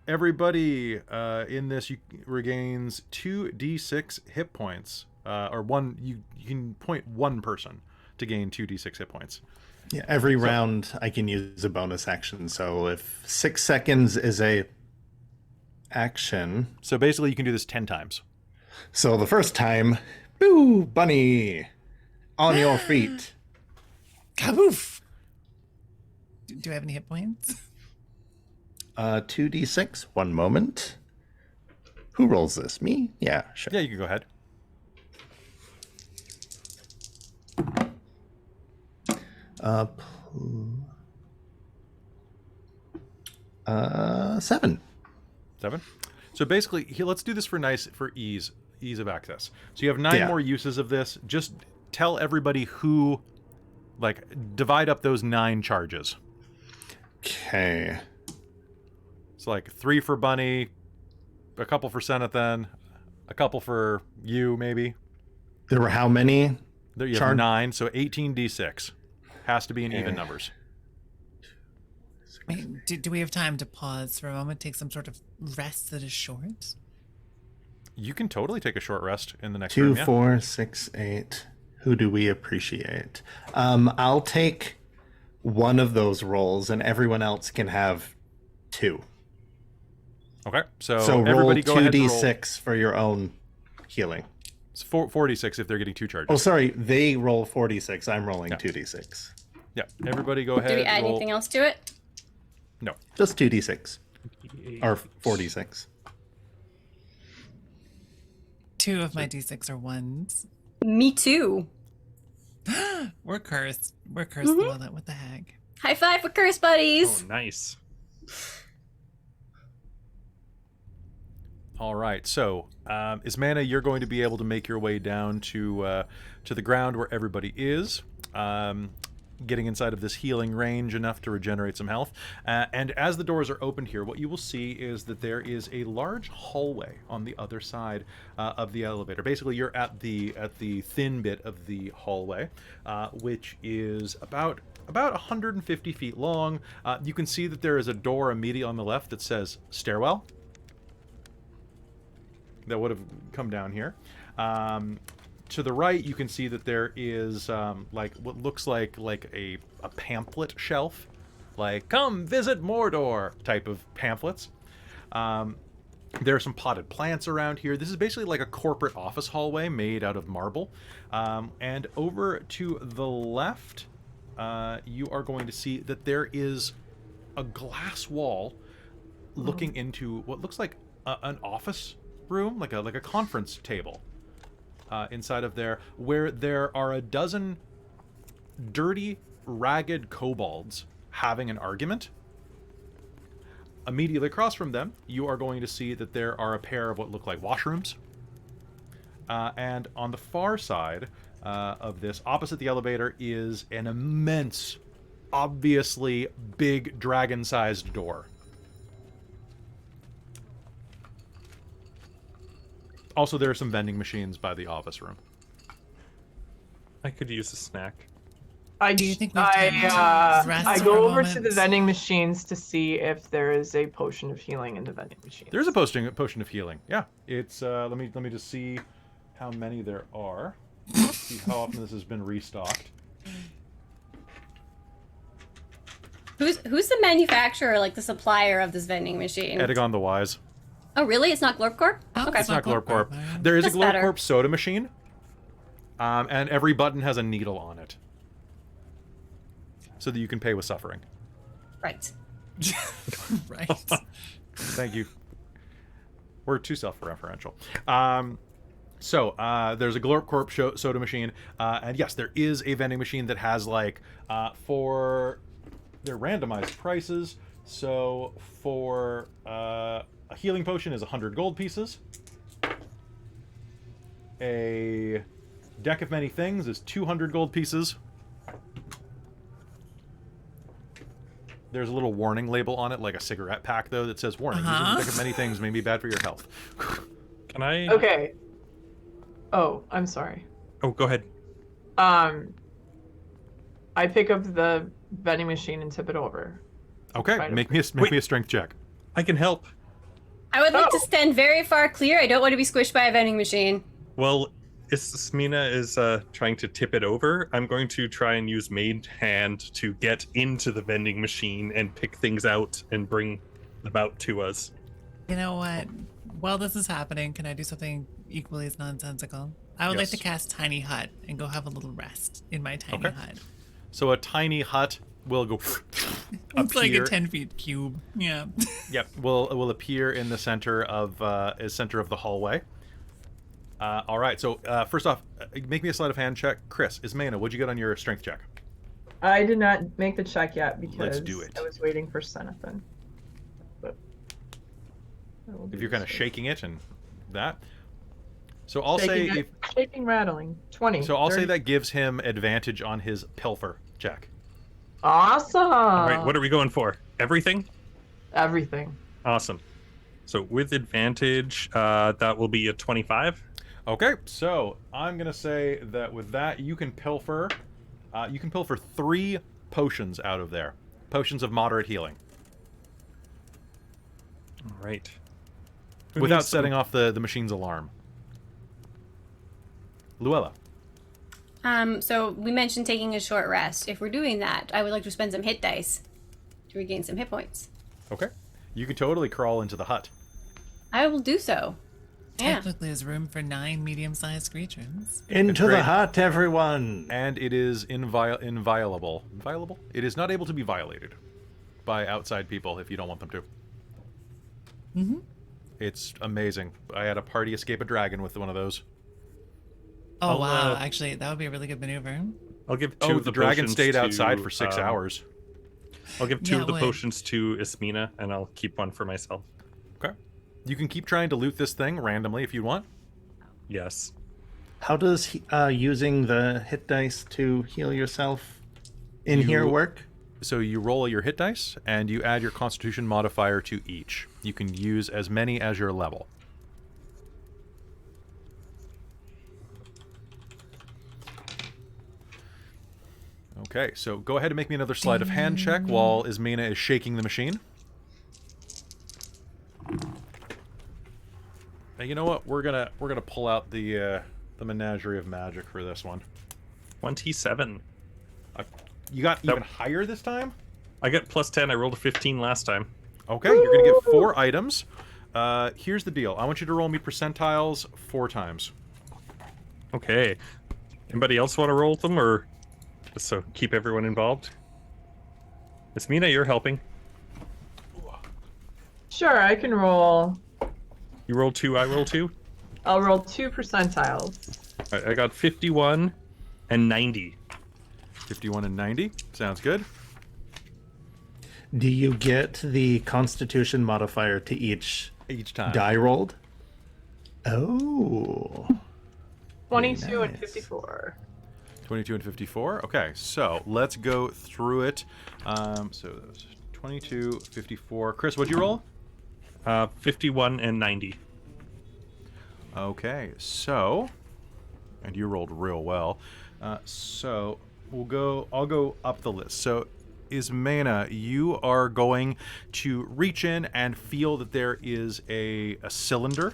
Everybody in this regains 2d6 hit points. Or one, you can point one person to gain 2d6 hit points. Yeah, every round I can use a bonus action. So if 6 seconds is a action. So basically you can do this 10 times. So the first time, boo, bunny, on your feet. Kaboof. Do I have any hit points? 2d6, 1 moment. Who rolls this? Me? Yeah, sure. Yeah, you can go ahead. Uh, 7. 7. So basically, let's do this for ease of access. So you have 9 more uses of this. Just tell everybody who, like, divide up those 9 charges. Okay. It's like 3 for Bunny, a couple for Senathan, a couple for you, maybe. There were how many? There you have 9, so 18d6. Has to be in even numbers. Wait, do we have time to pause for a moment, take some sort of rest that is short? You can totally take a short rest in the next 2, room. Yeah. 4, 6, 8. Who do we appreciate? I'll take one of those rolls, and everyone else can have 2. Okay. So So everybody roll go ahead and 2d6 for your own healing. It's 46 if they're getting 2 charges. Oh, sorry. They roll 46. I'm rolling Yeah. 2d6. Yeah. Everybody go ahead. Do we add roll... anything else to it? No. Just 2d6. Or 46. 2 of my d6 are 1s. Me too. We're cursed. We're cursed with all that. What the heck? High five for curse buddies. Oh, nice. All right. So, Ismana, you're going to be able to make your way down to the ground where everybody is, getting inside of this healing range enough to regenerate some health. And as the doors are opened here, what you will see is that there is a large hallway on the other side of the elevator. Basically, you're at the thin bit of the hallway, which is about 150 feet long. You can see that there is a door immediately on the left that says stairwell. That would have come down here. To the right, you can see that there is like what looks like a pamphlet shelf, like "Come visit Mordor" type of pamphlets. There are some potted plants around here. This is basically like a corporate office hallway made out of marble. And over to the left, you are going to see that there is a glass wall looking into what looks like an office room, like a conference table. Inside of there, where there are a dozen dirty, ragged kobolds having an argument. Immediately across from them, you are going to see that there are a pair of what look like washrooms. And on the far side of this, opposite the elevator, is an immense, obviously big dragon-sized door. Also, there are some vending machines by the office room. I could use a snack. Do you think we've done rest I for go a over to the moment? vending machines to see if there is a potion of healing in the vending machine. There's a potion of healing. Yeah, it's let me just see how many there are. See how often this has been restocked. Who's the manufacturer, like the supplier of this vending machine? Edagon the Wise. Oh, really? It's not Glorp Corp? Oh, Okay. It's not Glorp Glorp Corp. Corp. There is That's a Glorp better. Corp soda machine, and every button has a needle on it, so that you can pay with suffering. Right. Right. Thank you. We're too self-referential. So there's a Glorp Corp soda machine, and yes, there is a vending machine that has like for their randomized prices. So for a healing potion is 100 gold pieces. A deck of many things is 200 gold pieces. There's a little warning label on it, like a cigarette pack, though, that says, "Warning, using a deck of many things may be bad for your health." Can I? Okay. Oh, I'm sorry. Oh, go ahead. I pick up the vending machine and tip it over. Okay, Try to- make me a strength check. I can help. I would like to Oh. stand very far clear. I don't want to be squished by a vending machine. Well, Smina is trying to tip it over. I'm going to try and use maid hand to get into the vending machine and pick things out and bring them out to us. You know what? While this is happening, can I do something equally as nonsensical? I would like to Yes. cast Tiny Hut and go have a little rest in my tiny Okay. hut. So a tiny hut will go It's like a appear. 10-foot cube. Yeah. Yep, will appear in the center of the hallway. All right. So first off, make me a sleight of hand check. Chris, Ismana, what'd you get on your strength check? I did not make the check yet because Let's do it. I was waiting for Senathan. But I will If do you're kind of this shaking it and that. So I'll first. say Shaking, shaking, rattling. 20. so I'll say 30. that gives him advantage on his pilfer check. Awesome. All right, what are we going for? Everything? Everything. Awesome. So with advantage, that will be a 25. Okay, so I'm gonna say that with that you can pilfer 3 potions out of there. Potions of moderate healing. All right. without needs some- setting off the machine's alarm. Luella. So we mentioned taking a short rest. If we're doing that, I would like to spend some hit dice to regain some hit points. Okay. You can totally crawl into the hut. I will do so. Yeah. Technically, there's room for 9 medium-sized creatures. Into great. the hut, everyone! And it is inviolable. Inviolable? It is not able to be violated by outside people if you don't want them to. Mm-hmm. It's amazing. I had a party escape a dragon with one of those. Oh, I'll, wow. Actually, that would be a really good maneuver. I'll give two Oh, of the dragon potions stayed to, outside for 6 hours. I'll give two Yeah, of the wait. potions to Ismina, and I'll keep one for myself. Okay. You can keep trying to loot this thing randomly if you want. Yes. How does using the hit dice to heal yourself in here work? So you roll your hit dice, and you add your Constitution modifier to each. You can use as many as your level. Okay, so go ahead and make me another sleight of hand check while Ismina is shaking the machine. Now, you know what? We're gonna pull out the menagerie of magic for this one. 27. You got even higher this time? I got +10. I rolled a 15 last time. Okay, you're gonna get 4 items. Here's the deal. I want you to roll me percentiles 4 times. Okay. Anybody else want to roll them, or just so keep everyone involved? Ismina, you're helping. Sure, I can roll. You roll 2, I roll 2. I'll roll 2 percentiles. I got 51 and 90. 51 and 90. Sounds good. Do you get the Constitution modifier to each Each time. die rolled? Oh. 22 and nice. 54. 22 and 54. Okay, so let's go through it. So that was 22, 54. Chris, what'd you roll? 51 and 90. Okay, so, and you rolled real well. So I'll go up the list. So Ismena, you are going to reach in and feel that there is a cylinder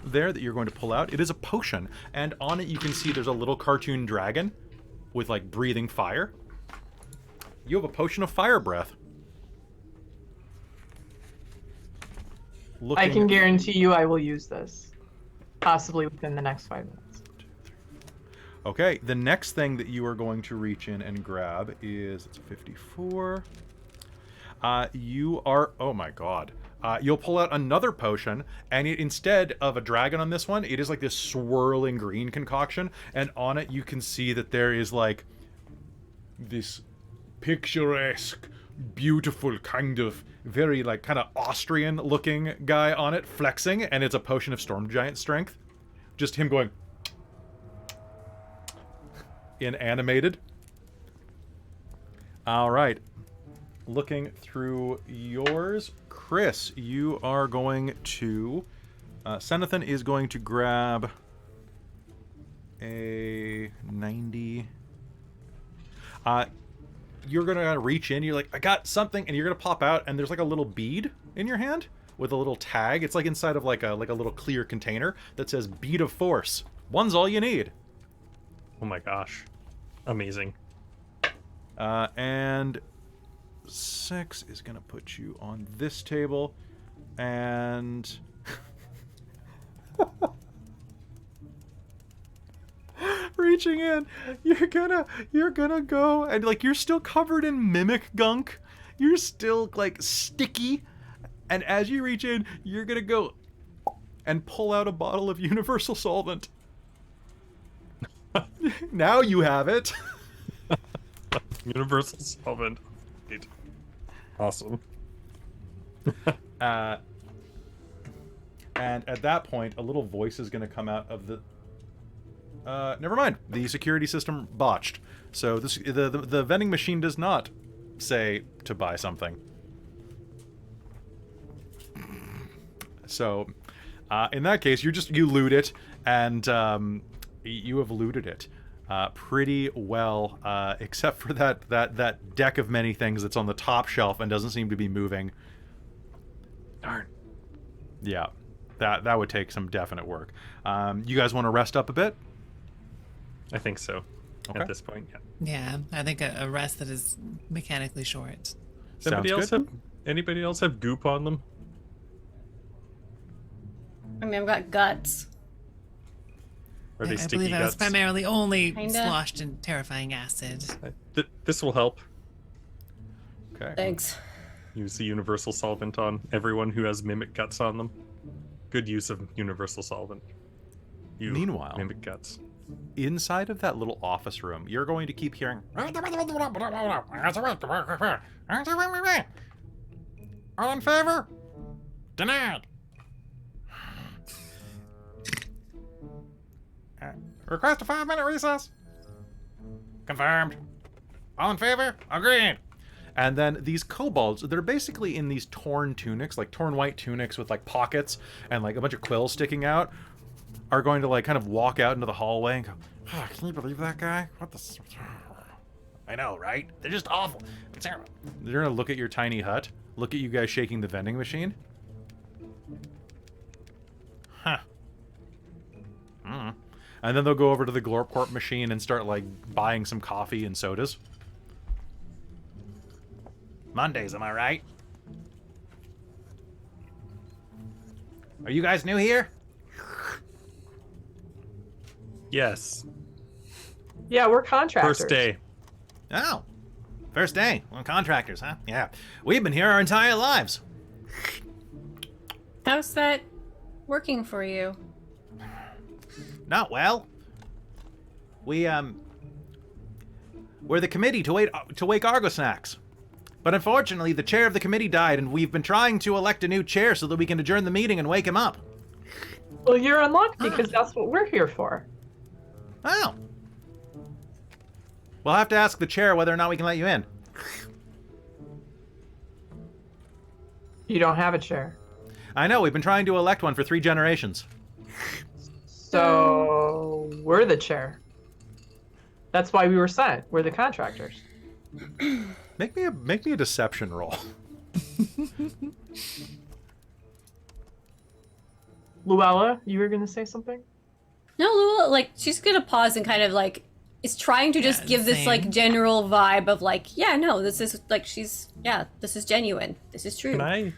there that you're going to pull out. It is a potion, and on it you can see there's a little cartoon dragon with like breathing fire. You have a potion of fire breath. I can guarantee you I will use this. Possibly within the next 5 minutes. Okay, the next thing that you are going to reach in and grab is, it's 54. Oh my god. You'll pull out another potion, and instead of a dragon on this one, it is like this swirling green concoction, and on it you can see that there is like this picturesque, beautiful kind of very like kind of Austrian looking guy on it flexing, and it's a potion of storm giant strength. Just him going in animated. All right. Looking through yours, Chris, you are going to Senathan is going to grab a 90. You're gonna reach in, you're like, I got something, and you're gonna pop out, and there's like a little bead in your hand with a little tag. It's like inside of like a little clear container that says bead of force. One's all you need. Oh my gosh. Amazing. And 6 is gonna put you on this table, and reaching in, you're gonna go, and like you're still covered in mimic gunk, you're still like sticky, and as you reach in, you're gonna go and pull out a bottle of universal solvent. Now you have it. Universal solvent. Great. Awesome. And at that point, a little voice is going to come out of the... never mind. The security system botched. So this, the vending machine does not say to buy something. So, in that case, you loot it, and you have looted it pretty well, except for that deck of many things that's on the top shelf and doesn't seem to be moving. Darn. Yeah. That would take some definite work. You guys want to rest up a bit? I think so. Okay. At this point, yeah. Yeah, I think a rest that is mechanically short. Sounds good. Anybody else have goop on them? I mean, I've got guts. Are they I sticky believe I was guts? primarily only Kinda. sloshed in terrifying acid. This will help. Okay. Thanks. Use the universal solvent on everyone who has mimic guts on them. Good use of universal solvent. Meanwhile, mimic guts. inside of that little office room, you're going to keep hearing. All in favor? Denied. Request a 5-minute recess. Confirmed. All in favor? Agreed. And then these kobolds, they're basically in these torn tunics, like torn white tunics with like pockets and like a bunch of quills sticking out, are going to like kind of walk out into the hallway and go, oh, can you believe that guy? What the... I know, right? They're just awful. It's terrible. They're going to look at your tiny hut, look at you guys shaking the vending machine. Huh. And then they'll go over to the Glorpcorp machine and start like buying some coffee and sodas. Mondays, am I right? Are you guys new here? Yes. Yeah, we're contractors. First day. Oh. First day. Well, contractors, huh? Yeah. We've been here our entire lives. How's that working for you? Not well. We're the committee to wake Argo Snacks. But unfortunately, the chair of the committee died, and we've been trying to elect a new chair so that we can adjourn the meeting and wake him up. Well, you're unlucky because that's what we're here for. Oh. We'll have to ask the chair whether or not we can let you in. You don't have a chair. I know, we've been trying to elect one for 3 generations. So we're the chair. That's why we were sent. We're the contractors. Make me a deception roll. Luella, you were gonna say something? No, Lula, like, she's gonna pause and kind of, like, is trying to just Yeah, give this, same. like, general vibe of, like, yeah, no, this is, like, this is genuine. This is true. Can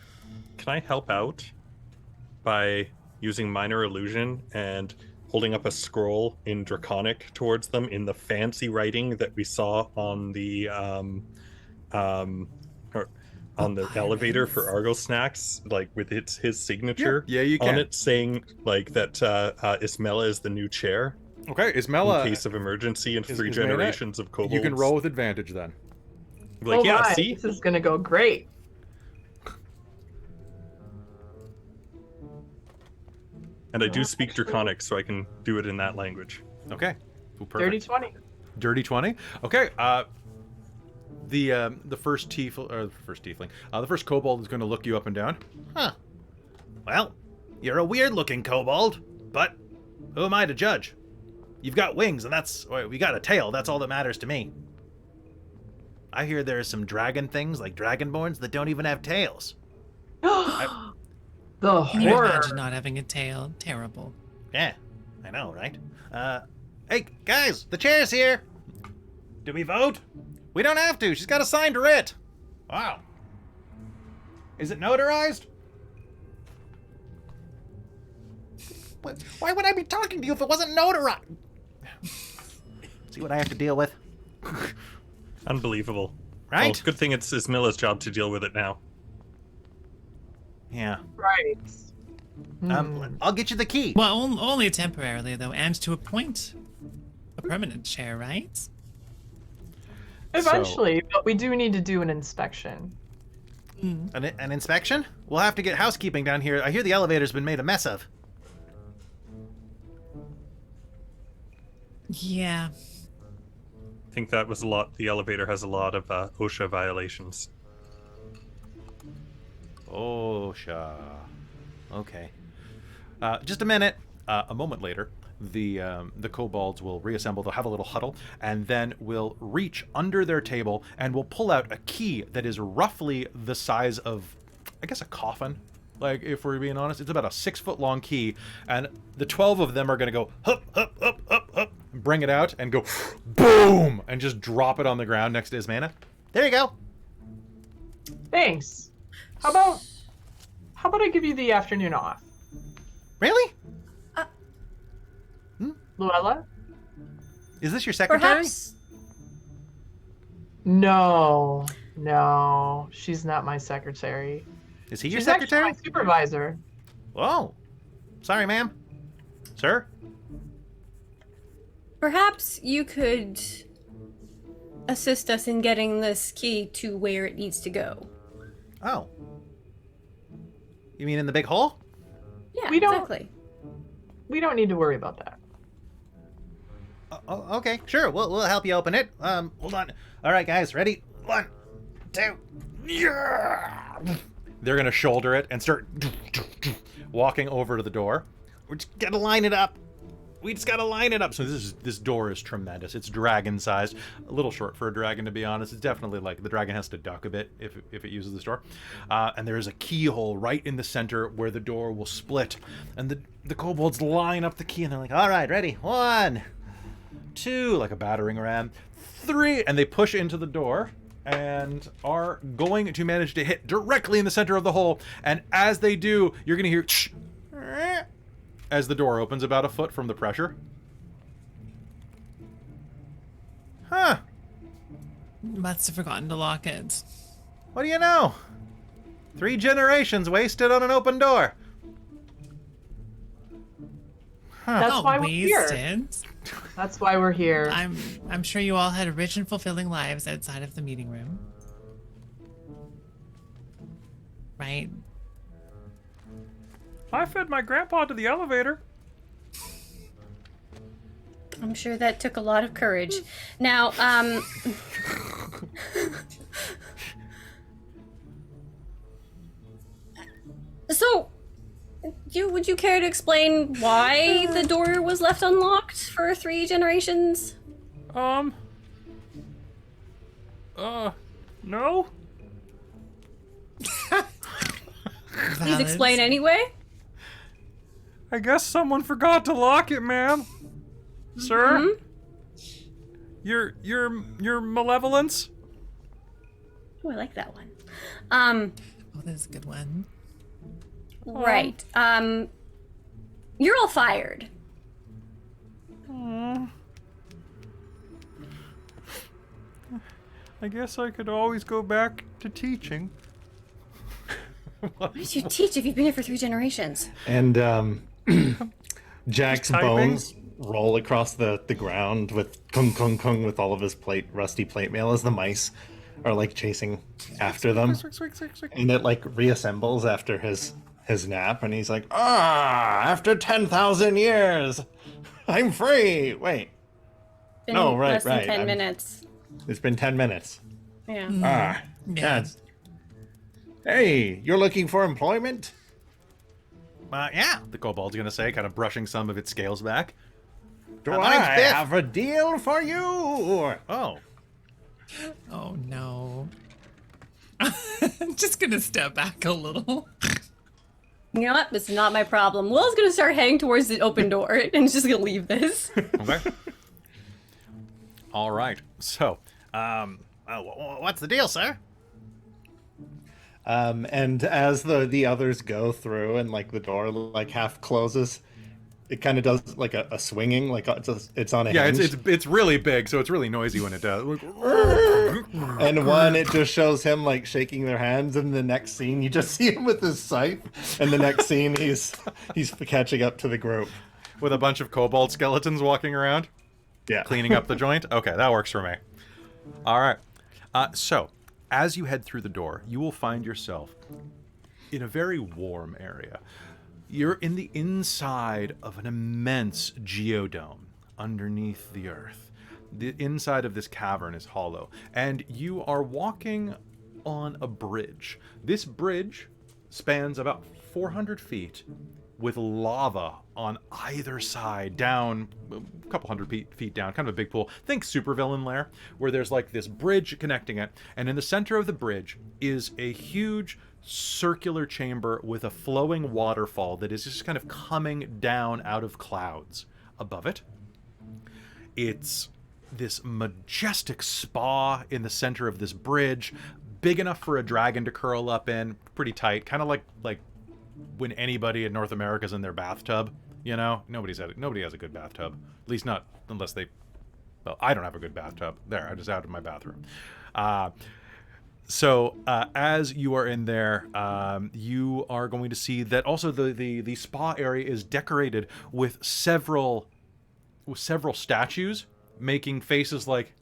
I help out by using minor illusion and holding up a scroll in Draconic towards them in the fancy writing that we saw on the elevator for Argo Snacks, like with his signature Yeah, you on can. it, saying like that Ismella is the new chair Okay, in Ismella, case of emergency and 3 Ismella, generations of kobolds. you can roll with advantage then. Like, oh yeah, my, see, this is gonna go great. and I do speak Draconic, so I can do it in that language. Okay. Ooh, Dirty perfect. 20. Dirty 20. Okay. The first the first kobold is going to look you up and down. Huh. Well, you're a weird-looking kobold, but who am I to judge? You've got wings, and we got a tail. That's all that matters to me. I hear there's some dragon things like dragonborns that don't even have tails. The Can you horror. imagine not having a tail? Terrible. Yeah, I know, right? Hey, guys, the chair's here. Do we vote? We don't have to. She's got a signed writ. Wow. Is it notarized? Why would I be talking to you if it wasn't notarized? See what I have to deal with? Unbelievable. Right? Well, good thing it's Ismilla's job to deal with it now. Yeah. Right. I'll get you the key. Well, only temporarily, though, and to appoint a permanent chair, right? Eventually, but we do need to do an inspection. An inspection? We'll have to get housekeeping down here. I hear the elevator's been made a mess of. Yeah. I think that was a lot. The elevator has a lot of OSHA violations. OSHA. Okay. Just a minute. A moment later, the kobolds will reassemble. They'll have a little huddle, and then will reach under their table and will pull out a key that is roughly the size of, I guess, a coffin. Like, if we're being honest, it's about a 6-foot long key, and the 12 of them are going to go hup, hup, hup, hup, hup, bring it out, and go boom, and just drop it on the ground next to Ismana. There you go. Thanks. How about I give you the afternoon off? Really? Luella? Is this your secretary? Perhaps. No, she's not my secretary. Is he your She's actually secretary? my supervisor. Oh, sorry, ma'am. Sir? Perhaps you could assist us in getting this key to where it needs to go. Oh. You mean in the big hole? Yeah, We don't- exactly. We don't need to worry about that. Oh, okay, sure. We'll help you open it. Hold on. All right, guys, ready? 1, 2. Yeah! They're gonna shoulder it and start walking over to the door. We just gotta line it up. So this door is tremendous. It's dragon-sized, a little short for a dragon, to be honest. It's definitely like the dragon has to duck a bit if it uses this door. And there is a keyhole right in the center where the door will split. And the kobolds line up the key and they're like, "All right, ready? 1, 2," like a battering ram. 3, and they push into the door and are going to manage to hit directly in the center of the hole. And as they do, you're going to hear as the door opens about a foot from the pressure. Huh. Must have forgotten to lock it. What do you know? 3 generations wasted on an open door. That's Not why we're here. wasted. That's why we're here. I'm sure you all had rich and fulfilling lives outside of the meeting room. Right? I fed my grandpa to the elevator. I'm sure that took a lot of courage. Now, so, would you care to explain why the door was left unlocked for 3 generations? No? Please explain anyway. I guess someone forgot to lock it, ma'am. Sir? Your malevolence? Oh, I like that one. Oh, that's a good one. Right. You're all fired. I guess I could always go back to teaching. What did you teach if you've been here for 3 generations? And Jack's Just typing. bones roll across the ground with kung kung kung with all of his rusty plate mail as the mice are like chasing after them. And it like reassembles after his nap, and he's like, after 10,000 years, I'm free. Wait, Been No, right, less than right, 10 I'm- minutes. it's been 10 minutes. Yeah. Yeah. Hey, you're looking for employment? Yeah, the kobold's gonna say, kind of brushing some of its scales back. Do My I name's Biff. have a deal for you? Oh, Oh no. I'm just gonna step back a little. You know what? This is not my problem. Will's gonna start heading towards the open door and just gonna leave this. okay. All right. So, what's the deal, sir? And as the others go through and like the door like half closes, it kind of does like a swinging, like it's on a Yeah, hinge. it's really big, so it's really noisy when it does. And one, it just shows him like shaking their hands, and the next scene you just see him with his scythe, and the next scene he's catching up to the group. With a bunch of kobold skeletons walking around, Yeah, cleaning up the joint. Okay, that works for me. All right. So, as you head through the door, you will find yourself in a very warm area. You're in the inside of an immense geodome underneath the earth. The inside of this cavern is hollow, and you are walking on a bridge. This bridge spans about 400 feet with lava on either side, down a couple hundred feet down, kind of a big pool. Think supervillain lair, where there's like this bridge connecting it, and in the center of the bridge is a huge circular chamber with a flowing waterfall that is just kind of coming down out of clouds above it. It's this majestic spa in the center of this bridge, big enough for a dragon to curl up in, pretty tight, kind of like when anybody in North America's in their bathtub, you know? Nobody has a good bathtub. At least not unless they... Well, I don't have a good bathtub. There, I just out of my bathroom. So as you are in there, you are going to see that also the spa area is decorated with several statues making faces like...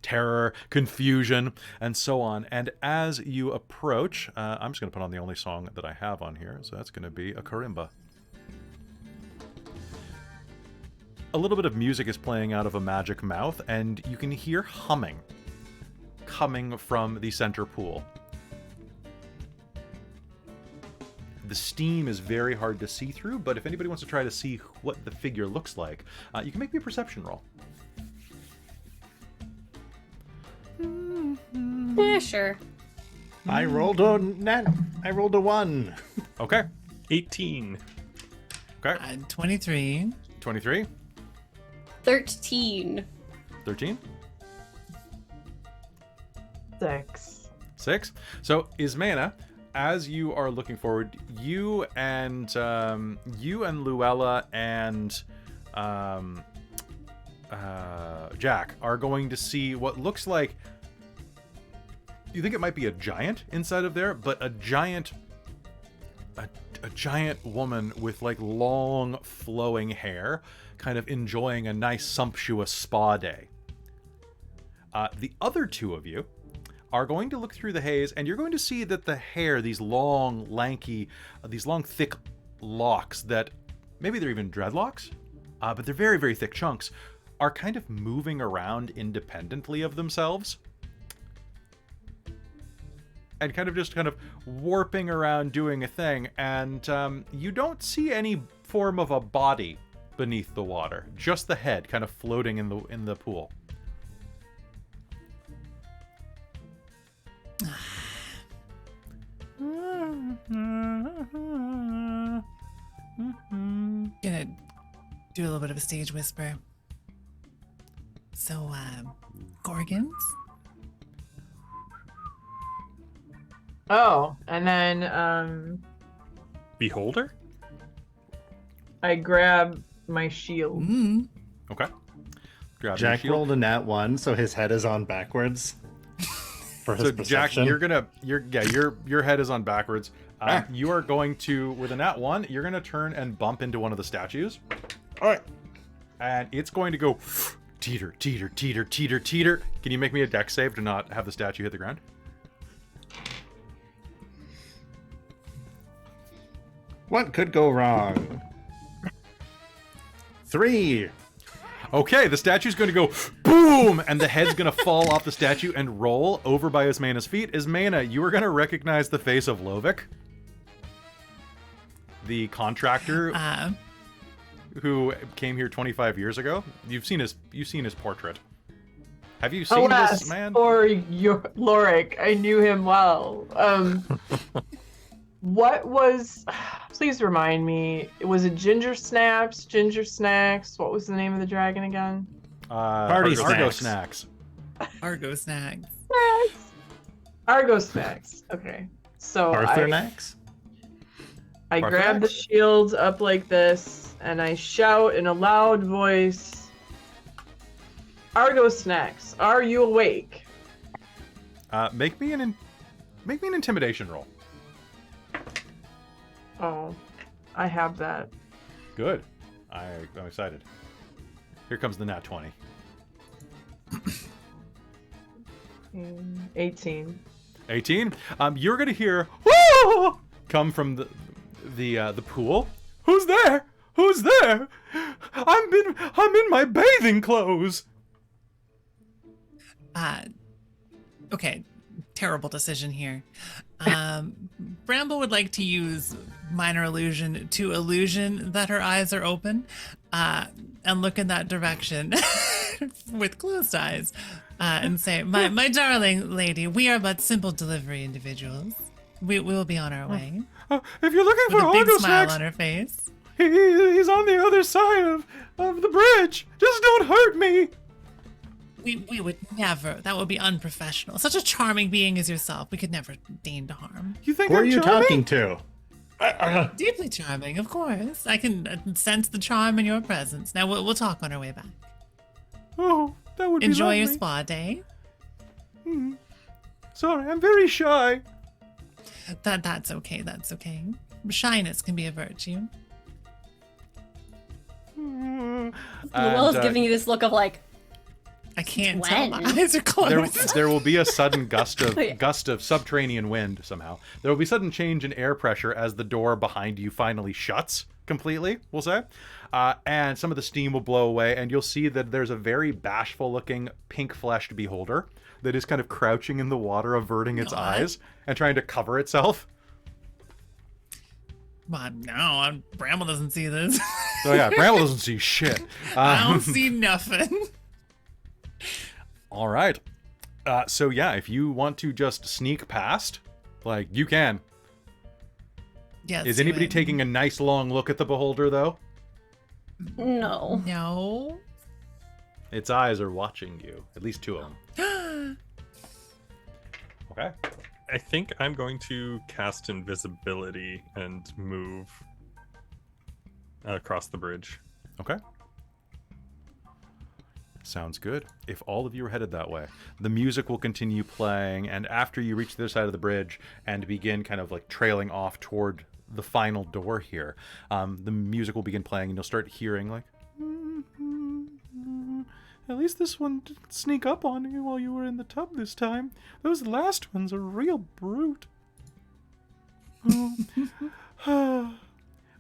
terror, confusion, and so on. And as you approach, I'm just going to put on the only song that I have on here, so that's going to be a karimba. A little bit of music is playing out of a magic mouth, and you can hear humming coming from the center pool. The steam is very hard to see through, but if anybody wants to try to see what the figure looks like, you can make me a perception roll. Yeah, sure. I rolled a 1. Okay. 18. Okay. 23. 23. 13. 13. 6. 6. So, Ismena, as you are looking forward, you and Luella and Jack are going to see what looks like... You think it might be a giant inside of there, but a giant woman with like long flowing hair, kind of enjoying a nice sumptuous spa day. The other two of you are going to look through the haze, and you're going to see that the hair, these long, lanky, these long, thick locks that maybe they're even dreadlocks, but they're very, very thick chunks, are kind of moving around independently of themselves. And kind of warping around doing a thing, and you don't see any form of a body beneath the water, just the head kind of floating in the pool. Gonna do a little bit of a stage whisper. So, Gorgons? Oh, and then Beholder? I grab my shield. Okay. Grab your Jack shield. rolled a nat 1, so his head is on backwards. For his So Jack, perception. your head is on backwards. You are going to, with a nat 1, you're going to turn and bump into one of the statues. All right. And it's going to go teeter, teeter, teeter, teeter, teeter. Can you make me a dex save to not have the statue hit the ground? What could go wrong? 3. Okay, the statue's going to go boom, and the head's going to fall off the statue and roll over by Ismena's feet. Ismena, you are going to recognize the face of Lovik, the contractor who came here 25 years ago. You've seen his portrait. Have you seen Alas, this man? or your Lorik, I knew him well. What was? Please remind me. Was it Ginger Snaps? Ginger Snacks? What was the name of the dragon again? Party Argo snacks. snacks. Argo snacks. Snacks. Argo Snacks. Okay. So Arthur Nax? I Arthur grab the Nax? shield up like this, and I shout in a loud voice, "Argo Snacks, are you awake?" Make me an intimidation roll. Oh, I have that. Good. I'm excited. Here comes the nat 20. 18. 18. You're gonna hear "Woo!" come from the pool. Who's there? Who's there? I'm in my bathing clothes. Okay, terrible decision here. Bramble would like to use minor illusion to illusion that her eyes are open, and look in that direction with closed eyes. and say, my darling lady, we are but simple delivery individuals. We will be on our way. If you're looking With for a big Hongo smile snacks, on her face. he's on the other side of the bridge. Just don't hurt me. We would never. That would be unprofessional. Such a charming being as yourself, we could never deign to harm. You think Who are I'm you charming? talking to? Deeply charming, of course. I can sense the charm in your presence. Now we'll talk on our way back. Oh, that would Enjoy be your lovely. spa day. Sorry, I'm very shy. That's okay. That's okay. Shyness can be a virtue. Luella's giving you this look of like, I can't tell. When? My eyes are closed. There will be a sudden gust of Yeah. subterranean wind somehow. There will be sudden change in air pressure as the door behind you finally shuts completely, we'll say. And some of the steam will blow away, and you'll see that there's a very bashful looking pink-fleshed beholder that is kind of crouching in the water, averting its God. eyes and trying to cover itself. But no, Bramble doesn't see this. Oh yeah, Bramble doesn't see shit. I don't see nothing. All right. So yeah, if you want to just sneak past, like, you can. Yes. Is do anybody it. taking a nice long look at the beholder, though? no. No. Its eyes are watching you. At least two of them. Okay. I think I'm going to cast invisibility and move across the bridge. Okay. Sounds good. If all of you are headed that way, the music will continue playing, and after you reach the other side of the bridge and begin kind of like trailing off toward the final door here, the music will begin playing, and you'll start hearing like, at least this one didn't sneak up on you while you were in the tub this time. Those last ones are real brute. Oh.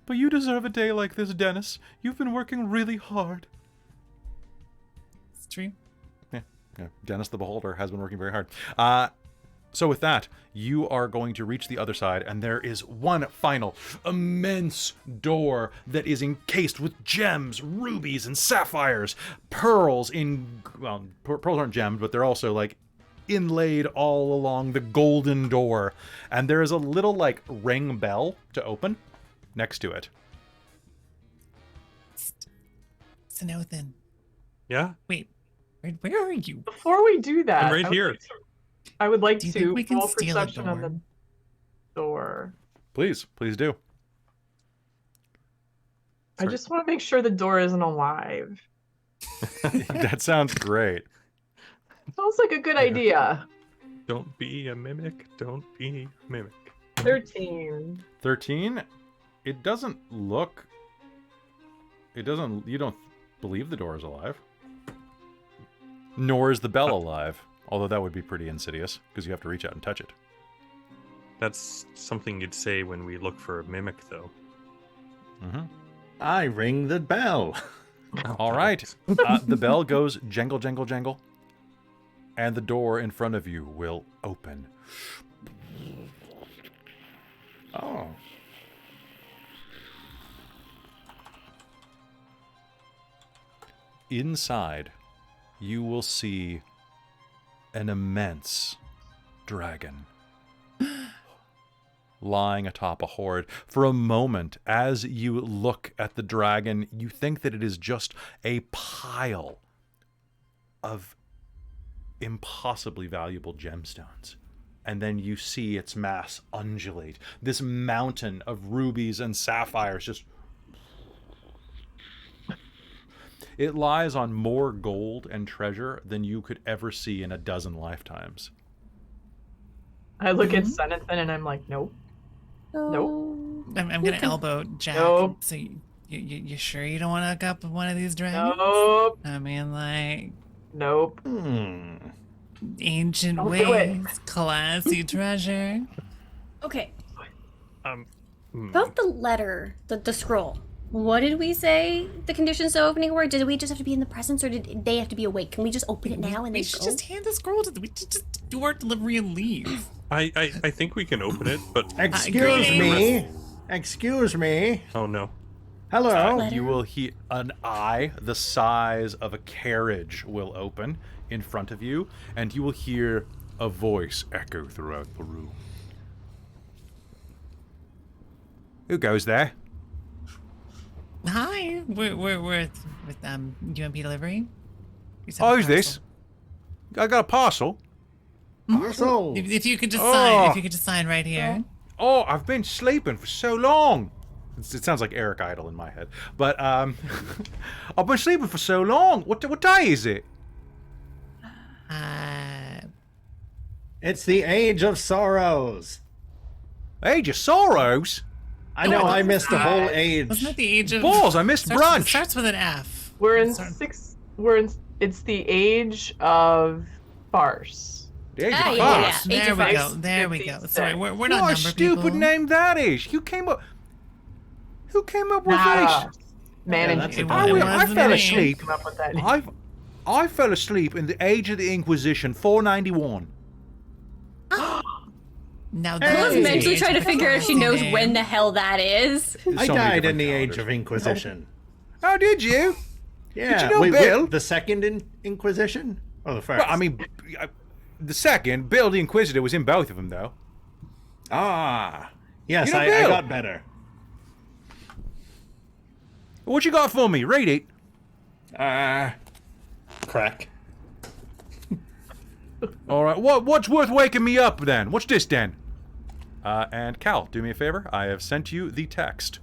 But you deserve a day like this, Dennis. You've been working really hard. It's true. Yeah, Dennis the Beholder has been working very hard. So with that, you are going to reach the other side, and there is one final immense door that is encased with gems, rubies, and sapphires, pearls in, well, pearls aren't gemmed, but they're also like inlaid all along the golden door. And there is a little like ring bell to open next to it. Sinothan. Yeah, Wait, where are you? Before we do that, I'm right here. I would like Do you to think we can roll steal a perception on door? the door. Please do. I just want to make sure the door isn't alive. That sounds great. Sounds like a good idea. Don't be a mimic. Don't be a mimic. 13. 13. It doesn't look. It doesn't. You don't believe the door is alive. Nor is the bell alive. Although that would be pretty insidious because you have to reach out and touch it. That's something you'd say when we look for a mimic, though. Mm-hmm. I ring the bell. All right. The bell goes jangle, jangle, jangle, and the door in front of you will open. Oh. Inside, you will see an immense dragon lying atop a hoard. For a moment, as you look at the dragon, you think that it is just a pile of impossibly valuable gemstones. And then you see its mass undulate. This mountain of rubies and sapphires just... It lies on more gold and treasure than you could ever see in a dozen lifetimes. I look at Senathan and I'm like, nope. Oh. I'm gonna elbow Jack. Nope. So you sure you don't want to hook up with one of these dragons? Nope. I mean, like Nope. ancient Don't do it. ways, classy treasure. Okay. Hmm. About the letter, the scroll. What did we say the conditions to opening were? Did we just have to be in the presence, or did they have to be awake? Can we just open it now and We then should go? just hand the scroll to them. We should just do our delivery and leave. I think we can open it, but Excuse agree. me. Excuse me. oh no. Hello. You will hear an eye the size of a carriage will open. in front of you, and you will hear a voice echo throughout the room. Who goes there? Hi, we're with UMP delivery. You said Oh, a who's this? parcel. I got a parcel. Parcel. If you could just Oh. sign, if you could just sign right here. Oh, I've been sleeping for so long. It sounds like Eric Idle in my head, but I've been sleeping for so long. What day is it? It's the Age of Sorrows. Age of Sorrows. I know I missed a whole age. Wasn't that the age of Balls, I missed brunch. Starts with an F. We're in Sorry. six. It's the age of farce. The Age Ah, of yeah, Farce. yeah. Age There of we Farce. go. There we go. 56. Sorry, we're not What a number stupid people. name that is. Who came up with Ah, this? managing. that's a It I, was- I wasn't fell me. asleep. Come up with that. I fell asleep in the Age of the Inquisition, 491. Now Hey. Lila's that's mentally the trying to age figure of if she the knows name. when the hell that is. I So many died in different the Age calendars. of Inquisition. Oh, did you? Yeah. you know wait, Bill? the second Inquisition? Or the first? Well, I mean, the second, Bill the Inquisitor was in both of them, though. Ah. Yes, You know I Bill. got better. What you got for me? Read it. Crack. All right. What's worth waking me up then? What's this then? And Cal, do me a favor. I have sent you the text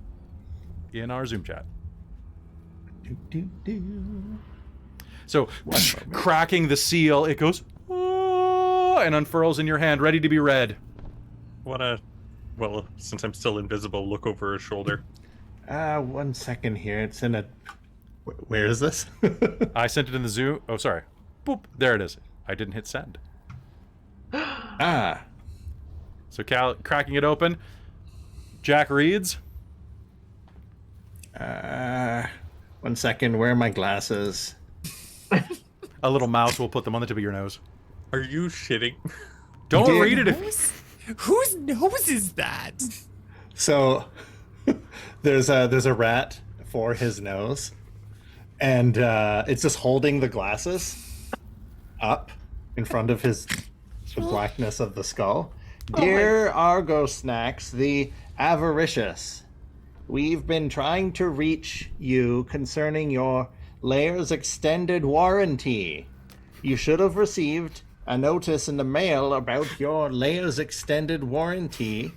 in our Zoom chat. So, cracking the seal, it goes "Oh," and unfurls in your hand, ready to be read. Well, since I'm still invisible, look over his shoulder. 1 second here. It's in a. Where is this? I sent it in the Zoom. Oh, sorry. Boop. There it is. I didn't hit send. Ah. So Cal cracking it open. Jack reads. 1 second. Where are my glasses? A little mouse will put them on the tip of your nose. Are you shitting? Don't did. read it if Whose nose is that? So there's a rat for his nose, and it's just holding the glasses up in front of the blackness of the skull. Dear Argo Snacks, the avaricious, we've been trying to reach you concerning your Layer's extended warranty. You should have received a notice in the mail about your Layer's extended warranty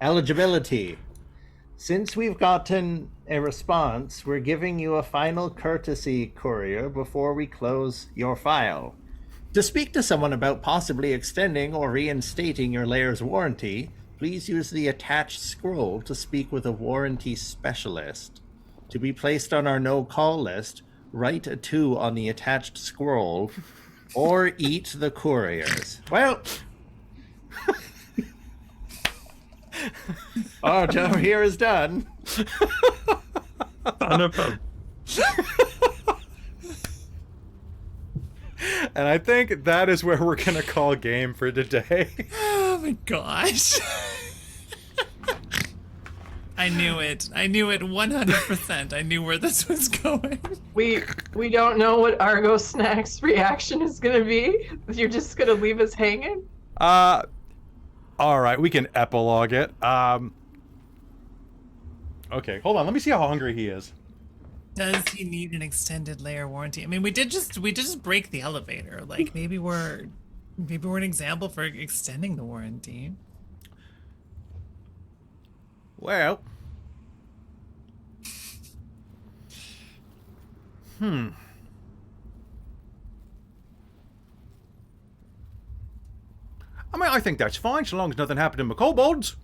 eligibility. Since we've gotten a response, we're giving you a final courtesy courier before we close your file. To speak to someone about possibly extending or reinstating your Layer's warranty, please use the attached scroll to speak with a warranty specialist. To be placed on our no-call list, write a 2 on the attached scroll, or eat the couriers. Well, our job here is done. Son of a... And I think that is where we're gonna call game for today. Oh my gosh. I knew it. I knew it 100%. I knew where this was going. We don't know what Argo Snack's reaction is gonna be. You're just gonna leave us hanging? All right, we can epilogue it. Okay, hold on. Let me see how hungry he is. Does he need an extended layer warranty? I mean, we did just break the elevator. Like maybe we're an example for extending the warranty. Well, I mean, I think that's fine, so long as nothing happened to my kobolds.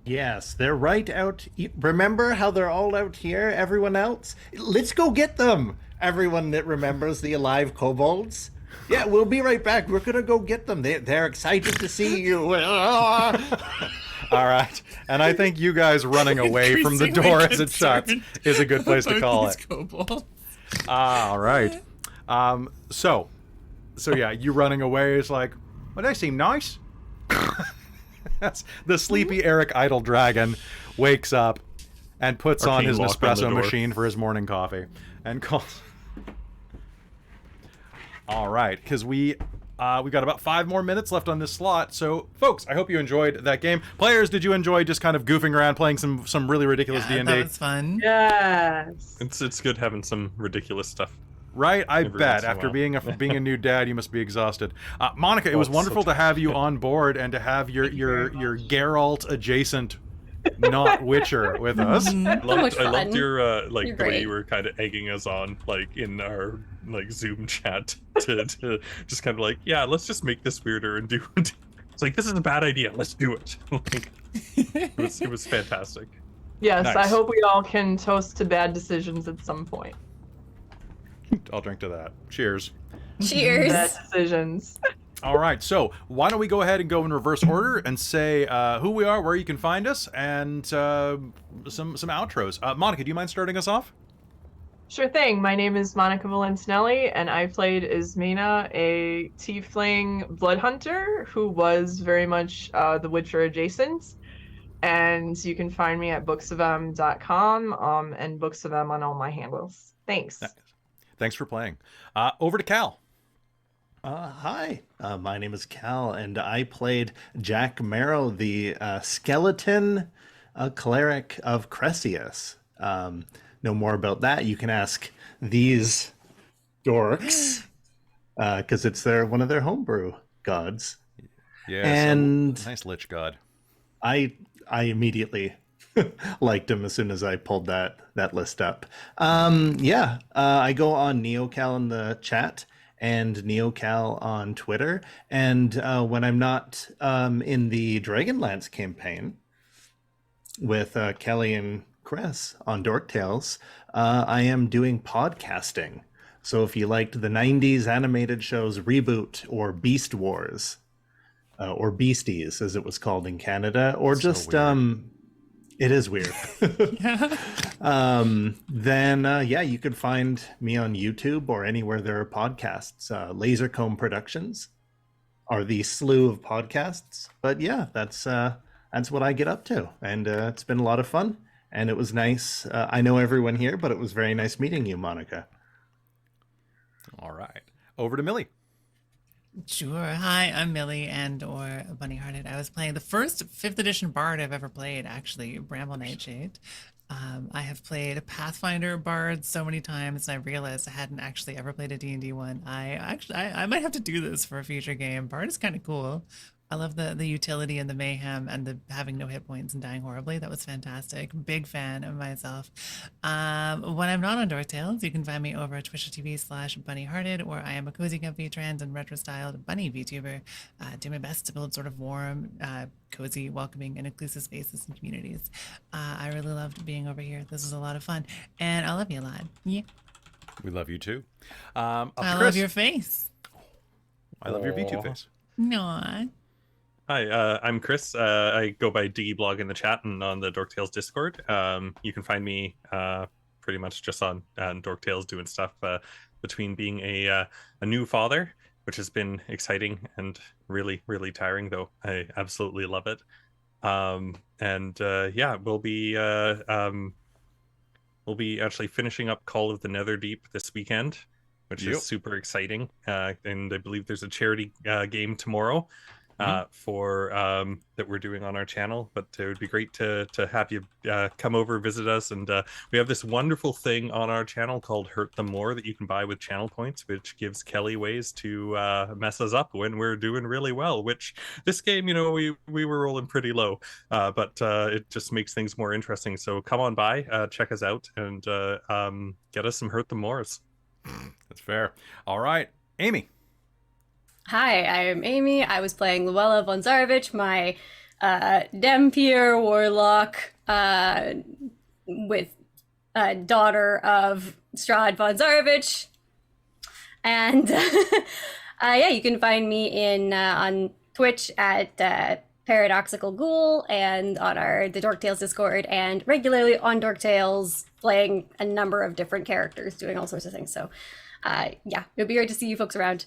Yes, they're right out. Remember how they're all out here, everyone else? Let's go get them, everyone that remembers the alive kobolds. Yeah, we'll be right back. We're gonna go get them. They're excited to see you. All right, and I think you guys running away from the door as it shuts is a good place to call it. All right. So yeah, you running away is like, well, they seem nice. That's the sleepy Eric Idle dragon wakes up and puts on Arcane his lock on the Nespresso door. machine for his morning coffee, and calls. All right, because we got about 5 more minutes left on this slot. So, folks, I hope you enjoyed that game. Players, did you enjoy just kind of goofing around, playing some really ridiculous Yeah, D&D? that was fun. Yes. It's good having some ridiculous stuff. Right, I Every bet. once in a After while. being a new dad, you must be exhausted. Monica, it was it's so wonderful to have you on board and to have your Geralt adjacent, not Witcher, with us. So much I fun. loved your like You're the way great. you were kind of egging us on, like in our like Zoom chat to just kind of like, yeah, let's just make this weirder and do. It's like, this is a bad idea. Let's do it. Like, it was fantastic. Yes, I Nice. hope we all can toast to bad decisions at some point. I'll drink to that. Cheers. Cheers. Bad decisions. All right, so why don't we go ahead and go in reverse order and say who we are, where you can find us, and some outros. Monica, do you mind starting us off? Sure thing. My name is Monica Valentinelli, and I played Ismena, a tiefling blood hunter who was very much The Witcher adjacent. And you can find me at booksofm.com and booksofm on all my handles. Thanks. Thanks for playing. Over to Cal. Hi, my name is Cal, and I played Jack Marrow, the skeleton cleric of Cressius. Know more about that, you can ask these dorks, because it's one of their homebrew gods. Yeah, And- nice lich god. I immediately liked him as soon as I pulled that list up. I go on NeoCal in the chat and NeoCal on Twitter. And when I'm not in the Dragonlance campaign with Kelly and Chris on Dork Tales, I am doing podcasting. So if you liked the 90s animated shows Reboot or Beast Wars, or Beasties as it was called in Canada, or So just weird. it is weird. Then you could find me on YouTube or anywhere there are podcasts. Lasercomb Productions are the slew of podcasts. But yeah, that's what I get up to, and it's been a lot of fun. And it was nice. I know everyone here, but it was very nice meeting you, Monica. All right. Over to Millie. Sure. Hi, I'm Millie or Bunny Hearted. I was playing the first 5th edition bard I've ever played, actually, Bramble Nightshade. I have played a Pathfinder bard so many times, and I realized I hadn't actually ever played a D&D one. I might have to do this for a future game. Bard is kind of cool. I love the utility and the mayhem and the having no hit points and dying horribly. That was fantastic. Big fan of myself. When I'm not on Dork Tales, you can find me over at twitch.tv/bunnyhearted, where I am a cozy, comfy, trans, and retro-styled bunny VTuber. Do my best to build sort of warm, cozy, welcoming, and inclusive spaces and communities. I really loved being over here. This was a lot of fun, and I love you a lot. Yeah. We love you too. Up to I Chris. love your face. I love your Aw. V2 face. No. Hi, I'm Chris. I go by Diggyblog in the chat and on the Dork Tales Discord. You can find me pretty much just on Dork Tales doing stuff between being a new father, which has been exciting and really, really tiring, though I absolutely love it. We'll be actually finishing up Call of the Netherdeep this weekend, which Yep. is super exciting. And I believe there's a charity game tomorrow. For that we're doing on our channel, but it would be great to have you come over, visit us, and we have this wonderful thing on our channel called Hurt Them More that you can buy with channel points, which gives Kelly ways to mess us up when we're doing really well, which this game, we were rolling pretty low, but it just makes things more interesting. So come on by, check us out, and get us some Hurt Them Mores. That's fair. All right. Amy. Hi, I am Amy. I was playing Luella von Zarevich, my Dempier warlock with daughter of Strahd von Zarevich. And you can find me on Twitch at Paradoxical Ghoul and on the Dork Tales Discord, and regularly on Dork Tales playing a number of different characters, doing all sorts of things. So it'll be great to see you folks around.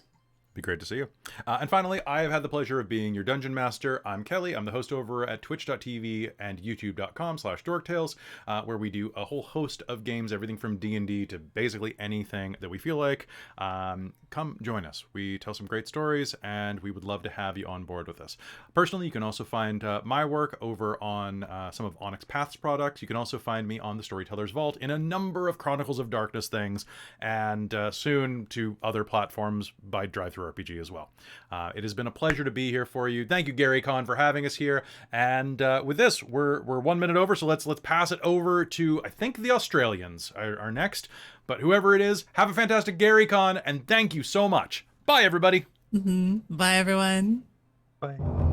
Be great to see you. And finally, I have had the pleasure of being your Dungeon Master. I'm Kelly. I'm the host over at twitch.tv and youtube.com/dorktales, where we do a whole host of games, everything from D&D to basically anything that we feel like. Come join us. We tell some great stories, and we would love to have you on board with us. Personally, you can also find my work over on some of Onyx Path's products. You can also find me on the Storyteller's Vault in a number of Chronicles of Darkness things, and soon to other platforms by DriveThruRPG as well. It has been a pleasure to be here for you. Thank you, Gary Kahn, for having us here. And with this, we're 1 minute over, so let's pass it over to, I think, the Australians are next. But whoever it is, have a fantastic Gary Kahn, and thank you so much. Bye, everybody. Bye, everyone. Bye.